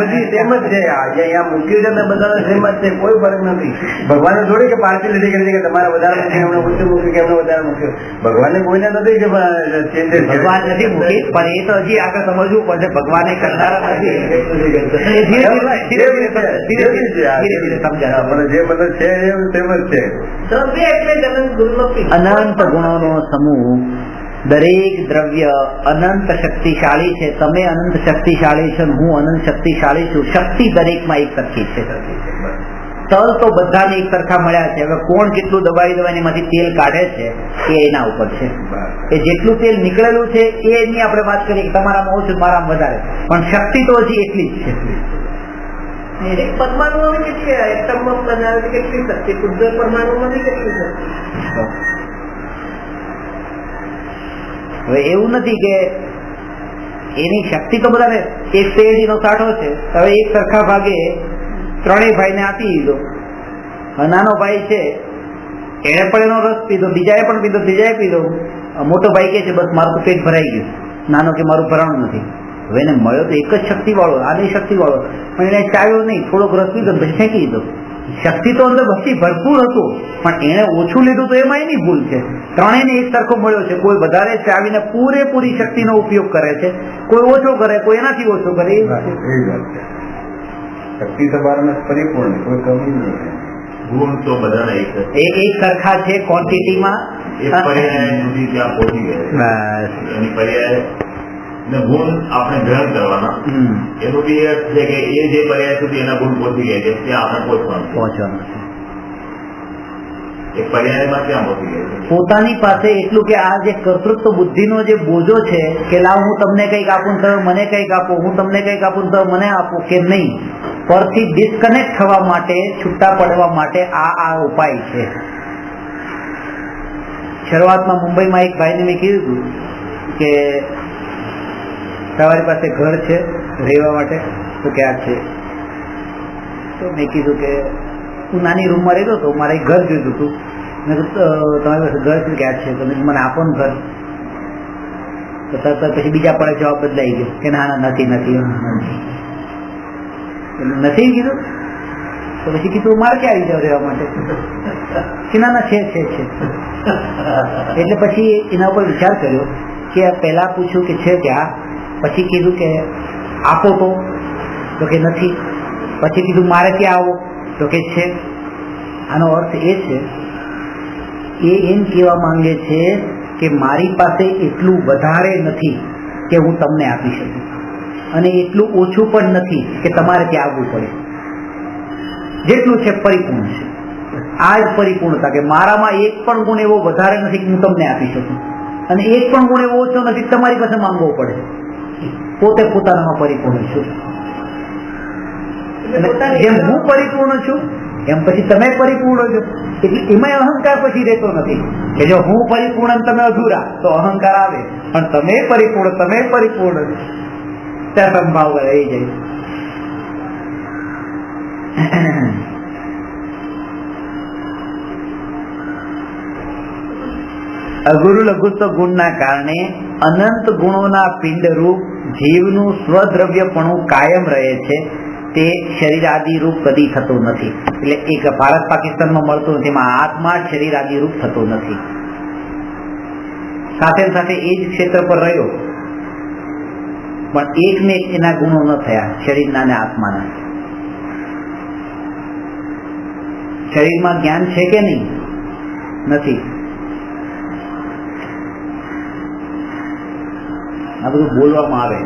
Speaker 1: બધી
Speaker 3: સેમ જ છે. અહીંયા મૂક્યું છે ને બધા સેમ જ છે, કોઈ ફરક નથી. ભગવાને થોડી કે પાર્ટી લીધી કરી કે તમારે વધારે મૂક્યું એમને ઓછું મૂક્યું કે એમને વધારે મૂક્યું. ભગવાનને કોઈને નથી કે ચેન્જીસ.
Speaker 1: ભગવાન નથી મૂકી, પણ એ તો હજી આગળ સમજવું પડશે. ભગવાને કરનારા નથી, ધીરે ધીરે સમજાય.
Speaker 3: પણ જે બધું છે એ સેમ જ છે.
Speaker 5: દ્રવ્ય એટલે જ અનંત ગુણનો પીઠ.
Speaker 1: અનંત ગુણોનો સમૂહ, દરેક દ્રવ્ય અનંત શક્તિશાળી છે. તમે અનંત શક્તિશાળી છો, હું અનંત શક્તિશાળી છું. શક્તિ દરેકમાં એક સરખી છે. તલ તો બધાને એક સરખા મળ્યા છે. હવે કોણ કેટલું દબાવી એમાંથી તેલ કાઢે છે એ એના ઉપર છે. એ જેટલું તેલ નીકળેલું છે એની આપણે વાત કરીએ કે તમારામાં ઓછું મારામાં વધારે, પણ શક્તિ તો હજી એટલી જ છે.
Speaker 5: એક પરમાણુઓની કેટલી એટમમાં બનાવે કેટલી શક્તિ, શુદ્ધ પરમાણુઓની કેટલી શક્તિ.
Speaker 1: હવે એવું નથી કે એની શક્તિ તો બધાને, એક શેરડીનો સાઠો છે, હવે એક સરખા ભાગે ત્રણેય ભાઈને આપી દીધો. નાનો ભાઈ છે એને પણ એનો રસ પીધો, બીજાએ પણ પીધો, ત્રીજાએ પીધો. મોટો ભાઈ કે છે બસ મારું તો પેટ ભરાઈ ગયું, નાનો કે મારું ભરાણું નથી. હવે એને મળ્યો તો એક જ શક્તિ વાળો, આની શક્તિ વાળો, પણ એને ચાવ્યો નહીં, થોડોક રસ પીધો પછી ફેંકી દીધો. શક્તિ તો અંદર બધી ભરપૂર હતું, પણ એને ઓછું લીધું તો એમાં એની ભૂલ છે. ત્રણેયને એક સરખો મળ્યો છે. કોઈ વધારે ચાવીને પૂરેપૂરી શક્તિનો ઉપયોગ કરે છે, કોઈ ઓછો કરે, કોઈ એનાથી ઓછો કરે.
Speaker 3: શક્તિ તો બારમાં પરિપૂર્ણ, કોઈ કમી નહીં.
Speaker 2: ગુણ તો બધાના એક
Speaker 1: એક સરખા છે ક્વોન્ટિટીમાં.
Speaker 2: એક પર્યાય સુધી ત્યાં પહોંચી ગયા. એની પર્યાય ને ગુણ આપણે ગ્રહણ કરવાના. એનું બી એ છે કે એ જે પર્યાય સુધી એના ગુણ પહોંચી ગયા છે ત્યાં આપણે પહોંચવાનું છે. એક પર્યાયમાં ક્યાં પહોંચી ગયા છે.
Speaker 1: પોતાની પાસે એટલું કે આ જે કર્તૃત્વ બુદ્ધિનો જે બોજો છે કે લાવ હું તમને કંઈક આપું તો મને કંઈક આપો, હું તમને કંઈક આપું તો મને આપો, કે નહીં, પરથી ડિસ્કનેક્ટ થવા માટે, છૂટા પડવા માટે આ ઉપાય છે. શરૂઆતમાં મુંબઈમાં એક ભાઈને મેં કીધું કે તમારી પાસે ઘર છે રહેવા માટે? તો કે આ છે. તો મેં કીધું કે હું નાની રૂમમાં રહેતો હતો, મારે એક ઘર જોઈતું હતું. મેં કીધું તમારી પાસે ઘર છે? કે આ છે. તો મેં મને આપો ને ઘર. તો તરત પછી બીજા પડે જવાબ બદલાઈ ગયો કે ના ના નથી નથી કીધું. તો પછી કીધું મારે ક્યાં આવી જાવ રહેવા માટે? કે ના ના છે. એટલે પછી એના ઉપર વિચાર કર્યો કે પહેલા પૂછ્યું કે છે ત્યાં, પછી કીધું કે આપો તો કે નથી, પછી કીધું મારે ક્યાં આવો? તો કે છે. આનો અર્થ એ છે, એ એમ કહેવા માંગે છે કે મારી પાસે એટલું વધારે નથી કે હું તમને આપી શકું, અને એટલું ઓછું પણ નથી કે તમારે ત્યાં આવવું પડે. જેટલું છે પરિપૂર્ણ છે. આ જ પરિપૂર્ણતા કે મારામાં એક પણ ગુણ એવો વધારે નથી કે હું તમને આપી શકું, અને એક પણ ગુણ એવો ઓછો નથી તમારી પાસે માંગવો પડે. પોતે પોતાનામાં પરિપૂર્ણ છું. જેમ હું પરિપૂર્ણ છું એમ પછી તમે પરિપૂર્ણ છો. એટલે એમાં અહંકાર પછી રહેતો નથી કે જો હું પરિપૂર્ણ તમે અધૂરા, તો અહંકાર આવે. પણ તમે પરિપૂર્ણ ત્યાં સંભાવ રહી જાય. અગુરુ લઘુત્વ ગુણના કારણે અનંત ગુણોના પિંડરૂપ જીવનું સ્વદ્રવ્યપણું કાયમ રહે છે. તે શરીર આદિ રૂપ કદી થતું નથી. એટલે એક ભારત પાકિસ્તાનમાં મળતું નથી, એમાં આત્મા શરીર આદિ રૂપ થતો નથી. સાથે સાથે એ જ ક્ષેત્ર પર રહ્યો, પણ એકને એના ગુણો ન થયા, શરીરના ને આત્માના. શરીરમાં જ્ઞાન છે કે નહીં? નથી. આ બધું બોલવામાં આવે,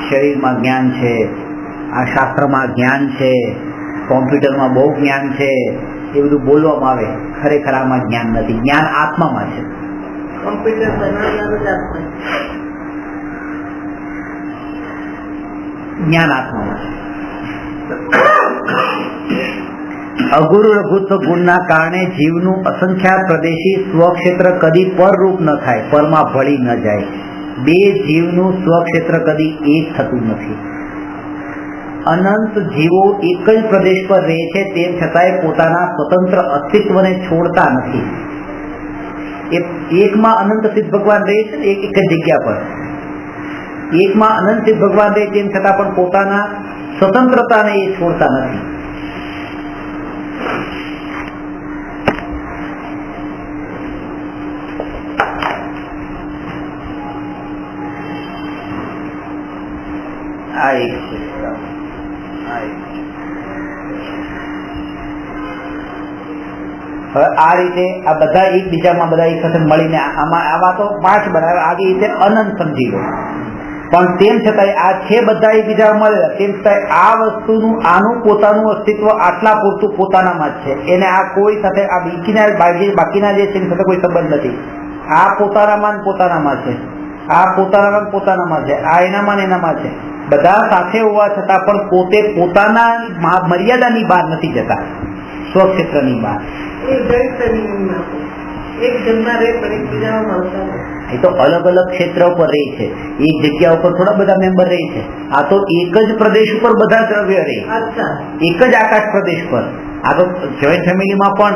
Speaker 1: શરીરમાં જ્ઞાન છે, આ શાસ્ત્રમાં જ્ઞાન છે, કોમ્પ્યુટરમાં બહુ જ્ઞાન છે, એ બધું બોલવામાં આવે. ખરેખર આમાં જ્ઞાન નથી. જ્ઞાન આત્મામાં છે.
Speaker 5: કોમ્પ્યુટર બનાવનારું જ આત્મા.
Speaker 1: જ્ઞાન આત્મામાં છે. અગુરુ લઘુત્વ ગુણના કારણે જીવનું અસંખ્યાત પ્રદેશી સ્વક્ષેત્ર કદી પરરૂપ ન થાય, પરમાં ભળી ન જાય. બે જીવનું સ્વક્ષેત્ર કદી એક થતું નથી. અનંત જીવો એક જ પ્રદેશ પર રહે છે, તેમ છતાંય પોતાના સ્વતંત્ર અસ્તિત્વને છોડતા નથી. એકમાં અનંત સિદ્ધ ભગવાન રહે છે, એક જ જગ્યા પર. એકમાં અનંત સિદ્ધ ભગવાન રહે તેમ છતાં પણ પોતાના સ્વતંત્રતાને એ છોડતા નથી. આ એક છે. હવે આ રીતે આ બધા એકબીજામાં બધા એક સાથે મળીને આમાં તો 5 બનાવે, આવી રીતે અનંત સમજી લો. પણ તેમ છતાંય આ છે બધા એકબીજા મળેલા, તેમ છતાંય આ વસ્તુનું આનું પોતાનું અસ્તિત્વ આટલા પૂરતું પોતાનામાં જ છે. એને આ કોઈ સાથે આ બાકીના જે છે એની સાથે કોઈ સંબંધ નથી. આ પોતાનામાં છે, આ પોતાનામાં છે, આ એનામાં ને એનામાં છે. બધા સાથે હોવા છતાં પણ પોતે પોતાના મર્યાદાની બહાર નથી જતા, સ્વક્ષેત્રની બહાર. એ તો અલગ અલગ ક્ષેત્ર ઉપર રહે છે. એક જગ્યા ઉપર થોડા બધા મેમ્બર રહે છે. આ તો એક જ પ્રદેશ ઉપર બધા દ્રવ્ય રહે, એક જ આકાશ પ્રદેશ પર. આ તો જોઈન્ટ ફેમિલીમાં પણ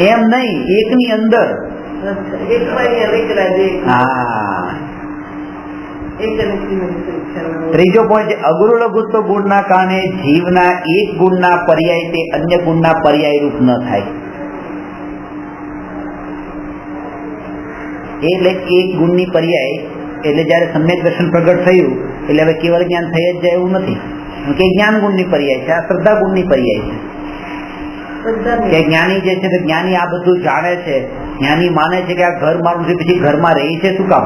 Speaker 1: એમ નહીં, એકની અંદર. ત્રીજો પોઈન્ટ છે અગુરુ લઘુત્વ ગુણના કારણે જીવના એક ગુણના પર્યાય તે અન્ય ગુણના પર્યાય રૂપ ન થાય. એટલે એક ગુણની પર્યાય એટલે જયારે સમ્યક દર્શન પ્રગટ થયું એટલે હવે કેવળ જ્ઞાન થઈ જ જાય એવું નથી કે જ્ઞાન ગુણની પર્યાય છે, આ શ્રદ્ધા ગુણની પર્યાય છે. કે જ્ઞાની જે છે જ્ઞાની આ બધું જાણે છે, જ્ઞાની માને છે કે આ ઘર મારું છે, પછી ઘરમાં રહી છે શું કામ,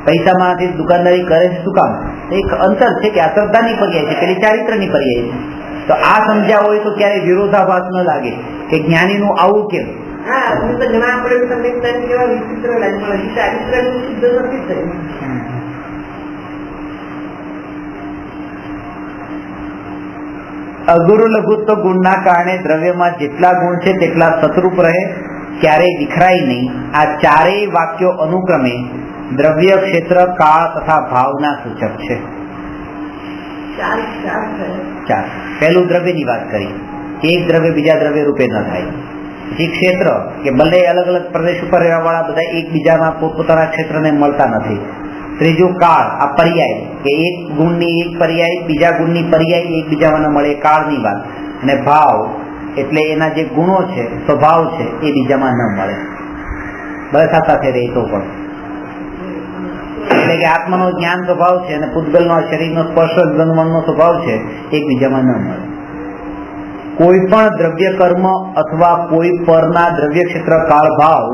Speaker 1: પૈસામાંથી દુકાનદારી કરે છે શું કામ. એક અંતર છે કે આ શ્રદ્ધાની પર્યાય છે, પેલી ચારિત્રની પર્યાય છે. તો આ સમજ્યા હોય તો ક્યારેય વિરોધાભાસ ન લાગે કે જ્ઞાનીનું આવું કેમ. અગુરુ લઘુત્વ ગુણના કારણે દ્રવ્યમાં જેટલા ગુણ છે તેટલા સતરૂપ રહે, ક્યારેય વિખરાય નહીં. આ ચારેય વાક્યો અનુક્રમે દ્રવ્ય, ક્ષેત્ર, કાળ તથા ભાવના સૂચક છે. પહેલું દ્રવ્યની વાત કરી, એક દ્રવ્ય બીજા દ્રવ્ય રૂપે ન થાય. પછી ક્ષેત્ર કે ભલે અલગ અલગ પ્રદેશ ઉપર રહેવા વાળા બધા એકબીજાના પોતપોતાના ક્ષેત્રને મળતા નથી. ત્રીજું કાળ, આ પર્યાય કે એક ગુણની એક પર્યાય બીજા ગુણની પર્યાય એકબીજામાં ન મળે, કાળની વાત. અને ભાવ એટલે એના જે ગુણો છે, સ્વભાવ છે, એ બીજામાં ન મળે. બધા સાથે રહેતો પણ એટલે કે આત્માનો જ્ઞાન સ્વભાવ છે અને પૂતગલનો શરીરનો સ્પર્શ ગંધમનનો સ્વભાવ છે, એકબીજામાં ન મળે. કોઈ પણ દ્રવ્ય કર્મ અથવા કોઈ પરના દ્રવ્ય ક્ષેત્ર કાળ ભાવ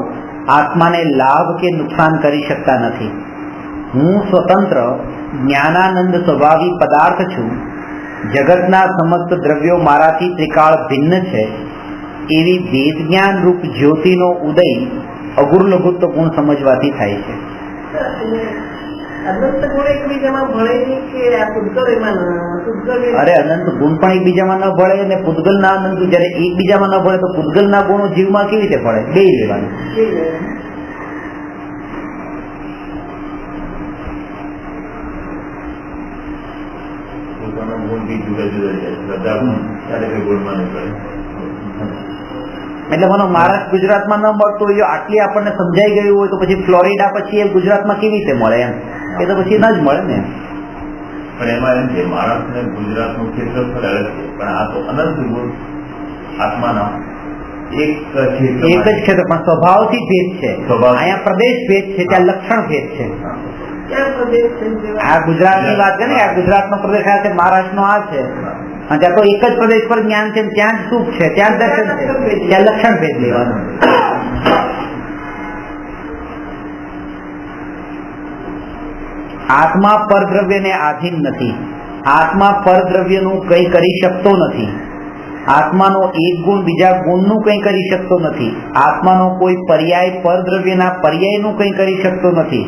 Speaker 1: આત્માને લાભ કે નુકસાન કરી શકતા નથી. હું સ્વતંત્ર જ્ઞાનાનંદ સ્વભાવી પદાર્થ છું. જગતના સમસ્ત દ્રવ્યો મારાથી ત્રિકાળ ભિન્ન છે. એવી વેદ જ્ઞાન રૂપ જ્યોતિનો ઉદય અગુરુ લઘુત્વ ગુણ સમજવાથી થાય છે. અરે અનંત ગુણ પણ એકબીજામાં ન ભળે અને પૂતગલ ના અનંત જયારે એકબીજામાં ન ભળે તો પૂતગલ ના ગુણો જીવમાં કેવી રીતે ભળે? બે લેવાનું. એટલે મને મહારાષ્ટ્ર ગુજરાતમાં ન મળતું હોય, આટલી આપણને સમજાઈ ગયું હોય તો પછી ફ્લોરિડા પછી એ ગુજરાતમાં કેવી રીતે મળે એમ? એ તો પછી ન જ મળે ને.
Speaker 3: પણ એમાં એમ છે મહારાષ્ટ્ર અને ગુજરાતનું ક્ષેત્રફળ અલગ છે, પણ આ તો અનંત ગુણ આત્માના એક
Speaker 1: જ ક્ષેત્ર, પણ સ્વભાવથી ભેદ છે. અહીંયા પ્રદેશ ભેદ છે, ત્યાં લક્ષણ ભેદ છે.
Speaker 5: ક્યાં પ્રદેશ છે?
Speaker 1: આ ગુજરાતની વાત છે ને, આ ગુજરાતનો પ્રદેશ આ છે, મહારાષ્ટ્રનો આ છે. ત્યાં તો એક જ પ્રદેશ પર જ્ઞાન છે, ત્યાં જ સુખ છે, ત્યાં જ દર્શન છે, ત્યાં લક્ષણ ભેદ લેવાનું. આત્મા પરદ્રવ્યને આધીન નથી. આત્મા પરદ્રવ્યનું કંઈ કરી શકતો નથી. આત્માનો એક ગુણ બીજા ગુણનું કંઈ કરી શકતો નથી. આત્માનો કોઈ પર્યાય પરદ્રવ્યના પર્યાયનું કંઈ કરી શકતો નથી.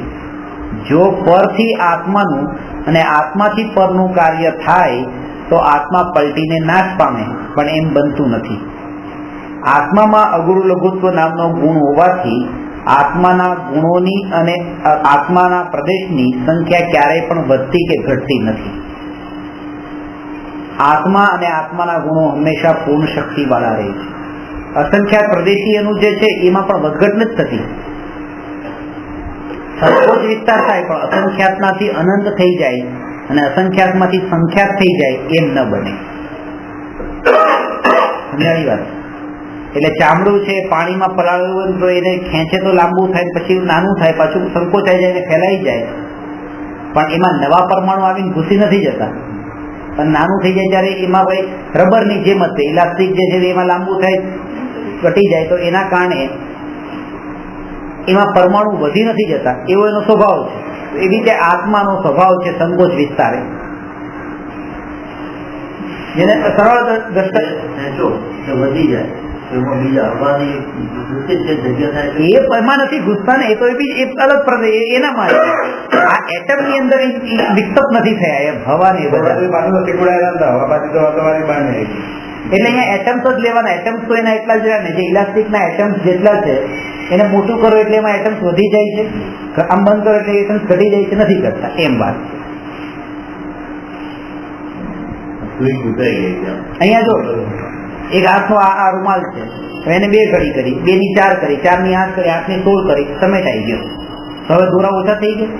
Speaker 1: જો પરથી આત્માનું અને આત્માથી પરનું કાર્ય થાય તો આત્મા પલટીને નાશ પામે, પણ એમ બનતું નથી. આત્મામાં અગુરુ લઘુત્વ નામનો ગુણ હોવાથી આત્માના ગુણોની અને આત્માના પ્રદેશની સંખ્યા ક્યારેય પણ વધતી કે ઘટતી નથી. આત્મા અને આત્માના ગુણો હંમેશા પૂર્ણ શક્તિ વાળા રહે છે. અસંખ્યાત પ્રદેશી એનું જે છે એમાં પણ વધઘટ નથી થતી. સંકોચ વિસ્તાર થાય પણ અસંખ્યાતમાંથી અનંત થઈ જાય અને અસંખ્યાતમાંથી સંખ્યાત થઈ જાય એમ ન બને. સમજાવી વાત? એટલે ચામડું છે પાણીમાં પલાળેલું હોય તો એને ખેંચે તો લાંબુ થાય, પછી નાનું થાય, પાછું સંકોચાઈ જાય, ફેલાઈ જાય, પણ એમાં નવા પરમાણુ આવીને ઘૂસી નથી જતા. પણ નાનું થઈ જાય ત્યારે એમાં ભાઈ રબરની જેમ જ ઇલાસ્ટિક જે છે એમાં લાંબુ થાય, ઘટી જાય, તો એના કારણે એમાં પરમાણુ વધી નથી જતા, એવો એનો સ્વભાવ છે. એવી રીતે આત્માનો સ્વભાવ છે સંકોચ વિસ્તારે, જેને સરળ દ્રષ્ટિ
Speaker 4: વધી જાય એમાં બીજા હવાની જગ્યા થાય,
Speaker 1: એમાં નથી ઘૂસતા ને. એ તો એ અલગ પ્રદેશ એનામાં આ એટમ ની અંદર વિકસપ નથી થયા એમ હવા ને બધા. એટલે અહીંયા એટમ્સ જ લેવાના. એટમ્સ તો એના એટલા જ રહ્યા ને, જે ઇલાસ્ટિક ના એટમ્સ જેટલા છે એને મોટું કરો એટલે એમાં એટમ્સ વધી જાય છે, આમ બંધ કરો એટલે એટમ્સ ઘટી જાય છે, નથી કરતા એમ વાત. અહીંયા જો એક હાથનો આ રૂમાલ છે, એને 2 ઘડી કરી, 2 ની 4 કરી, 4 ની 8 કરી, 8 ની 16 કરી, સમેટાઈ ગયો. હવે દોરા ઓછા થઈ ગયા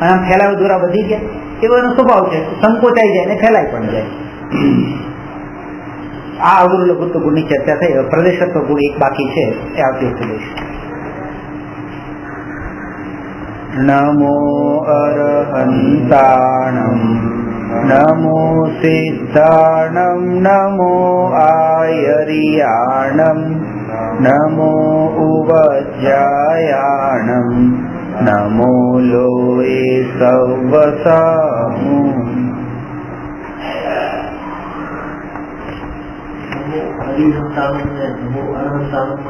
Speaker 1: અને આમ ફેલાવે દોરા વધી ગયા. એવો એનો સ્વભાવ છે, સંકોચાઈ જાય ને ફેલાઈ પણ જાય. આ અવગુરુ લઘુત્વ ગુણની ચર્ચા થઈ. પ્રદેશત્વ ગુણ એક બાકી છે, એ આવતી વખતે. નમો અરહંતાણમ નમો સિદ્ધાણમ નમો આયરિયાણમ નમો ઉવજ્જાયાણમ નમો લોએ સવસામુ.
Speaker 4: હરિહંતાણમ ને નમો અરહંતાણમ